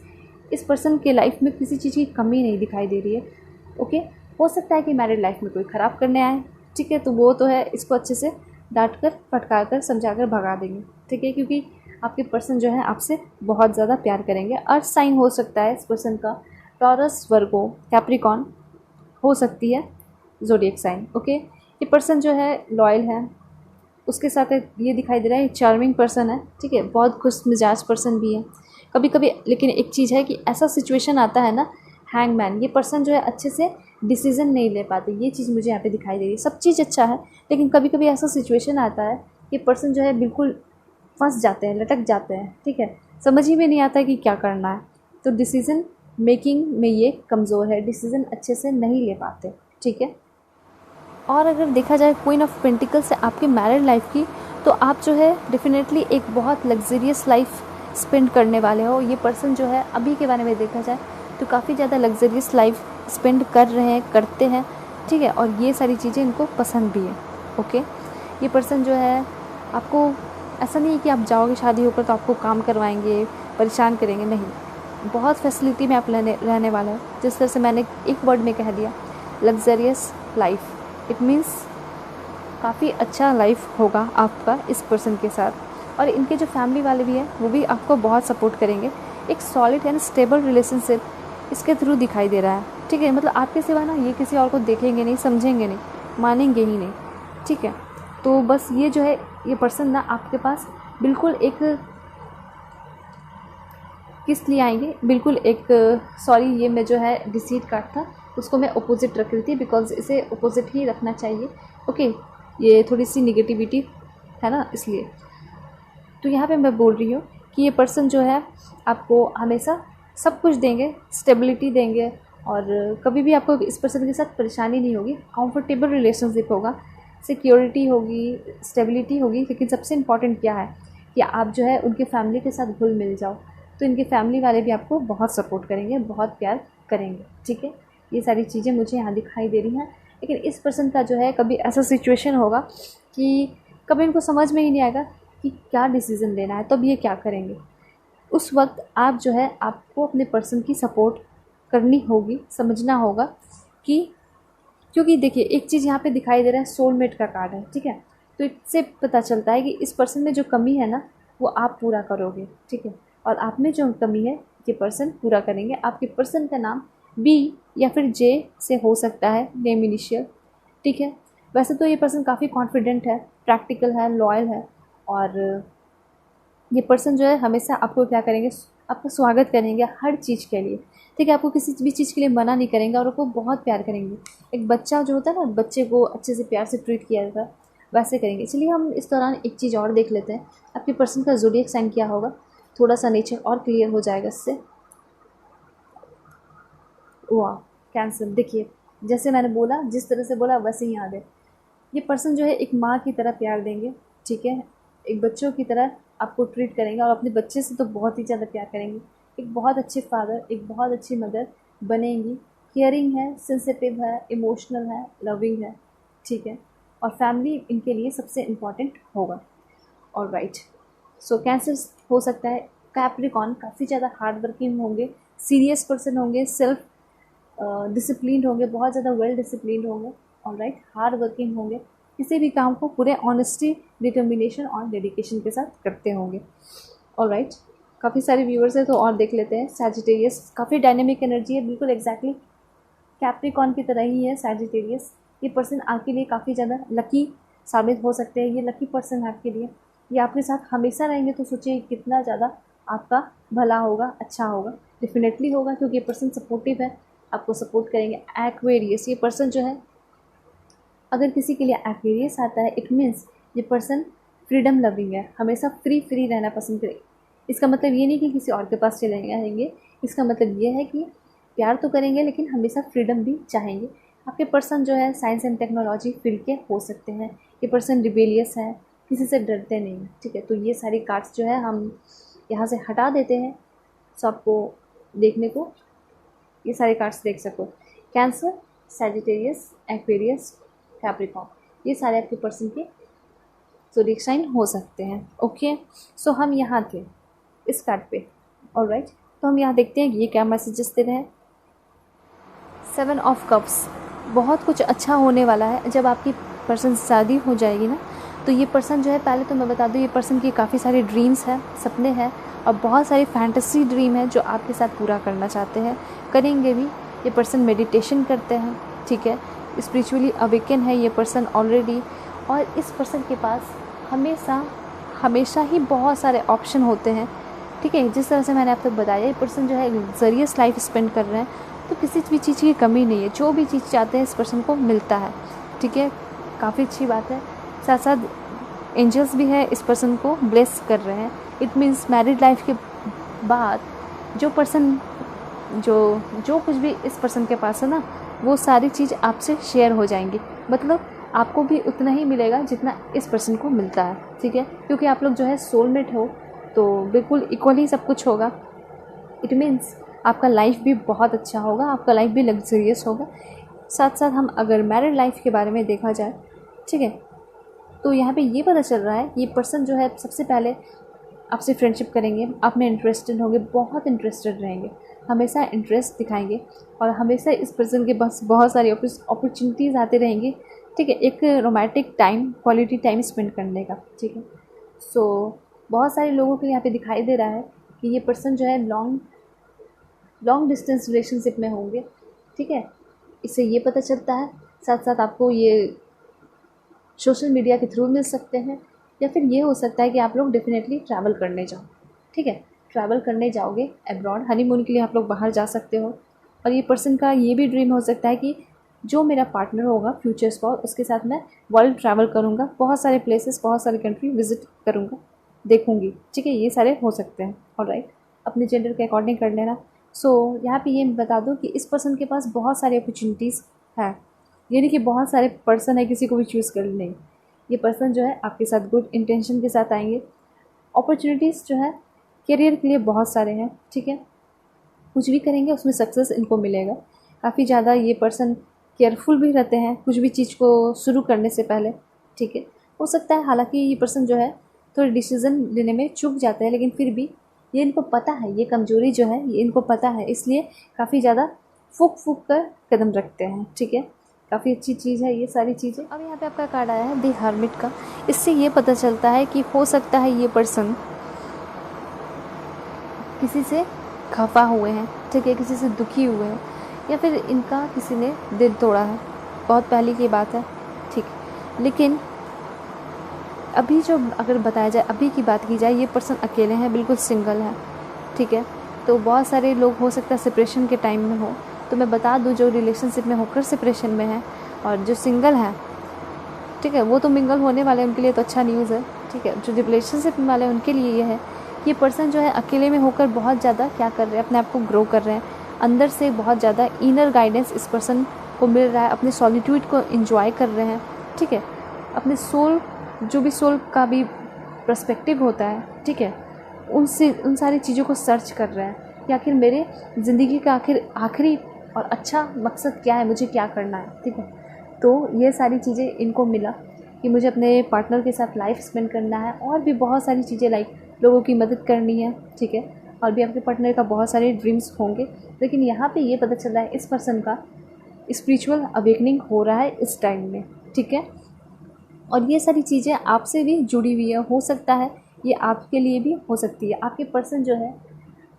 S1: इस पर्सन के लाइफ में किसी चीज़ की कमी नहीं दिखाई दे रही है, ओके। हो सकता है कि मैरिड लाइफ में कोई ख़राब करने आए, ठीक है, तो वो तो है, इसको अच्छे से डांट कर फटकार कर समझा कर भगा देंगे, ठीक है, क्योंकि आपके पर्सन जो है आपसे बहुत ज़्यादा प्यार करेंगे। अर्थ साइन हो सकता है इस पर्सन का, टॉरस, वर्गो, कैप्रिकॉन हो सकती है ज़ोडिएक साइन, ओके। ये पर्सन जो है लॉयल है, उसके साथ ये दिखाई दे रहा है चार्मिंग पर्सन है, ठीक है, बहुत खुश मिजाज पर्सन भी है कभी कभी। लेकिन एक चीज़ है कि ऐसा सिचुएशन आता है ना, हैंगमैन, ये पर्सन जो है अच्छे से डिसीजन नहीं ले पाते, ये चीज़ मुझे यहाँ पे दिखाई दे रही है। सब चीज़ अच्छा है, लेकिन कभी कभी ऐसा सिचुएशन आता है कि पर्सन जो है बिल्कुल फंस जाते हैं, लटक जाते हैं, ठीक है, समझ ही में नहीं आता कि क्या करना है। तो डिसीज़न मेकिंग में ये कमज़ोर है, डिसीज़न अच्छे से नहीं ले पाते, ठीक है। और अगर देखा जाए क्वीन ऑफ पेंटिकल्स से आपकी मैरिड लाइफ की, तो आप जो है डेफिनेटली एक बहुत लग्जरियस लाइफ स्पेंड करने वाले हो। ये पर्सन जो है अभी के बारे में देखा जाए तो काफ़ी ज़्यादा लग्जरियस लाइफ स्पेंड कर रहे हैं, करते हैं, ठीक है, और ये सारी चीज़ें इनको पसंद भी है, ओके। ये पर्सन जो है आपको ऐसा नहीं है कि आप जाओगे शादी होकर तो आपको काम करवाएंगे, परेशान करेंगे, नहीं, बहुत फैसिलिटी में आप रहने वाले हो। जिस तरह से मैंने एक वर्ड में कह दिया, लग्जरियस लाइफ, इट मीन्स काफ़ी अच्छा लाइफ होगा आपका इस पर्सन के साथ। और इनके जो फैमिली वाले भी हैं वो भी आपको बहुत सपोर्ट करेंगे। एक सॉलिड एंड स्टेबल रिलेशनशिप इसके थ्रू दिखाई दे रहा है, ठीक है, मतलब आपके सिवा ना ये किसी और को देखेंगे नहीं, समझेंगे नहीं, मानेंगे ही नहीं, ठीक है। तो बस ये जो है ये पर्सन ना आपके पास बिल्कुल एक किस लिए आएंगे, बिल्कुल एक, सॉरी ये मैं जो है डिसीट कार्ड था उसको मैं अपोजिट रख रही थी, बिकॉज इसे अपोजिट ही रखना चाहिए, ओके। ये थोड़ी सी निगेटिविटी है ना, इसलिए। तो यहाँ पे मैं बोल रही हूँ कि ये पर्सन जो है आपको हमेशा सब कुछ देंगे, स्टेबिलिटी देंगे, और कभी भी आपको इस पर्सन के साथ परेशानी नहीं होगी, कंफर्टेबल रिलेशनशिप होगा, सिक्योरिटी होगी, स्टेबिलिटी होगी। लेकिन सबसे इम्पॉर्टेंट क्या है कि आप जो है उनके फैमिली के साथ घुल मिल जाओ, तो इनके फैमिली वाले भी आपको बहुत सपोर्ट करेंगे, बहुत प्यार करेंगे, ठीक है। ये सारी चीज़ें मुझे यहाँ दिखाई दे रही हैं। लेकिन इस पर्सन का जो है कभी ऐसा सिचुएशन होगा कि कभी इनको समझ में ही नहीं आएगा कि क्या डिसीज़न लेना है, तब ये क्या करेंगे। उस वक्त आप जो है आपको अपने पर्सन की सपोर्ट करनी होगी, समझना होगा कि, क्योंकि देखिए एक चीज़ यहाँ पे दिखाई दे रहा है, सोलमेट का कार्ड है, ठीक है। तो इससे पता चलता है कि इस पर्सन में जो कमी है ना वो आप पूरा करोगे, ठीक है, और आप में जो कमी है ये पर्सन पूरा करेंगे। आपके पर्सन का नाम बी या फिर जे से हो सकता है, नेम इनिशियल, ठीक है। वैसे तो ये पर्सन काफ़ी कॉन्फिडेंट है, प्रैक्टिकल है, लॉयल है, और ये पर्सन जो है हमेशा आपको क्या करेंगे, आपका स्वागत करेंगे हर चीज़ के लिए, ठीक है, आपको किसी भी चीज़ के लिए मना नहीं करेंगे और आपको बहुत प्यार करेंगे। एक बच्चा जो होता है ना, बच्चे को अच्छे से प्यार से ट्रीट किया जाता है, वैसे करेंगे। चलिए हम इस दौरान एक चीज़ और देख लेते हैं, आपके पर्सन का ज़ोडिएक साइन क्या होगा, थोड़ा सा नेचर और क्लियर हो जाएगा इससे। वाह, कैंसर, देखिए जैसे मैंने बोला, जिस तरह से बोला वैसे ही याद है। ये पर्सन जो है एक माँ की तरह प्यार देंगे, ठीक है, एक बच्चों की तरह आपको ट्रीट करेंगे, और अपने बच्चे से तो बहुत ही ज़्यादा प्यार करेंगे। एक बहुत अच्छे फादर, एक बहुत अच्छी मदर बनेंगी। केयरिंग है, सेंसिटिव है, इमोशनल है, लविंग है, ठीक है, और फैमिली इनके लिए सबसे इम्पॉर्टेंट होगा। और राइट, सो कैंसर हो सकता है कैप्रिकॉन काफ़ी ज़्यादा हार्ड वर्किंग होंगे, सीरियस पर्सन होंगे, सेल्फ डिसिप्लिन होंगे, बहुत ज़्यादा वेल डिसिप्लिन होंगे, और राइट, हार्ड वर्किंग होंगे, किसी भी काम को पूरे ऑनेस्टी, डिटर्मिनेशन और डेडिकेशन के साथ करते होंगे। और राइट, काफ़ी सारे व्यूअर्स हैं तो और देख लेते हैं। सैजिटेरियस काफ़ी डायनेमिक एनर्जी है, बिल्कुल एग्जैक्टली कैप्रिकॉन की तरह ही है सैजिटेरियस। ये पर्सन आपके लिए काफ़ी ज़्यादा लकी साबित हो सकते हैं, ये लकी पर्सन है आपके लिए। ये आपके साथ हमेशा रहेंगे, तो सोचिए कितना ज़्यादा आपका भला होगा, अच्छा होगा, डेफिनेटली होगा, क्योंकि ये पर्सन सपोर्टिव है, आपको सपोर्ट करेंगे। एक्वेरियस, ये पर्सन जो है अगर किसी के लिए एक्वेरियस आता है, इट मीन्स ये पर्सन फ्रीडम लविंग है, हमेशा फ्री रहना पसंद करे। इसका मतलब ये नहीं कि किसी और के पास चले जाएंगे, इसका मतलब ये है कि प्यार तो करेंगे लेकिन हमेशा फ्रीडम भी चाहेंगे। आपके पर्सन जो है साइंस एंड टेक्नोलॉजी फील्ड के हो सकते हैं। ये पर्सन रिबेलियस है, किसी से डरते नहीं, ठीक है। तो ये सारी कार्ड्स जो है हम यहाँ से हटा देते हैं, सो आपको देखने को ये सारे कार्ड्स देख सको। कैंसर, सैजिटेरियस, एक्वेरियस, कैप्रिकॉर्न, ये सारे आपके पर्सन के ज़ोडिएक साइन हो सकते हैं। ओके, सो हम यहाँ थे इस कार्ड पे, ऑलराइट। तो हम यहाँ देखते हैं कि ये क्या मैसेजेस दे रहे हैं। 7 ऑफ कप्स, बहुत कुछ अच्छा होने वाला है। जब आपकी पर्सन से शादी हो जाएगी ना, तो ये पर्सन जो है, पहले तो मैं बता दूँ, ये पर्सन की काफ़ी सारे ड्रीम्स हैं, सपने हैं, और बहुत सारी फैंटेसी ड्रीम है जो आपके साथ पूरा करना चाहते हैं, करेंगे भी। ये पर्सन मेडिटेशन करते हैं, ठीक है, स्पिरिचुअली अवेकन है ये पर्सन ऑलरेडी। और इस पर्सन के पास हमेशा ही बहुत सारे ऑप्शन होते हैं, ठीक है। जिस तरह से मैंने आप तक बताया, ये पर्सन जो है लग्जरियस लाइफ स्पेंड कर रहे हैं, तो किसी भी चीज़ की कमी नहीं है, जो भी चीज़ चाहते हैं इस पर्सन को मिलता है, ठीक है। काफ़ी अच्छी बात है। साथ साथ एंजल्स भी है इस पर्सन को ब्लेस कर रहे हैं। इट मीन्स मैरिड लाइफ के बाद जो पर्सन जो कुछ भी इस पर्सन के पास है ना, वो सारी चीज़ आपसे शेयर हो जाएंगी। मतलब आपको भी उतना ही मिलेगा जितना इस पर्सन को मिलता है, ठीक है। क्योंकि आप लोग जो है सोलमेट हो, तो बिल्कुल इक्वल ही सब कुछ होगा। इट मीन्स आपका लाइफ भी बहुत अच्छा होगा, आपका लाइफ भी लग्जरियस होगा। साथ साथ हम अगर मैरिड लाइफ के बारे में देखा जाए, ठीक है, तो यहाँ पे ये पता चल रहा है ये पर्सन जो है सबसे पहले आपसे फ्रेंडशिप करेंगे, आप में इंटरेस्टेड होंगे, बहुत इंटरेस्टेड रहेंगे, हमेशा इंटरेस्ट दिखाएंगे, और हमेशा इस पर्सन के पास बहुत सारी अपॉर्चुनिटीज़ आते रहेंगी, ठीक है। एक romantic time, quality time spend करने का, ठीक है। सो बहुत सारे लोगों के यहाँ पे दिखाई दे रहा है कि ये पर्सन जो है लॉन्ग डिस्टेंस रिलेशनशिप में होंगे, ठीक है। इससे ये पता चलता है। साथ साथ आपको ये सोशल मीडिया के थ्रू मिल सकते हैं, या फिर ये हो सकता है कि आप लोग डेफिनेटली ट्रैवल करने जाओ, ठीक है। ट्रैवल करने जाओगे अब्रॉड, हनीमून के लिए आप लोग बाहर जा सकते हो। और ये पर्सन का ये भी ड्रीम हो सकता है कि जो मेरा पार्टनर होगा फ्यूचर स्पॉट, उसके साथ मैं वर्ल्ड ट्रैवल करूँगा, बहुत सारे प्लेसेस, बहुत सारे कंट्री विजिट करूँगा, देखूँगी, ठीक है। ये सारे हो सकते हैं, ऑलराइट। अपने जेंडर के अकॉर्डिंग कर लेना। सो यहाँ पे ये बता दूँ कि इस पर्सन के पास बहुत सारी अपॉर्चुनिटीज़ है, ये नहीं कि बहुत सारे पर्सन है किसी को भी चूज़ कर नहीं। ये पर्सन जो है आपके साथ गुड इंटेंशन के साथ आएंगे। अपॉर्चुनिटीज़ जो है करियर के लिए बहुत सारे हैं, ठीक है। कुछ भी करेंगे उसमें सक्सेस इनको मिलेगा। काफ़ी ज़्यादा ये पर्सन केयरफुल भी रहते हैं कुछ भी चीज़ को शुरू करने से पहले, ठीक है। हो सकता है हालांकि ये पर्सन जो है थोड़ी डिसीज़न लेने में चूक जाते हैं, लेकिन फिर भी ये इनको पता है, ये कमज़ोरी जो है ये इनको पता है, इसलिए काफ़ी ज़्यादा फूक कर कदम रखते हैं, ठीक है। काफ़ी अच्छी चीज़ है ये सारी चीज़ें। अब यहाँ पे आपका कार्ड आया है द हर्मिट का। इससे ये पता चलता है कि हो सकता है ये पर्सन किसी से खफा हुए हैं, ठीक है, किसी से दुखी हुए हैं, या फिर इनका किसी ने दिल तोड़ा है, बहुत पहले की बात है, ठीक। लेकिन अभी जो अगर बताया जाए, अभी की बात की जाए, ये पर्सन अकेले हैं, बिल्कुल सिंगल है, ठीक है। तो बहुत सारे लोग हो सकता है सेपरेशन के टाइम में हो, तो मैं बता दूं जो रिलेशनशिप में होकर सेपरेशन में है और जो सिंगल है, ठीक है, वो तो मिंगल होने वाले हैं, उनके लिए तो अच्छा न्यूज़ है, ठीक है। जो रिलेशनशिप में वाले हैं उनके लिए ये है, ये पर्सन जो है अकेले में होकर बहुत ज़्यादा क्या कर रहे हैं, अपने आप को ग्रो कर रहे हैं, अंदर से बहुत ज़्यादा इनर गाइडेंस इस पर्सन को मिल रहा है, अपने सॉलिट्यूड को एंजॉय कर रहे हैं, ठीक है। अपने सोल, जो भी सोल का भी पर्सपेक्टिव होता है, ठीक है, उन सारी चीज़ों को सर्च कर रहे हैं कि आखिर मेरे ज़िंदगी का आखिरी और अच्छा मकसद क्या है, मुझे क्या करना है, ठीक है। तो ये सारी चीज़ें इनको मिला कि मुझे अपने पार्टनर के साथ लाइफ स्पेंड करना है, और भी बहुत सारी चीज़ें लाइक लोगों की मदद करनी है, ठीक है। और भी आपके पार्टनर का बहुत सारे ड्रीम्स होंगे, लेकिन यहाँ पे ये पता चल रहा है इस पर्सन का स्पिरिचुअल अवेकनिंग हो रहा है इस टाइम में, ठीक है। और ये सारी चीज़ें आपसे भी जुड़ी हुई है, हो सकता है ये आपके लिए भी हो सकती है। आपके पर्सन जो है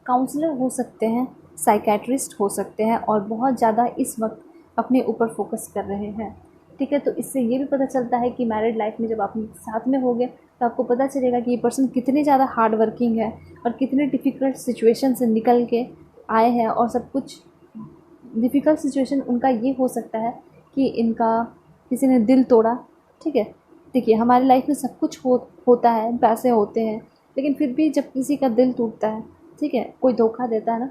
S1: काउंसलर हो सकते हैं, साइकेट्रिस्ट हो सकते हैं, और बहुत ज़्यादा इस वक्त अपने ऊपर फोकस कर रहे हैं, ठीक है। तो इससे ये भी पता चलता है कि मैरिड लाइफ में जब आप साथ में होगे तो आपको पता चलेगा कि ये पर्सन कितने ज़्यादा हार्ड वर्किंग है और कितने डिफ़िकल्ट सिचुएशन से निकल के आए हैं। और सब कुछ डिफ़िकल्ट सिचुएशन उनका ये हो सकता है कि इनका किसी ने दिल तोड़ा, ठीक है। देखिए हमारी लाइफ में सब कुछ होता है, पैसे होते हैं, लेकिन फिर भी जब किसी का दिल टूटता है, ठीक है, कोई धोखा देता है ना,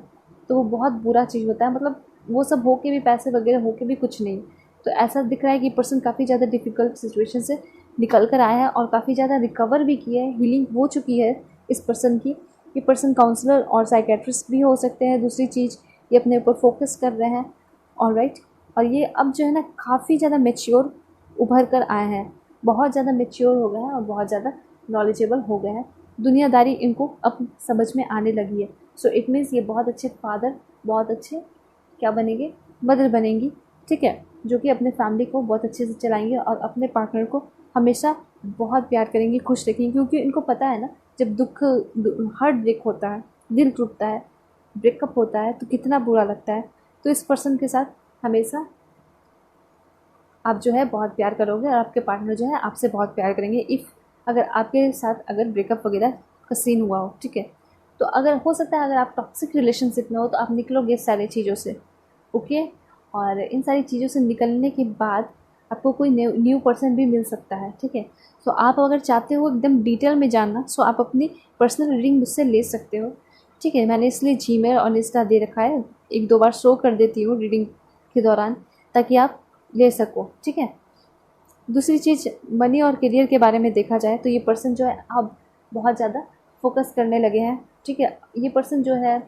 S1: तो वो बहुत बुरा चीज़ होता है। मतलब वो सब हो के भी, पैसे वगैरह हो के भी कुछ नहीं। तो ऐसा दिख रहा है कि पर्सन काफ़ी ज़्यादा डिफ़िकल्ट सिचुएशन से निकल कर आया है और काफ़ी ज़्यादा रिकवर भी किया है, हीलिंग हो चुकी है इस पर्सन की। ये पर्सन काउंसलर और साइकेट्रिस्ट भी हो सकते हैं। दूसरी चीज़, ये अपने ऊपर फोकस कर रहे हैं, ऑलराइट। और ये अब जो है ना काफ़ी ज़्यादा मैच्योर उभर कर आए हैं, बहुत ज़्यादा मैच्योर हो गए हैं और बहुत ज़्यादा नॉलेजेबल हो गए हैं। दुनियादारी इनको अब समझ में आने लगी है। सो इट मीन्स ये बहुत अच्छे फादर, बहुत अच्छे क्या बनेंगे, मदर बनेंगी, ठीक है, जो कि अपने फैमिली को बहुत अच्छे से चलाएंगे और अपने पार्टनर को हमेशा बहुत प्यार करेंगी, खुश रखेंगी। क्योंकि इनको पता है ना, जब हार्ट ब्रेक होता है, दिल टूटता है, ब्रेकअप होता है, तो कितना बुरा लगता है। तो इस पर्सन के साथ हमेशा आप जो है बहुत प्यार करोगे और आपके पार्टनर जो है आपसे बहुत प्यार करेंगे। अगर आपके साथ अगर ब्रेकअप वगैरह का सीन हुआ हो, ठीक है, तो अगर हो सकता है अगर आप टॉक्सिक रिलेशनशिप में हो तो आप निकलोगे इस सारी चीज़ों से, ओके। और इन सारी चीज़ों से निकलने के बाद आपको कोई न्यू पर्सन भी मिल सकता है, ठीक है। सो आप अगर चाहते हो एकदम डिटेल में जानना, सो आप अपनी पर्सनल रीडिंग मुझसे ले सकते हो, ठीक है। मैंने इसलिए जीमेल और इंस्टा दे रखा है, 1-2 बार शो कर देती हूँ रीडिंग के दौरान, ताकि आप ले सको, ठीक है। दूसरी चीज़, मनी और करियर के बारे में देखा जाए तो ये पर्सन जो है अब बहुत ज़्यादा फोकस करने लगे हैं, ठीक है। ये पर्सन जो है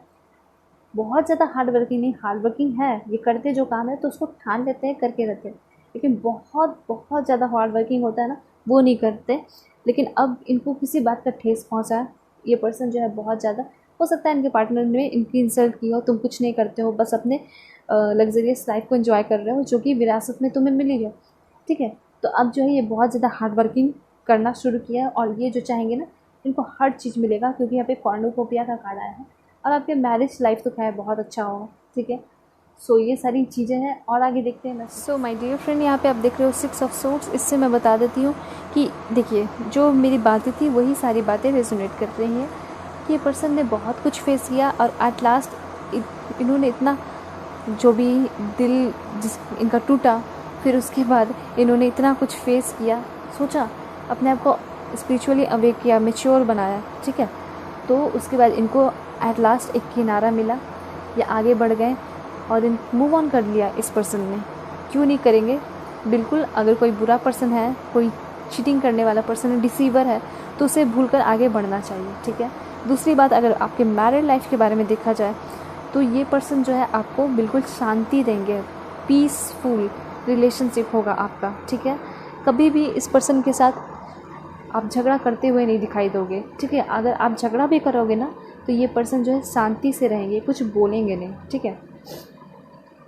S1: बहुत ज़्यादा हार्ड वर्किंग नहीं, हार्ड वर्किंग है, ये करते जो काम है तो उसको ठान लेते हैं, करके रहते हैं, लेकिन बहुत बहुत ज़्यादा हार्ड वर्किंग होता है ना, वो नहीं करते। लेकिन अब इनको किसी बात का ठेस पहुँचा है। ये पर्सन जो है बहुत ज़्यादा, हो सकता है इनके पार्टनर ने इनकी इंसल्ट की हो, तुम कुछ नहीं करते हो, बस अपने लग्जरियस लाइफ को एंजॉय कर रहे हो, जो कि विरासत में तुम्हें मिली है, ठीक है। तो अब जो है ये बहुत ज़्यादा हार्ड वर्किंग करना शुरू किया है और ये जो चाहेंगे ना, इनको हर चीज़ मिलेगा, क्योंकि यहाँ पे कॉर्नुकोपिया का कार्ड आया है। और आपके मैरिज लाइफ तो खैर बहुत अच्छा होगा, ठीक है। सो ये सारी चीज़ें हैं और आगे देखते हैं। सो माय डियर फ्रेंड, यहाँ पे आप देख रहे हो 6 ऑफ सोर्ड्स। इससे मैं बता देती हूँ कि देखिए जो मेरी बातें थी वही सारी बातें रेजोनेट कर रही हैं कि ये पर्सन ने बहुत कुछ फेस किया और एट लास्ट इन्होंने इतना, जो भी दिल इनका टूटा, फिर उसके बाद इन्होंने इतना कुछ फेस किया, सोचा, अपने आप को स्पिरिचुअली अवेक किया, मैच्योर बनाया, ठीक है। तो उसके बाद इनको एट लास्ट एक किनारा मिला, ये आगे बढ़ गए और इन मूव ऑन कर लिया इस पर्सन ने। क्यों नहीं करेंगे, बिल्कुल। अगर कोई बुरा पर्सन है, कोई चीटिंग करने वाला पर्सन है, डिसीवर है, तो उसे भूलकर आगे बढ़ना चाहिए, ठीक है। दूसरी बात, अगर आपके मैरिड लाइफ के बारे में देखा जाए तो ये पर्सन जो है आपको बिल्कुल शांति देंगे, पीसफुल रिलेशनशिप होगा आपका, ठीक है। कभी भी इस पर्सन के साथ आप झगड़ा करते हुए नहीं दिखाई दोगे, ठीक है। अगर आप झगड़ा भी करोगे ना तो ये पर्सन जो है शांति से रहेंगे, कुछ बोलेंगे नहीं, ठीक है।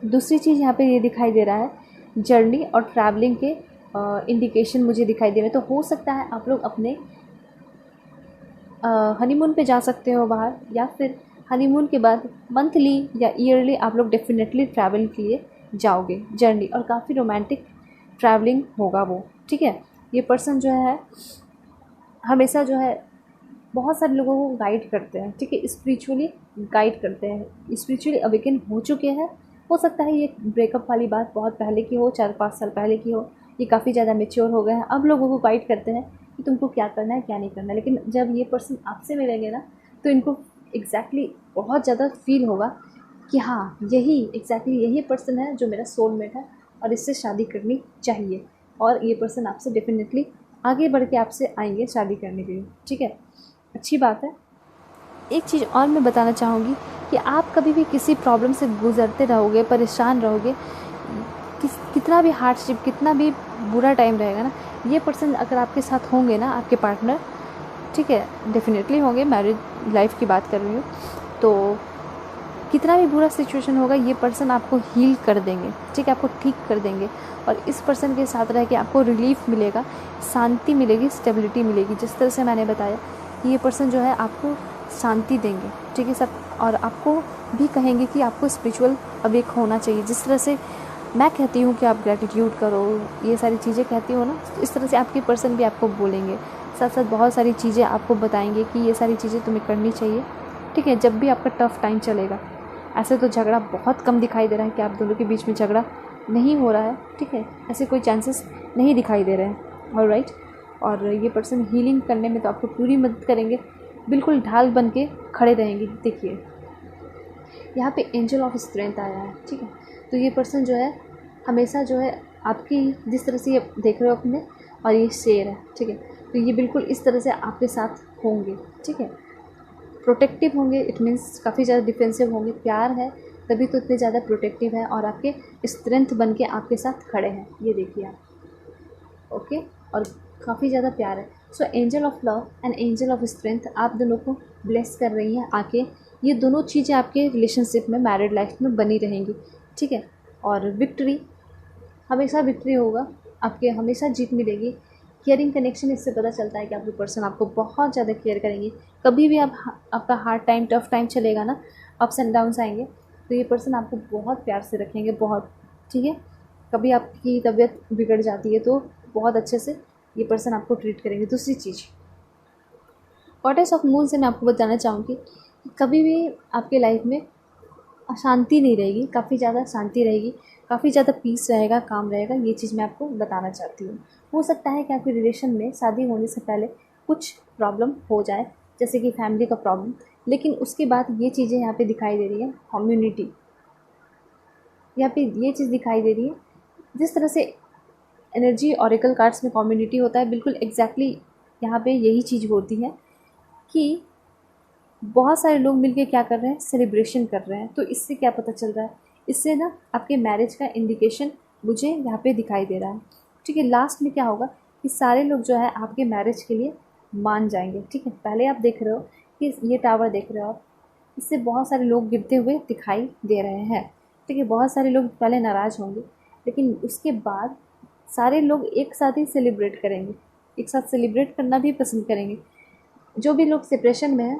S1: दूसरी चीज़ यहाँ पे ये दिखाई दे रहा है, जर्नी और ट्रैवलिंग के इंडिकेशन मुझे दिखाई दे रहे हैं। तो हो सकता है आप लोग अपने हनीमून पे जा सकते हो बाहर, या फिर हनीमून के बाद मंथली या ईयरली आप लोग डेफिनेटली ट्रैवल के लिए जाओगे, जर्नी, और काफ़ी रोमांटिक ट्रैवलिंग होगा वो, ठीक है। ये पर्सन जो है हमेशा जो है बहुत सारे लोगों को गाइड करते हैं, ठीक है, स्पिरिचुअली गाइड करते हैं, स्पिरिचुअली अवेकन हो चुके हैं। हो सकता है ये ब्रेकअप वाली बात बहुत पहले की हो, 4-5 साल पहले की हो, ये काफ़ी ज़्यादा मैच्योर हो गए हैं, अब लोगों को गाइड करते हैं कि तुमको क्या करना है, क्या नहीं करना है। लेकिन जब ये पर्सन आपसे मिलेंगे ना तो इनको एग्जैक्टली बहुत ज़्यादा फील होगा कि हाँ, यही पर्सन है जो मेरा सोलमेट है और इससे शादी करनी चाहिए। और ये पर्सन आपसे डेफिनेटली आगे बढ़ के आपसे आएंगे शादी करने के लिए, ठीक है, अच्छी बात है। एक चीज़ और मैं बताना चाहूँगी कि आप कभी भी किसी प्रॉब्लम से गुजरते रहोगे, परेशान रहोगे, कितना भी हार्डशिप, कितना भी बुरा टाइम रहेगा ना, ये पर्सन अगर आपके साथ होंगे ना, आपके पार्टनर, ठीक है, डेफिनेटली होंगे, मैरिज लाइफ की बात कर रही हूँ, तो कितना भी बुरा सिचुएशन होगा ये पर्सन आपको हील कर देंगे, ठीक है, आपको ठीक कर देंगे। और इस पर्सन के साथ रह के आपको रिलीफ मिलेगा, शांति मिलेगी, स्टेबिलिटी मिलेगी। जिस तरह से मैंने बताया कि ये पर्सन जो है आपको शांति देंगे, ठीक है सब, और आपको भी कहेंगे कि आपको स्पिरिचुअल अवेक होना चाहिए। जिस तरह से मैं कहती हूँ कि आप ग्रैटिट्यूड करो, ये सारी चीज़ें कहती हो ना, इस तरह से आपके पर्सन भी आपको बोलेंगे, साथ साथ बहुत सारी चीज़ें आपको बताएंगे कि ये सारी चीज़ें तुम्हें करनी चाहिए, ठीक है, जब भी आपका टफ टाइम चलेगा। ऐसे तो झगड़ा बहुत कम दिखाई दे रहा है कि आप दोनों के बीच में झगड़ा नहीं हो रहा है, ठीक है, ऐसे कोई चांसेस नहीं दिखाई दे रहे हैं। ऑलराइट, और ये पर्सन हीलिंग करने में तो आपको पूरी मदद करेंगे, बिल्कुल ढाल बन के खड़े रहेंगे। देखिए यहाँ पे एंजल ऑफ स्ट्रेंथ आया है, ठीक है। तो ये पर्सन जो है हमेशा जो है आपकी, जिस तरह से ये देख रहे हो अपने, और ये शेर है, ठीक है, तो ये बिल्कुल इस तरह से आपके साथ होंगे, ठीक है। प्रोटेक्टिव होंगे, इट मीन्स काफ़ी ज़्यादा डिफेंसिव होंगे। प्यार है तभी तो इतने ज़्यादा प्रोटेक्टिव है, और आपके स्ट्रेंथ बन के आपके साथ खड़े हैं, ये देखिए आप, ओके। और काफ़ी ज़्यादा प्यार है। So angel of love and angel of strength आप दोनों को ब्लेस कर रही हैं आके। ये दोनों चीज़ें आपके रिलेशनशिप में, मैरिड लाइफ में बनी रहेंगी, ठीक है। और विक्ट्री, हमेशा विक्ट्री होगा आपके, हमेशा जीत मिलेगी। केयरिंग कनेक्शन, इससे पता चलता है कि आपकी पर्सन आपको बहुत ज़्यादा केयर करेंगे। कभी भी आपका हार्ड टाइम, टफ टाइम चलेगा ना, अप्स एंड डाउन्स आएंगे, तो ये पर्सन आपको बहुत प्यार से रखेंगे, बहुत, ठीक है। कभी आपकी तबीयत बिगड़ जाती है तो बहुत अच्छे से ये पर्सन आपको ट्रीट करेंगे। दूसरी चीज़, गॉडेस ऑफ मून से मैं आपको बताना चाहूँगी कि कभी भी आपके लाइफ में अशांति नहीं रहेगी, काफ़ी ज़्यादा शांति रहेगी, काफ़ी ज़्यादा पीस रहेगा, काम रहेगा। ये चीज़ मैं आपको बताना चाहती हूँ। हो सकता है कि आपके रिलेशन में शादी होने से पहले कुछ प्रॉब्लम हो जाए, जैसे कि फैमिली का प्रॉब्लम, लेकिन उसके बाद ये चीज़ें यहाँ पे दिखाई दे रही है। कम्युनिटी, यहाँ पे ये चीज़ दिखाई दे रही है, जिस तरह से एनर्जी ऑरेकल कार्ड्स में कम्युनिटी होता है, बिल्कुल एग्जैक्टली यहाँ पे यही चीज़ होती है कि बहुत सारे लोग मिलके क्या कर रहे हैं, सेलिब्रेशन कर रहे हैं। तो इससे क्या पता चल रहा है, इससे ना आपके मैरिज का इंडिकेशन मुझे यहाँ पे दिखाई दे रहा है, ठीक है। लास्ट में क्या होगा कि सारे लोग जो है आपके मैरिज के लिए मान जाएंगे, ठीक है। पहले आप देख रहे हो कि ये टावर देख रहे हो आप, इससे बहुत सारे लोग गिरते हुए दिखाई दे रहे हैं, ठीक है। बहुत सारे लोग पहले नाराज़ होंगे, लेकिन उसके बाद सारे लोग एक साथ ही सेलिब्रेट करेंगे, एक साथ सेलिब्रेट करना भी पसंद करेंगे। जो भी लोग सेपरेशन में हैं,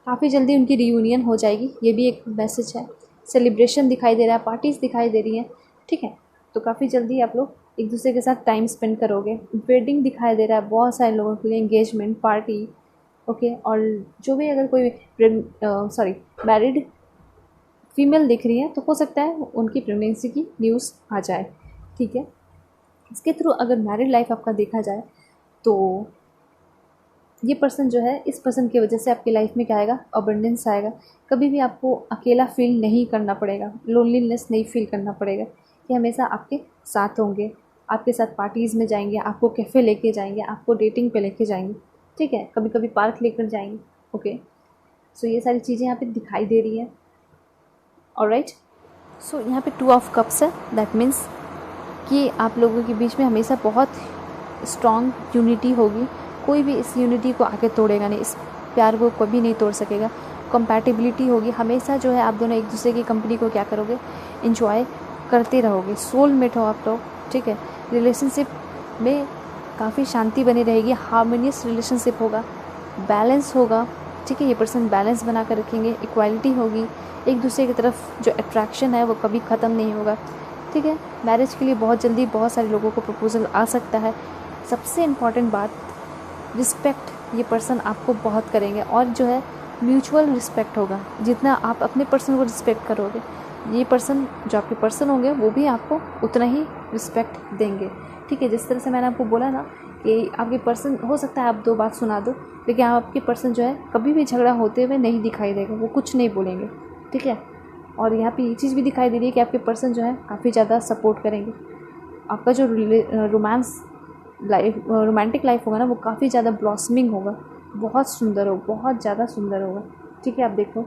S1: काफ़ी जल्दी उनकी रियूनियन हो जाएगी, ये भी एक मैसेज है। सेलिब्रेशन दिखाई दे रहा है, पार्टीज़ दिखाई दे रही हैं, ठीक है। तो काफ़ी जल्दी आप लोग एक दूसरे के साथ टाइम स्पेंड करोगे। वेडिंग दिखाई दे रहा है बहुत सारे लोगों के लिए, एंगेजमेंट पार्टी, ओके। और जो भी अगर कोई मैरिड फीमेल दिख रही है तो हो सकता है उनकी प्रेगनेंसी की न्यूज़ आ जाए, ठीक है। इसके थ्रू अगर मैरिड लाइफ आपका देखा जाए तो ये पर्सन जो है, इस पर्सन की वजह से आपकी लाइफ में क्या आएगा, अबंडेंस आएगा। कभी भी आपको अकेला फील नहीं करना पड़ेगा, लोनलीनेस नहीं फील करना पड़ेगा, कि हमेशा आपके साथ होंगे, आपके साथ पार्टीज़ में जाएंगे, आपको कैफ़े लेके जाएंगे, आपको डेटिंग पे लेके जाएंगे, ठीक है, कभी कभी पार्क लेकर जाएंगे, ओके। सो ये सारी चीज़ें यहाँ पे दिखाई दे रही हैं। ऑलराइट, सो यहाँ पे 2 ऑफ कप्स है, दैट मीन्स कि आप लोगों के बीच में हमेशा बहुत स्ट्रॉन्ग यूनिटी होगी। कोई भी इस यूनिटी को आके तोड़ेगा नहीं, इस प्यार को कभी नहीं तोड़ सकेगा। कंपैटिबिलिटी होगी, हमेशा जो है आप दोनों एक दूसरे की कंपनी को क्या करोगे, इन्जॉय करते रहोगे। सोलमेट हो आप लोग, ठीक है। रिलेशनशिप में काफ़ी शांति बनी रहेगी, हार्मोनियस रिलेशनशिप होगा, बैलेंस होगा, ठीक है। ये पर्सन बैलेंस बना कर रखेंगे, इक्वालिटी होगी, एक दूसरे की तरफ जो अट्रैक्शन है वो कभी ख़त्म नहीं होगा, ठीक है। मैरिज के लिए बहुत जल्दी बहुत सारे लोगों को प्रपोजल आ सकता है। सबसे इम्पॉर्टेंट बात, रिस्पेक्ट ये पर्सन आपको बहुत करेंगे, और जो है म्यूचुअल रिस्पेक्ट होगा। जितना आप अपने पर्सन को रिस्पेक्ट करोगे, ये पर्सन जो आपके पर्सन होंगे वो भी आपको उतना ही रिस्पेक्ट देंगे, ठीक है। जिस तरह से मैंने आपको बोला ना कि आपके पर्सन, हो सकता है आप 2 बात सुना दो, लेकिन आपके पर्सन जो है कभी भी झगड़ा होते हुए नहीं दिखाई देगा, वो कुछ नहीं बोलेंगे, ठीक है। और यहाँ पे ये चीज़ भी दिखाई दे रही है कि आपके पर्सन जो है काफ़ी ज़्यादा सपोर्ट करेंगे। आपका जो रोमांटिक लाइफ होगा ना, वो काफ़ी ज़्यादा ब्लॉसमिंग होगा, बहुत सुंदर हो, बहुत ज़्यादा सुंदर होगा, ठीक है। आप देखो,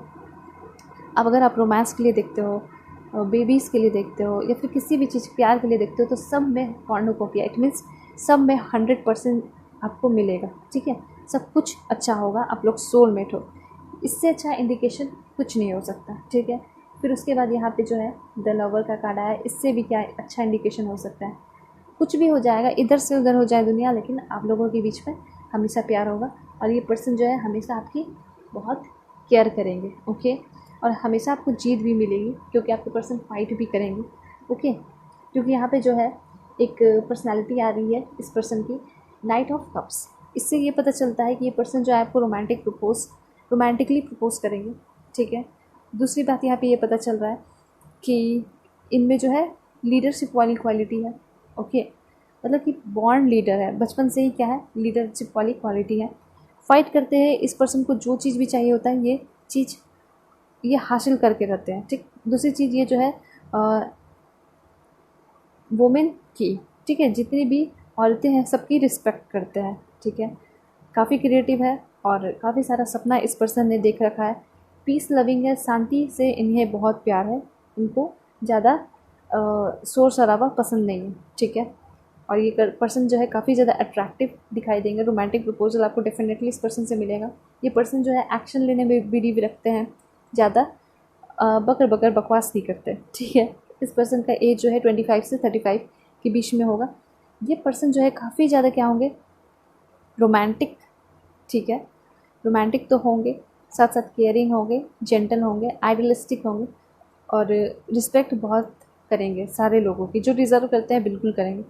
S1: अब अगर आप रोमांस के लिए देखते हो, बेबीज़ के लिए देखते हो, या फिर किसी भी चीज़ प्यार के लिए देखते हो, तो सब में कॉर्नोकोपिया, इट मीन्स सब में 100% आपको मिलेगा, ठीक है। सब कुछ अच्छा होगा, आप लोग सोलमेट हो, इससे अच्छा इंडिकेशन कुछ नहीं हो सकता, ठीक है। फिर उसके बाद यहाँ पे जो है द लवर का कार्ड आया, इससे भी क्या अच्छा इंडिकेशन हो सकता है, कुछ भी हो जाएगा, इधर से उधर हो जाए दुनिया, लेकिन आप लोगों के बीच में हमेशा प्यार होगा। और ये पर्सन जो है हमेशा आपकी बहुत केयर करेंगे, ओके। और हमेशा आपको जीत भी मिलेगी, क्योंकि आपके पर्सन फाइट भी करेंगे, ओके। क्योंकि यहाँ पे जो है एक पर्सनालिटी आ रही है इस पर्सन की, नाइट ऑफ कप्स। इससे ये पता चलता है कि ये पर्सन जो है आपको रोमांटिकली प्रपोज करेंगे, ठीक है। दूसरी बात यहाँ पे ये पता चल रहा है कि इनमें जो है लीडरशिप वाली क्वालिटी है। ओके, मतलब कि बॉर्न लीडर है, बचपन से ही क्या है, लीडरशिप वाली क्वालिटी है। फाइट करते हैं, इस पर्सन को जो चीज़ भी चाहिए होता है ये चीज़ ये हासिल करके रहते हैं। ठीक, दूसरी चीज़ ये जो है वुमेन की, ठीक है, जितनी भी औरतें हैं सबकी रिस्पेक्ट करते हैं। ठीक है, काफ़ी क्रिएटिव है और काफ़ी सारा सपना इस पर्सन ने देख रखा है। पीस लविंग है, शांति से इन्हें बहुत प्यार है, इनको ज़्यादा शोर शराबा पसंद नहीं है। ठीक है, और ये पर्सन जो है काफ़ी ज़्यादा अट्रैक्टिव दिखाई देंगे। रोमांटिक प्रपोजल आपको डेफिनेटली इस पर्सन से मिलेगा। ये पर्सन जो है एक्शन लेने में बिलीव रखते हैं, ज़्यादा बकर बकर बकवास नहीं करते। ठीक है, इस पर्सन का एज जो है 25 से 35 के बीच में होगा। ये पर्सन जो है काफ़ी ज़्यादा क्या होंगे, रोमांटिक। ठीक है, रोमांटिक तो होंगे, साथ साथ केयरिंग होंगे, जेंटल होंगे, आइडियलिस्टिक होंगे और रिस्पेक्ट बहुत करेंगे सारे लोगों की, जो डिज़र्व करते हैं बिल्कुल करेंगे।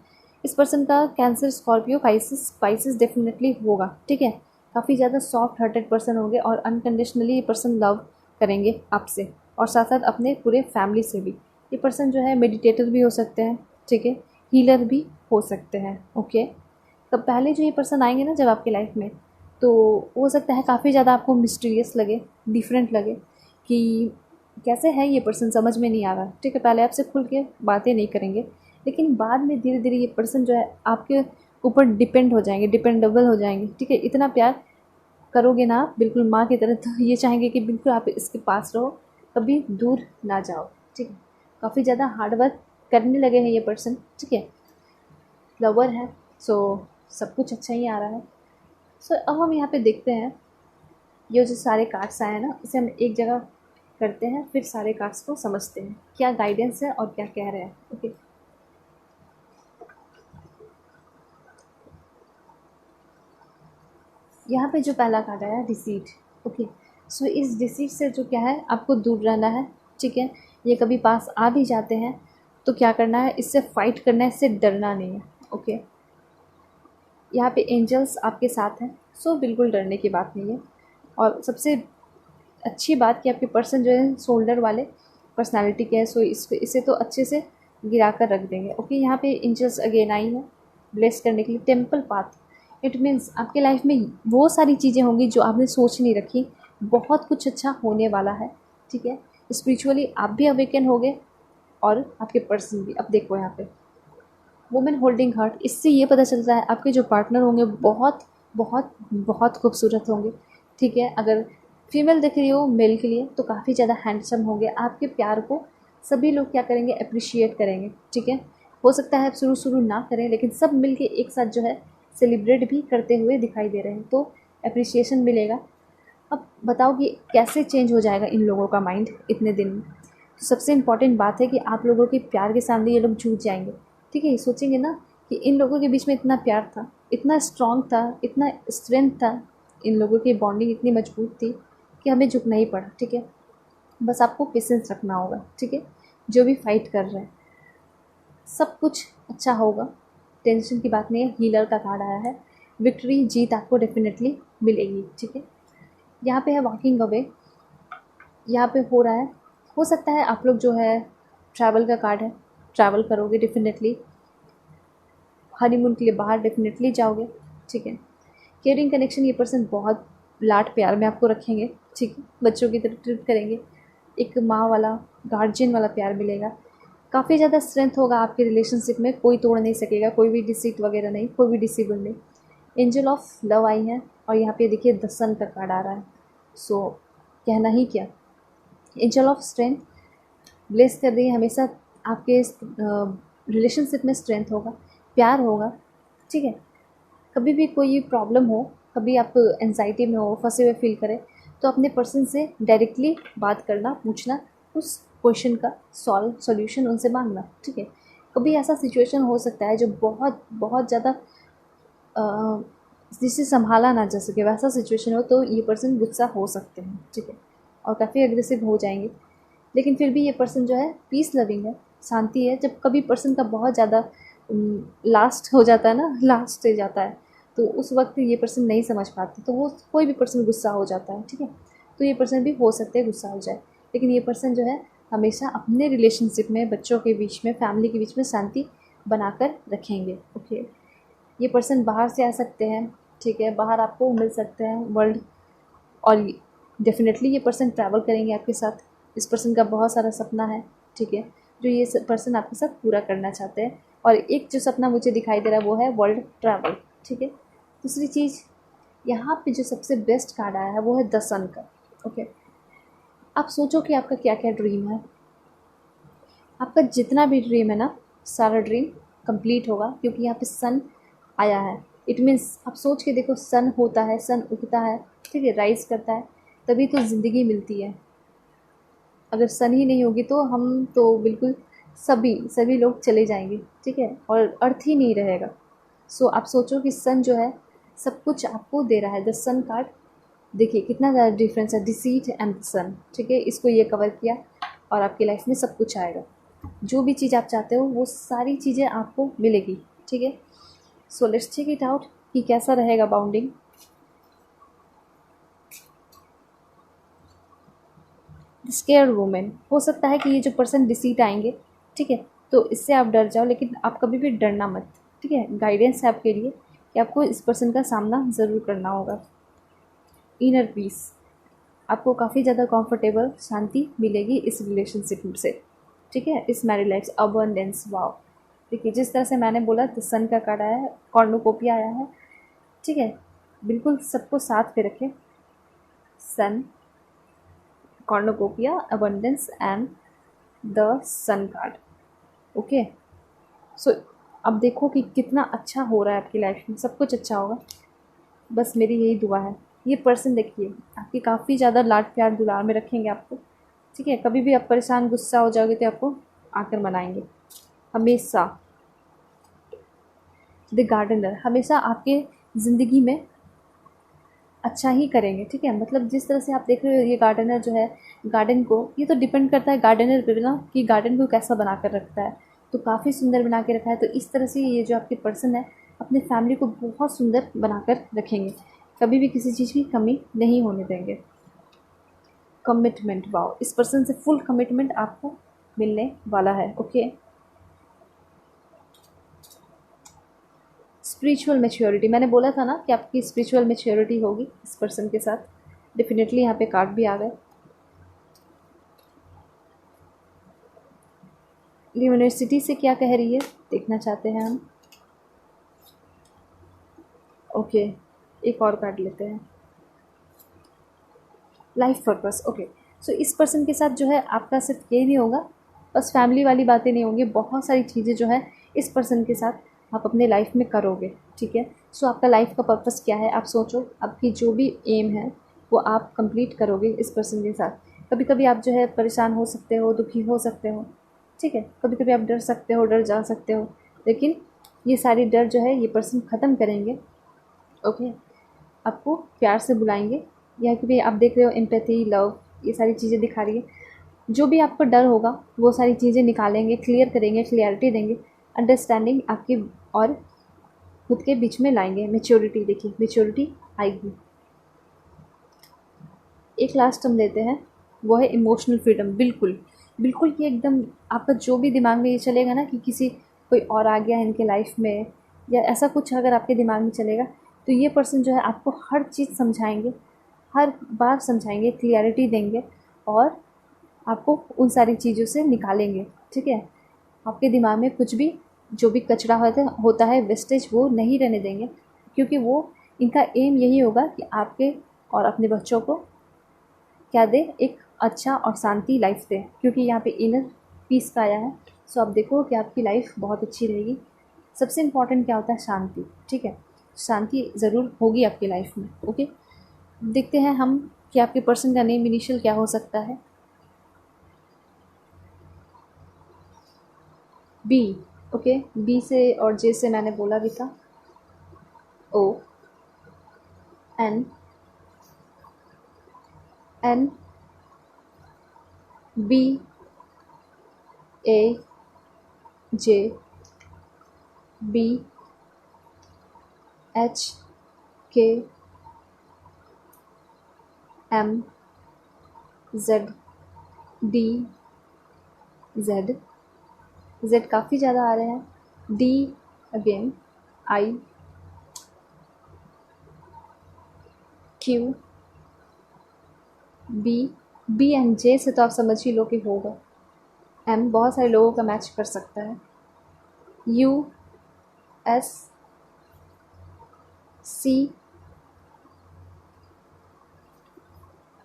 S1: इस पर्सन का कैंसर, स्कॉर्पियो, पाइसिस डेफिनेटली होगा। ठीक है, काफ़ी ज़्यादा सॉफ्ट हार्टेड पर्सन होंगे और अनकंडीशनली ये पर्सन लव करेंगे आपसे और साथ साथ अपने पूरे फैमिली से भी। ये पर्सन जो है मेडिटेटर भी हो सकते हैं। ठीक है, हीलर भी हो सकते हैं। ओके, तो पहले जो ये पर्सन आएंगे ना जब आपकी लाइफ में, तो हो सकता है काफ़ी ज़्यादा आपको मिस्टीरियस लगे, डिफरेंट लगे कि कैसे है ये पर्सन, समझ में नहीं आ रहा। ठीक है, पहले आपसे खुल के बातें नहीं करेंगे, लेकिन बाद में धीरे धीरे ये पर्सन जो है आपके ऊपर डिपेंड हो जाएंगे, डिपेंडेबल हो जाएंगे। ठीक है, इतना प्यार करोगे ना आप बिल्कुल माँ की तरह, तो ये चाहेंगे कि बिल्कुल आप इसके पास रहो, कभी दूर ना जाओ। ठीक है, काफ़ी ज़्यादा हार्डवर्क करने लगे हैं ये पर्सन। ठीक है, लवर है, सो सब कुछ अच्छा ही आ रहा है। सो अब हम यहाँ पे देखते हैं, ये जो सारे कार्ड्स आए हैं ना, इसे हम एक जगह करते हैं, फिर सारे कार्ड्स को समझते हैं क्या गाइडेंस है और क्या कह रहे हैं। ओके, यहाँ पे जो पहला कार्ड आया डिसीट। ओके, सो इस डिसीट से जो क्या है, आपको दूर रहना है। ठीक है, ये कभी पास आ भी जाते हैं तो क्या करना है, इससे फाइट करना है, इससे डरना नहीं है। ओके, यहाँ पे एंजल्स आपके साथ हैं, सो बिल्कुल डरने की बात नहीं है। और सबसे अच्छी बात कि आपके पर्सन जो है शोल्डर वाले पर्सनालिटी के है, सो इसे तो अच्छे से गिरा कर रख देंगे। ओके, यहाँ पे एंजल्स अगेन आई हैं ब्लेस करने के लिए। टेम्पल पाथ, इट मीन्स आपके लाइफ में वो सारी चीज़ें होंगी जो आपने सोच नहीं रखी, बहुत कुछ अच्छा होने वाला है। ठीक है, स्पिरिचुअली आप भी अवेकन हो गए और आपके पर्सन भी। अब देखो यहाँ पे वुमेन होल्डिंग हार्ट, इससे ये पता चलता है आपके जो पार्टनर होंगे बहुत बहुत बहुत खूबसूरत होंगे। ठीक है, अगर फीमेल दिख रही हो मेल के लिए तो काफ़ी ज़्यादा हैंडसम होंगे। आपके प्यार को सभी लोग क्या करेंगे, अप्रिशिएट करेंगे। ठीक है, हो सकता है शुरू शुरू ना करें, लेकिन सब मिलके एक साथ जो है सेलिब्रेट भी करते हुए दिखाई दे रहे हैं, तो अप्रिसिएशन मिलेगा। अब बताओ कि कैसे चेंज हो जाएगा इन लोगों का माइंड इतने दिन में। तो सबसे इम्पॉर्टेंट बात है कि आप लोगों के प्यार के सामने ये लोग झूठ जाएंगे। ठीक है, ये सोचेंगे ना कि इन लोगों के बीच में इतना प्यार था, इतना स्ट्रॉन्ग था, इतना स्ट्रेंथ था, इन लोगों की बॉन्डिंग इतनी मजबूत थी कि हमें झुकना ही पड़ा। ठीक है, बस आपको पेशेंस रखना होगा। ठीक है, जो भी फाइट कर रहे हैं सब कुछ अच्छा होगा, टेंशन की बात नहीं है। हीलर का कार्ड आया है, विक्ट्री, जीत आपको डेफिनेटली मिलेगी। ठीक है, यहाँ पे है वॉकिंग अवे, यहाँ पे हो रहा है, हो सकता है आप लोग जो है ट्रैवल का कार्ड है, ट्रैवल करोगे डेफिनेटली, हनीमून के लिए बाहर डेफिनेटली जाओगे। ठीक है, केयरिंग कनेक्शन, ये पर्सन बहुत लाड प्यार में आपको रखेंगे। ठीक है, बच्चों की तरफ ट्रीट करेंगे, एक माँ वाला गार्जियन वाला प्यार मिलेगा। काफ़ी ज़्यादा स्ट्रेंथ होगा आपके रिलेशनशिप में, कोई तोड़ नहीं सकेगा, कोई भी डिसीट वगैरह नहीं, कोई भी डिसेबल नहीं। एंजल ऑफ लव आई है और यहाँ पे देखिए द सन का कार्ड आ रहा है, सो कहना ही क्या। एंजल ऑफ स्ट्रेंथ ब्लेस कर रही है, हमेशा आपके रिलेशनशिप में स्ट्रेंथ होगा, प्यार होगा। ठीक है, कभी भी कोई प्रॉब्लम हो, कभी आप एंजाइटी में हो, फंसे हुए फील करें, तो अपने पर्सन से डायरेक्टली बात करना, पूछना, उस क्वेश्चन का सॉल्यूशन उनसे मांगना। ठीक है, कभी ऐसा सिचुएशन हो सकता है जो बहुत बहुत ज़्यादा जिसे संभाला ना जा सके, वैसा सिचुएशन हो तो ये पर्सन गुस्सा हो सकते हैं। ठीक है, और काफ़ी एग्रेसिव हो जाएंगे, लेकिन फिर भी ये पर्सन जो है पीस लविंग है, शांति है। जब कभी पर्सन का बहुत ज़्यादा लास्ट हो जाता है ना, लास्ट स्टेज आता है, तो उस वक्त ये पर्सन नहीं समझ पाते, तो वो कोई भी पर्सन गुस्सा हो जाता है। ठीक है, तो ये पर्सन भी हो सकते हैं गुस्सा हो जाए, लेकिन ये पर्सन जो है हमेशा अपने रिलेशनशिप में, बच्चों के बीच में, फैमिली के बीच में शांति बनाकर रखेंगे। ओके, ये पर्सन बाहर से आ सकते हैं, ठीक है, बाहर आपको मिल सकते हैं वर्ल्ड, और डेफिनेटली ये पर्सन ट्रैवल करेंगे आपके साथ। इस पर्सन का बहुत सारा सपना है, ठीक है, जो ये पर्सन आपके साथ पूरा करना चाहते हैं। और एक जो सपना मुझे दिखाई दे रहा है वो है वर्ल्ड ट्रैवल, ठीक है। दूसरी चीज़, यहाँ पे जो सबसे बेस्ट कार्ड आया है वो है द सन का। ओके, आप सोचो कि आपका क्या क्या ड्रीम है। आपका जितना भी ड्रीम है ना, सारा ड्रीम कंप्लीट होगा, क्योंकि यहाँ पे सन आया है। इट मीन्स आप सोच के देखो, सन होता है, सन उगता है, ठीक है, राइज करता है, तभी तो ज़िंदगी मिलती है। अगर सन ही नहीं होगी तो हम तो बिल्कुल सभी सभी लोग चले जाएंगे, ठीक है, और अर्थ ही नहीं रहेगा। सो आप सोचो कि सन जो है सब कुछ आपको दे रहा है। द सन कार्ड देखिए कितना ज़्यादा डिफरेंस है, डिसीट एंड सन, ठीक है, इसको ये कवर किया और आपकी लाइफ में सब कुछ आएगा। जो भी चीज़ आप चाहते हो वो सारी चीज़ें आपको मिलेगी, ठीक है। So let's check it out कि कैसा रहेगा बाउंडिंग। स्केयर्ड वुमेन, हो सकता है कि ये जो पर्सन डिसीट आएंगे, ठीक है, तो इससे आप डर जाओ, लेकिन आप कभी भी डरना मत, ठीक है। गाइडेंस है आपके लिए कि आपको इस पर्सन का सामना ज़रूर करना होगा। इनर पीस, आपको काफ़ी ज़्यादा कंफर्टेबल शांति मिलेगी इस रिलेशनशिप से, ठीक है, इस मैरिड लाइफ। अबंडेंस, वाओ, देखिए जिस तरह से मैंने बोला, तो सन का कार्ड आया है, कॉर्नुकोपिया आया है, ठीक है, बिल्कुल सबको साथ पे रखें। Sun, cornucopia, abundance and the sun card. Okay, so अब देखो कि कितना अच्छा हो रहा है आपकी लाइफ में, सब कुछ अच्छा होगा, बस मेरी यही दुआ है। ये पर्सन देखिए आपकी काफ़ी ज़्यादा लाड प्यार दुलार में रखेंगे आपको, ठीक है। कभी भी आप परेशान गुस्सा हो जाओगे तो आपको आकर मनाएंगे हमेशा। द गार्डनर हमेशा आपके ज़िंदगी में अच्छा ही करेंगे, ठीक है। मतलब जिस तरह से आप देख रहे हो, ये गार्डनर जो है, गार्डन को, ये तो डिपेंड करता है गार्डनर पे ना कि गार्डन को कैसा बना कर रखता है। तो काफ़ी सुंदर बना के रखा है, तो इस तरह से ये जो आपके पर्सन है अपने फैमिली को बहुत सुंदर बनाकर रखेंगे, कभी भी किसी चीज़ की कमी नहीं होने देंगे। कमिटमेंट, वाओ, इस पर्सन से फुल कमिटमेंट आपको मिलने वाला है। ओके, स्पिरिचुअल मेच्योरिटी, मैंने बोला था ना कि आपकी स्पिरिचुअल मेच्योरिटी होगी इस पर्सन के साथ, डेफिनेटली यहाँ पे कार्ड भी आ गए। यूनिवर्सिटी से क्या कह रही है देखना चाहते हैं हम। ओके, एक और कार्ड लेते हैं, लाइफ पर्पस। ओके, सो इस पर्सन के साथ जो है आपका सिर्फ ये नहीं होगा, बस फैमिली वाली बातें नहीं होंगी, बहुत सारी चीज़ें जो है इस पर्सन के साथ आप अपने लाइफ में करोगे, ठीक है। सो आपका लाइफ का पर्पस क्या है, आप सोचो, आपकी जो भी एम है वो आप कंप्लीट करोगे इस पर्सन के साथ। कभी कभी आप जो है परेशान हो सकते हो, दुखी हो सकते हो, ठीक है, कभी कभी आप डर सकते हो, डर जा सकते हो, लेकिन ये सारी डर जो है ये पर्सन ख़त्म करेंगे। ओके, आपको प्यार से बुलाएंगे, या कि आप देख रहे हो एम्पैथी, लव, ये सारी चीज़ें दिखा रही है। जो भी आपको डर होगा वो सारी चीज़ें निकालेंगे, क्लियर करेंगे, क्लियरिटी देंगे, अंडरस्टैंडिंग आपकी और खुद के बीच में लाएंगे। मेच्योरिटी, देखिए मेच्योरिटी आएगी। एक लास्ट हम देते हैं, वो है इमोशनल फ्रीडम। बिल्कुल बिल्कुल, ये एकदम आपका जो भी दिमाग में ये चलेगा ना कि किसी कोई और आ गया है इनके लाइफ में, या ऐसा कुछ अगर आपके दिमाग में चलेगा, तो ये पर्सन जो है आपको हर चीज़ समझाएंगे, हर बार समझाएंगे, क्लियरिटी देंगे, और आपको उन सारी चीज़ों से निकालेंगे, ठीक है। आपके दिमाग में कुछ भी जो भी कचरा होता है वेस्टेज, वो नहीं रहने देंगे, क्योंकि वो इनका एम यही होगा कि आपके और अपने बच्चों को क्या दे, एक अच्छा और शांति लाइफ दे, क्योंकि यहाँ पे इनर पीस का आया है। सो आप देखो कि आपकी लाइफ बहुत अच्छी रहेगी। सबसे इम्पॉर्टेंट क्या होता है, शांति, ठीक है, शांति ज़रूर होगी आपकी लाइफ में। ओके, देखते हैं हम कि आपके पर्सन का नेम इनिशियल क्या हो सकता है। बी, ओके, बी से और जे से मैंने बोला भी था। O, N, N, B, A, J, B, H, K, M, Z, D, Z, Z काफ़ी ज़्यादा आ रहे हैं। D again, I, Q, B, B and J से तो आप समझ ही लो कि होगा। एम बहुत सारे लोगों का मैच कर सकता है। U, S, C,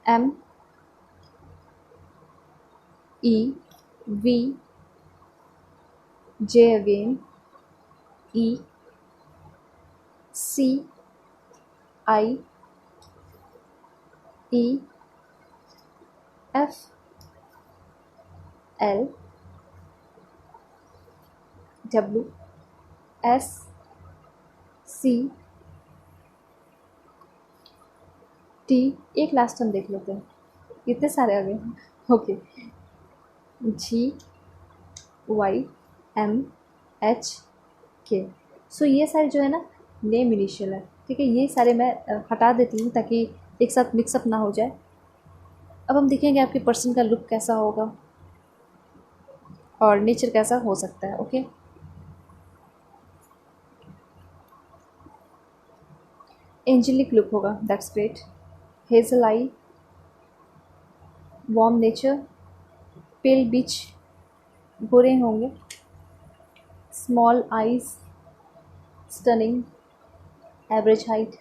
S1: M, E, V, J again, E, C, I, E, F, L, W, S, C, T. एक लास्ट हम देख लेते हैं, कितने सारे आ गए। Okay, G, Y, M, H, K. So ये सारे जो है ना नेम इनिशियल है, ठीक है। ये सारे मैं हटा देती हूँ ताकि एक साथ मिक्सअप ना हो जाए। अब हम देखेंगे आपके पर्सन का लुक कैसा होगा और नेचर कैसा हो सकता है। ओके, एंजेलिक लुक होगा, that's great. Hazel eye, warm nature, pale beach, गोरे होंगे, small eyes, stunning, average height,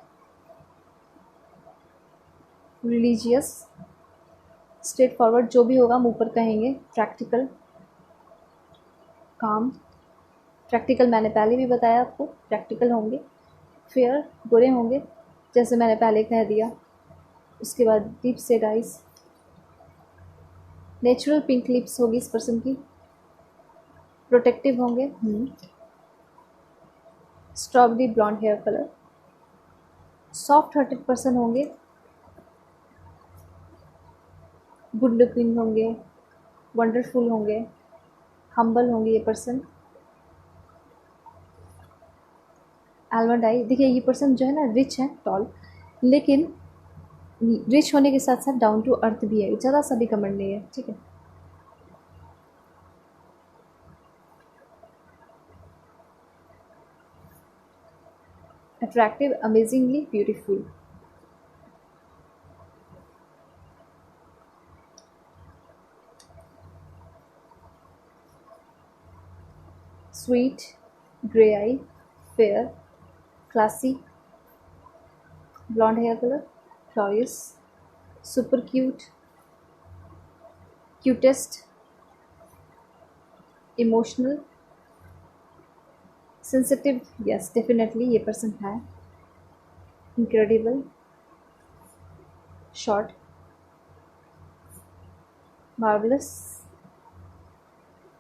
S1: religious, straightforward, जो भी होगा हम ऊपर कहेंगे, प्रैक्टिकल, काम, प्रैक्टिकल मैंने पहले भी बताया आपको, प्रैक्टिकल होंगे। फेयर, गोरे होंगे, जैसे मैंने पहले कह दिया। उसके बाद deep sad eyes, natural pink lips होगी इस पर्सन की, प्रोटेक्टिव होंगे, strawberry blonde hair colour, soft hearted person होंगे, गुड लुकिंग होंगे, वंडरफुल होंगे, हम्बल होंगे ये पर्सन। आलमंड आई, देखिए ये पर्सन जो है ना रिच है, टॉल, लेकिन रिच होने के साथ साथ डाउन टू अर्थ भी है, ज़्यादा सा भी कमेंट नहीं है, ठीक है। Attractive, amazingly beautiful, sweet, grey eye, fair, classy, blonde hair colour, curious, super cute, cutest, emotional, sensitive, yes definitely ये पर्सन है, incredible, short, marvellous,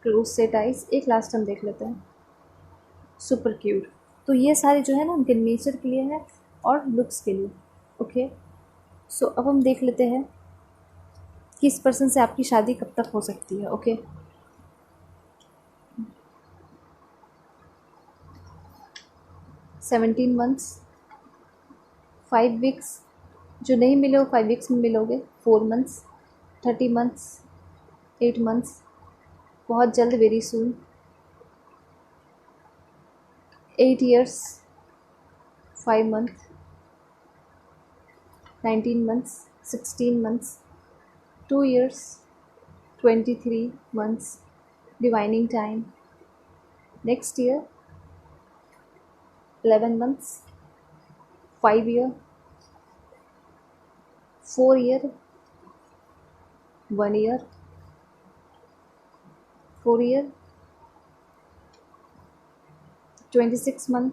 S1: close set eyes. एक लास्ट हम देख लेते हैं, सुपर क्यूट। तो ये सारे जो है ना उनके नेचर के लिए है और लुक्स के लिए। ओके, सो अब हम देख लेते हैं कि इस पर्सन से आपकी शादी कब तक हो सकती है। ओके, 17 मंथ्स, 5 वीक्स, जो नहीं मिले वो 5 वीक्स में मिलोगे, 4 मंथ्स, 30 मंथ्स, 8 मंथ्स, बहुत जल्द, very soon, 8 years, 5 month, 19 months, 16 months, 2 years, 23 months, divining time, next year, 11 months, 5 year, 4 year, 1 year, 4 year, 26 month,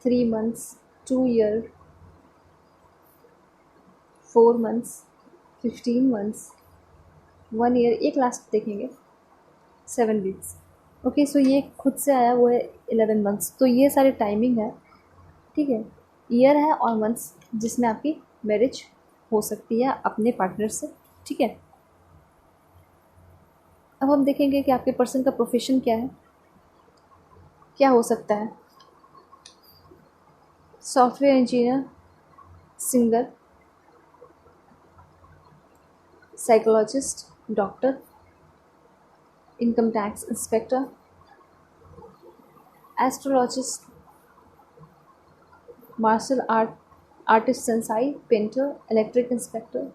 S1: 3 months, 2 year, 4 months, 15 months, 1 year, एक लास्ट देखेंगे, 7 वीक्स। ओके, सो ये खुद से आया वो है 11 मंथ्स। तो ये सारे टाइमिंग है, ठीक है, ईयर है और मंथ्स जिसमें आपकी मैरिज हो सकती है अपने पार्टनर से, ठीक है। अब हम देखेंगे कि आपके पर्सन का प्रोफेशन क्या है, क्या हो सकता है। Software engineer, singer, psychologist, doctor, income tax inspector, astrologer, martial artist sensei, painter, electric inspector,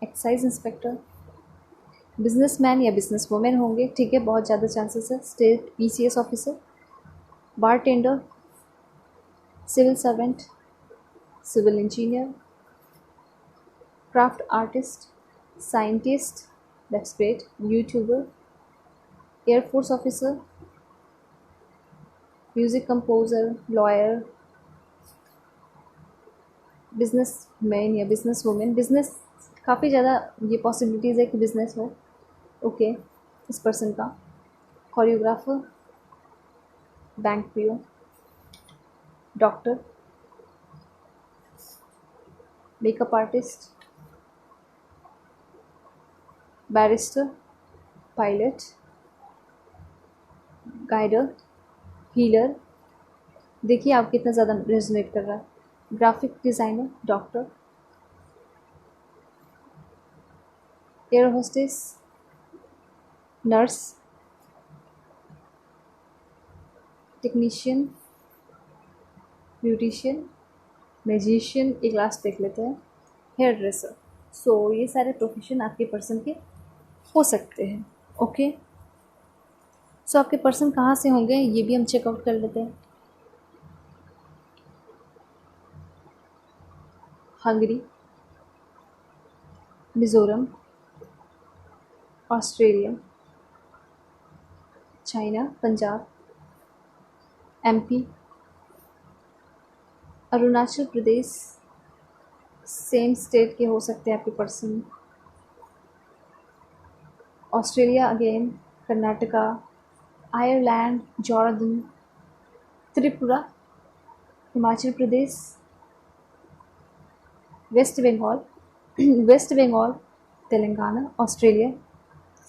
S1: excise inspector, businessman या बिजनेस वुमेन होंगे, ठीक है, बहुत ज़्यादा चांसेस है। State PCS officer, bartender, civil servant, civil engineer, craft artist, scientist, that's great, YouTuber, air force officer, music composer, lawyer, business man या business women, business काफ़ी ज़्यादा ये पॉसिबिलिटीज़ है कि बिजनेस हो, ओके, इस पर्सन का, choreographer, bank PO, doctor, makeup artist, barrister, pilot, guider, healer, देखिए आप कितना ज़्यादा रेजोनेट कर रहा है, graphic designer, doctor, air hostess, nurse, technician, beautician, magician, एक लास्ट देख लेते हैं, हेयर ड्रेसर। सो ये सारे प्रोफेशन आपके पर्सन के हो सकते हैं, ओके। सो आपके पर्सन कहाँ से होंगे ये भी हम चेकआउट कर लेते हैं। Hungary, Mizoram, Australia, China, Punjab, MP, Arunachal Pradesh, same state के हो सकते हैं आपके person, Australia again, Karnataka, Ireland, Jordan, Tripura, Himachal Pradesh, West Bengal West Bengal, Telangana, Australia,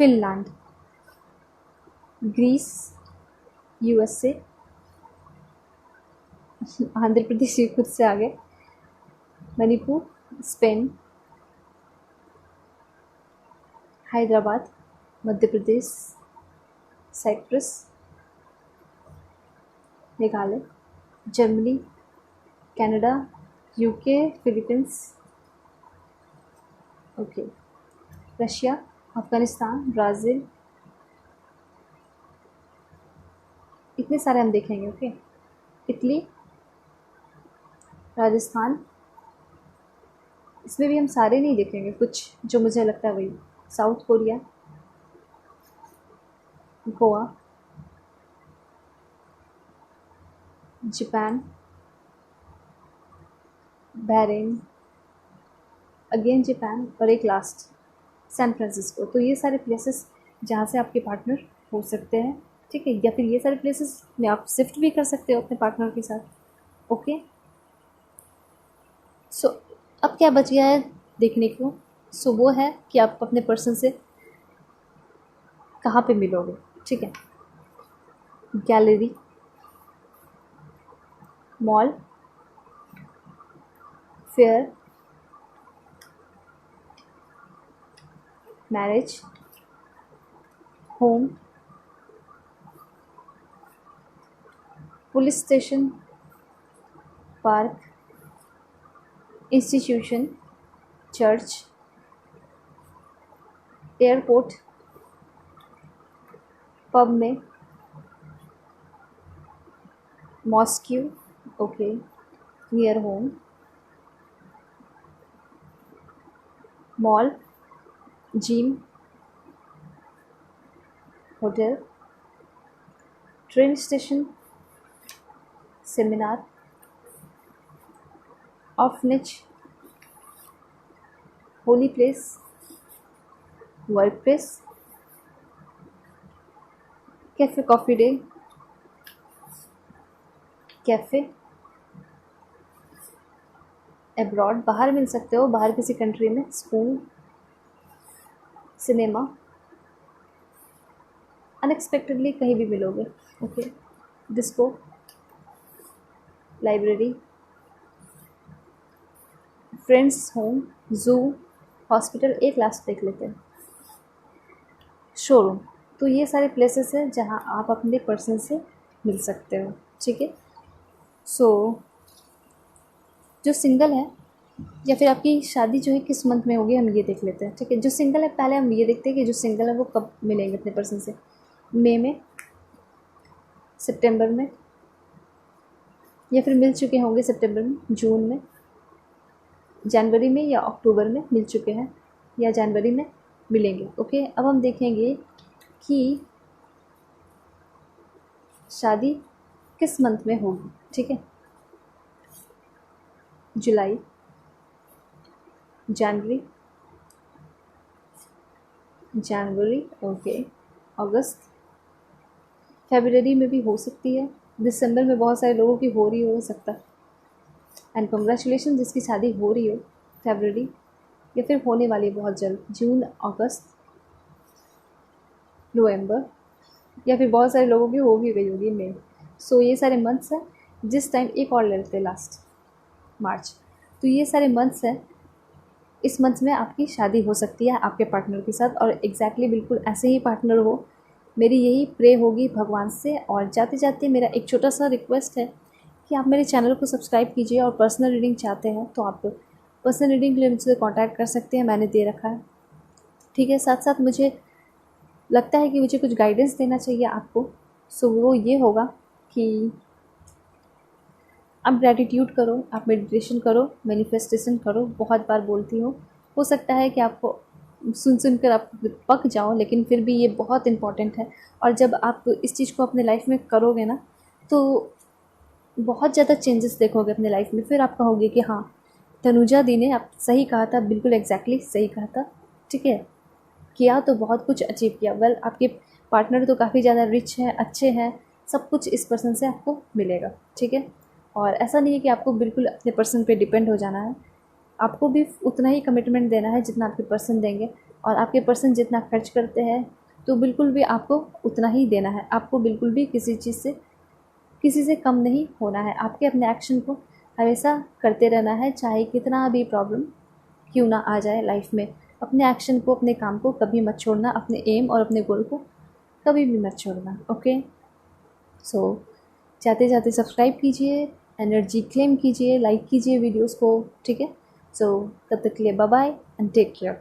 S1: Finland, Greece, USA, Andhra Pradesh, ये खुद से आ गए, Manipur, Spain, Hyderabad, Madhya Pradesh, Cyprus, Meghalaya, Germany, Canada, UK, Philippines, okay, Russia, Afghanistan, Brazil, इतने सारे हम देखेंगे, ओके, इटली, राजस्थान, इसमें भी हम सारे नहीं देखेंगे, कुछ जो मुझे लगता है वही, south Korea, Goa, Japan, Bahrain, again Japan, और एक लास्ट सैन फ्रांसिस्को। तो ये सारे प्लेसेस जहाँ से आपके पार्टनर हो सकते हैं, ठीक है, या फिर ये सारे प्लेसेस में आप शिफ्ट भी कर सकते हो अपने पार्टनर के साथ, ओके। सो अब क्या बच गया है देखने को, सो वो है कि आप अपने पर्सन से कहाँ पे मिलोगे, ठीक है, gallery, mall, fair, marriage, home, police station, park, institution, church, airport, pub में, mosque, okay, near home, mall, gym, hotel, train station, seminar, orphanage, holy place, work place, Cafe Coffee Day, cafe, abroad, बाहर मिल सकते हो, बाहर किसी country में, school, cinema, unexpectedly कहीं भी मिलोगे, okay, disco, library, friends home, zoo, hospital, एक लास्ट देख लेते हैं, शोरूम। तो ये सारे प्लेसेस हैं जहाँ आप अपने पर्सन से मिल सकते हो, ठीक है। सो जो सिंगल है या फिर आपकी शादी जो है किस मंथ में होगी, हम ये देख लेते हैं, ठीक है। जो सिंगल है पहले हम ये देखते हैं कि जो सिंगल है वो कब मिलेंगे अपने पर्सन से। मई में, सितंबर में, या फिर मिल चुके होंगे सितंबर में, जून में, जनवरी में या अक्टूबर में मिल चुके हैं, या जनवरी में मिलेंगे। ओके, अब हम देखेंगे कि शादी किस मंथ में होगी, ठीक है। जुलाई, जनवरी, ओके, अगस्त, फरवरी में भी हो सकती है, दिसंबर में बहुत सारे लोगों की हो रही हो सकता है। एंड कंग्रेचुलेशन जिसकी शादी हो रही हो फरवरी, या फिर होने वाली है बहुत जल्द, जून, अगस्त, नवंबर, या फिर बहुत सारे लोगों की हो भी गई होगी मई। सो ये सारे मंथ्स हैं। जिस टाइम एक और ले लेते हैं लास्ट, मार्च। तो ये सारे मंथ्स हैं, इस मंथ में आपकी शादी हो सकती है आपके पार्टनर के साथ, और एग्जैक्टली बिल्कुल ऐसे ही पार्टनर हो। मेरी यही प्रे होगी भगवान से। और जाते जाते मेरा एक छोटा सा रिक्वेस्ट है कि आप मेरे चैनल को सब्सक्राइब कीजिए, और पर्सनल रीडिंग चाहते हैं तो आप पर्सनल रीडिंग के लिए मुझसे कॉन्टैक्ट कर सकते हैं, मैंने दे रखा है, ठीक है। साथ साथ मुझे लगता है कि मुझे कुछ गाइडेंस देना चाहिए आपको। सो वो ये होगा कि आप ग्रैटिट्यूड करो, आप मेडिटेशन करो, मैनिफेस्टेशन करो। बहुत बार बोलती हूँ, हो सकता है कि आपको सुन कर आप पक जाओ, लेकिन फिर भी ये बहुत इम्पॉर्टेंट है। और जब आप इस चीज़ को अपने लाइफ में करोगे ना, तो बहुत ज़्यादा चेंजेस देखोगे अपने लाइफ में। फिर आप कहोगे कि हाँ, तनुजा दी ने आप सही कहा था, बिल्कुल एग्जैक्टली सही कहा था, ठीक है। किया तो बहुत कुछ अचीव किया। वेल, आपके पार्टनर तो काफ़ी ज़्यादा रिच हैं, अच्छे हैं, सब कुछ इस पर्सन से आपको मिलेगा, ठीक है। और ऐसा नहीं है कि आपको बिल्कुल अपने पर्सन पे डिपेंड हो जाना है, आपको भी उतना ही कमिटमेंट देना है जितना आपके पर्सन देंगे। और आपके पर्सन जितना खर्च करते हैं तो बिल्कुल भी आपको उतना ही देना है। आपको बिल्कुल भी किसी से कम नहीं होना है। आपके अपने एक्शन को हमेशा करते रहना है, चाहे कितना भी प्रॉब्लम क्यों ना आ जाए लाइफ में। अपने एक्शन को, अपने काम को कभी मत छोड़ना, अपने एम और अपने गोल को कभी भी मत छोड़ना। ओके, सो जाते जाते सब्सक्राइब कीजिए, एनर्जी क्लेम कीजिए, लाइक कीजिए वीडियोस को, ठीक है। सो तब तक के लिए bye bye and take care.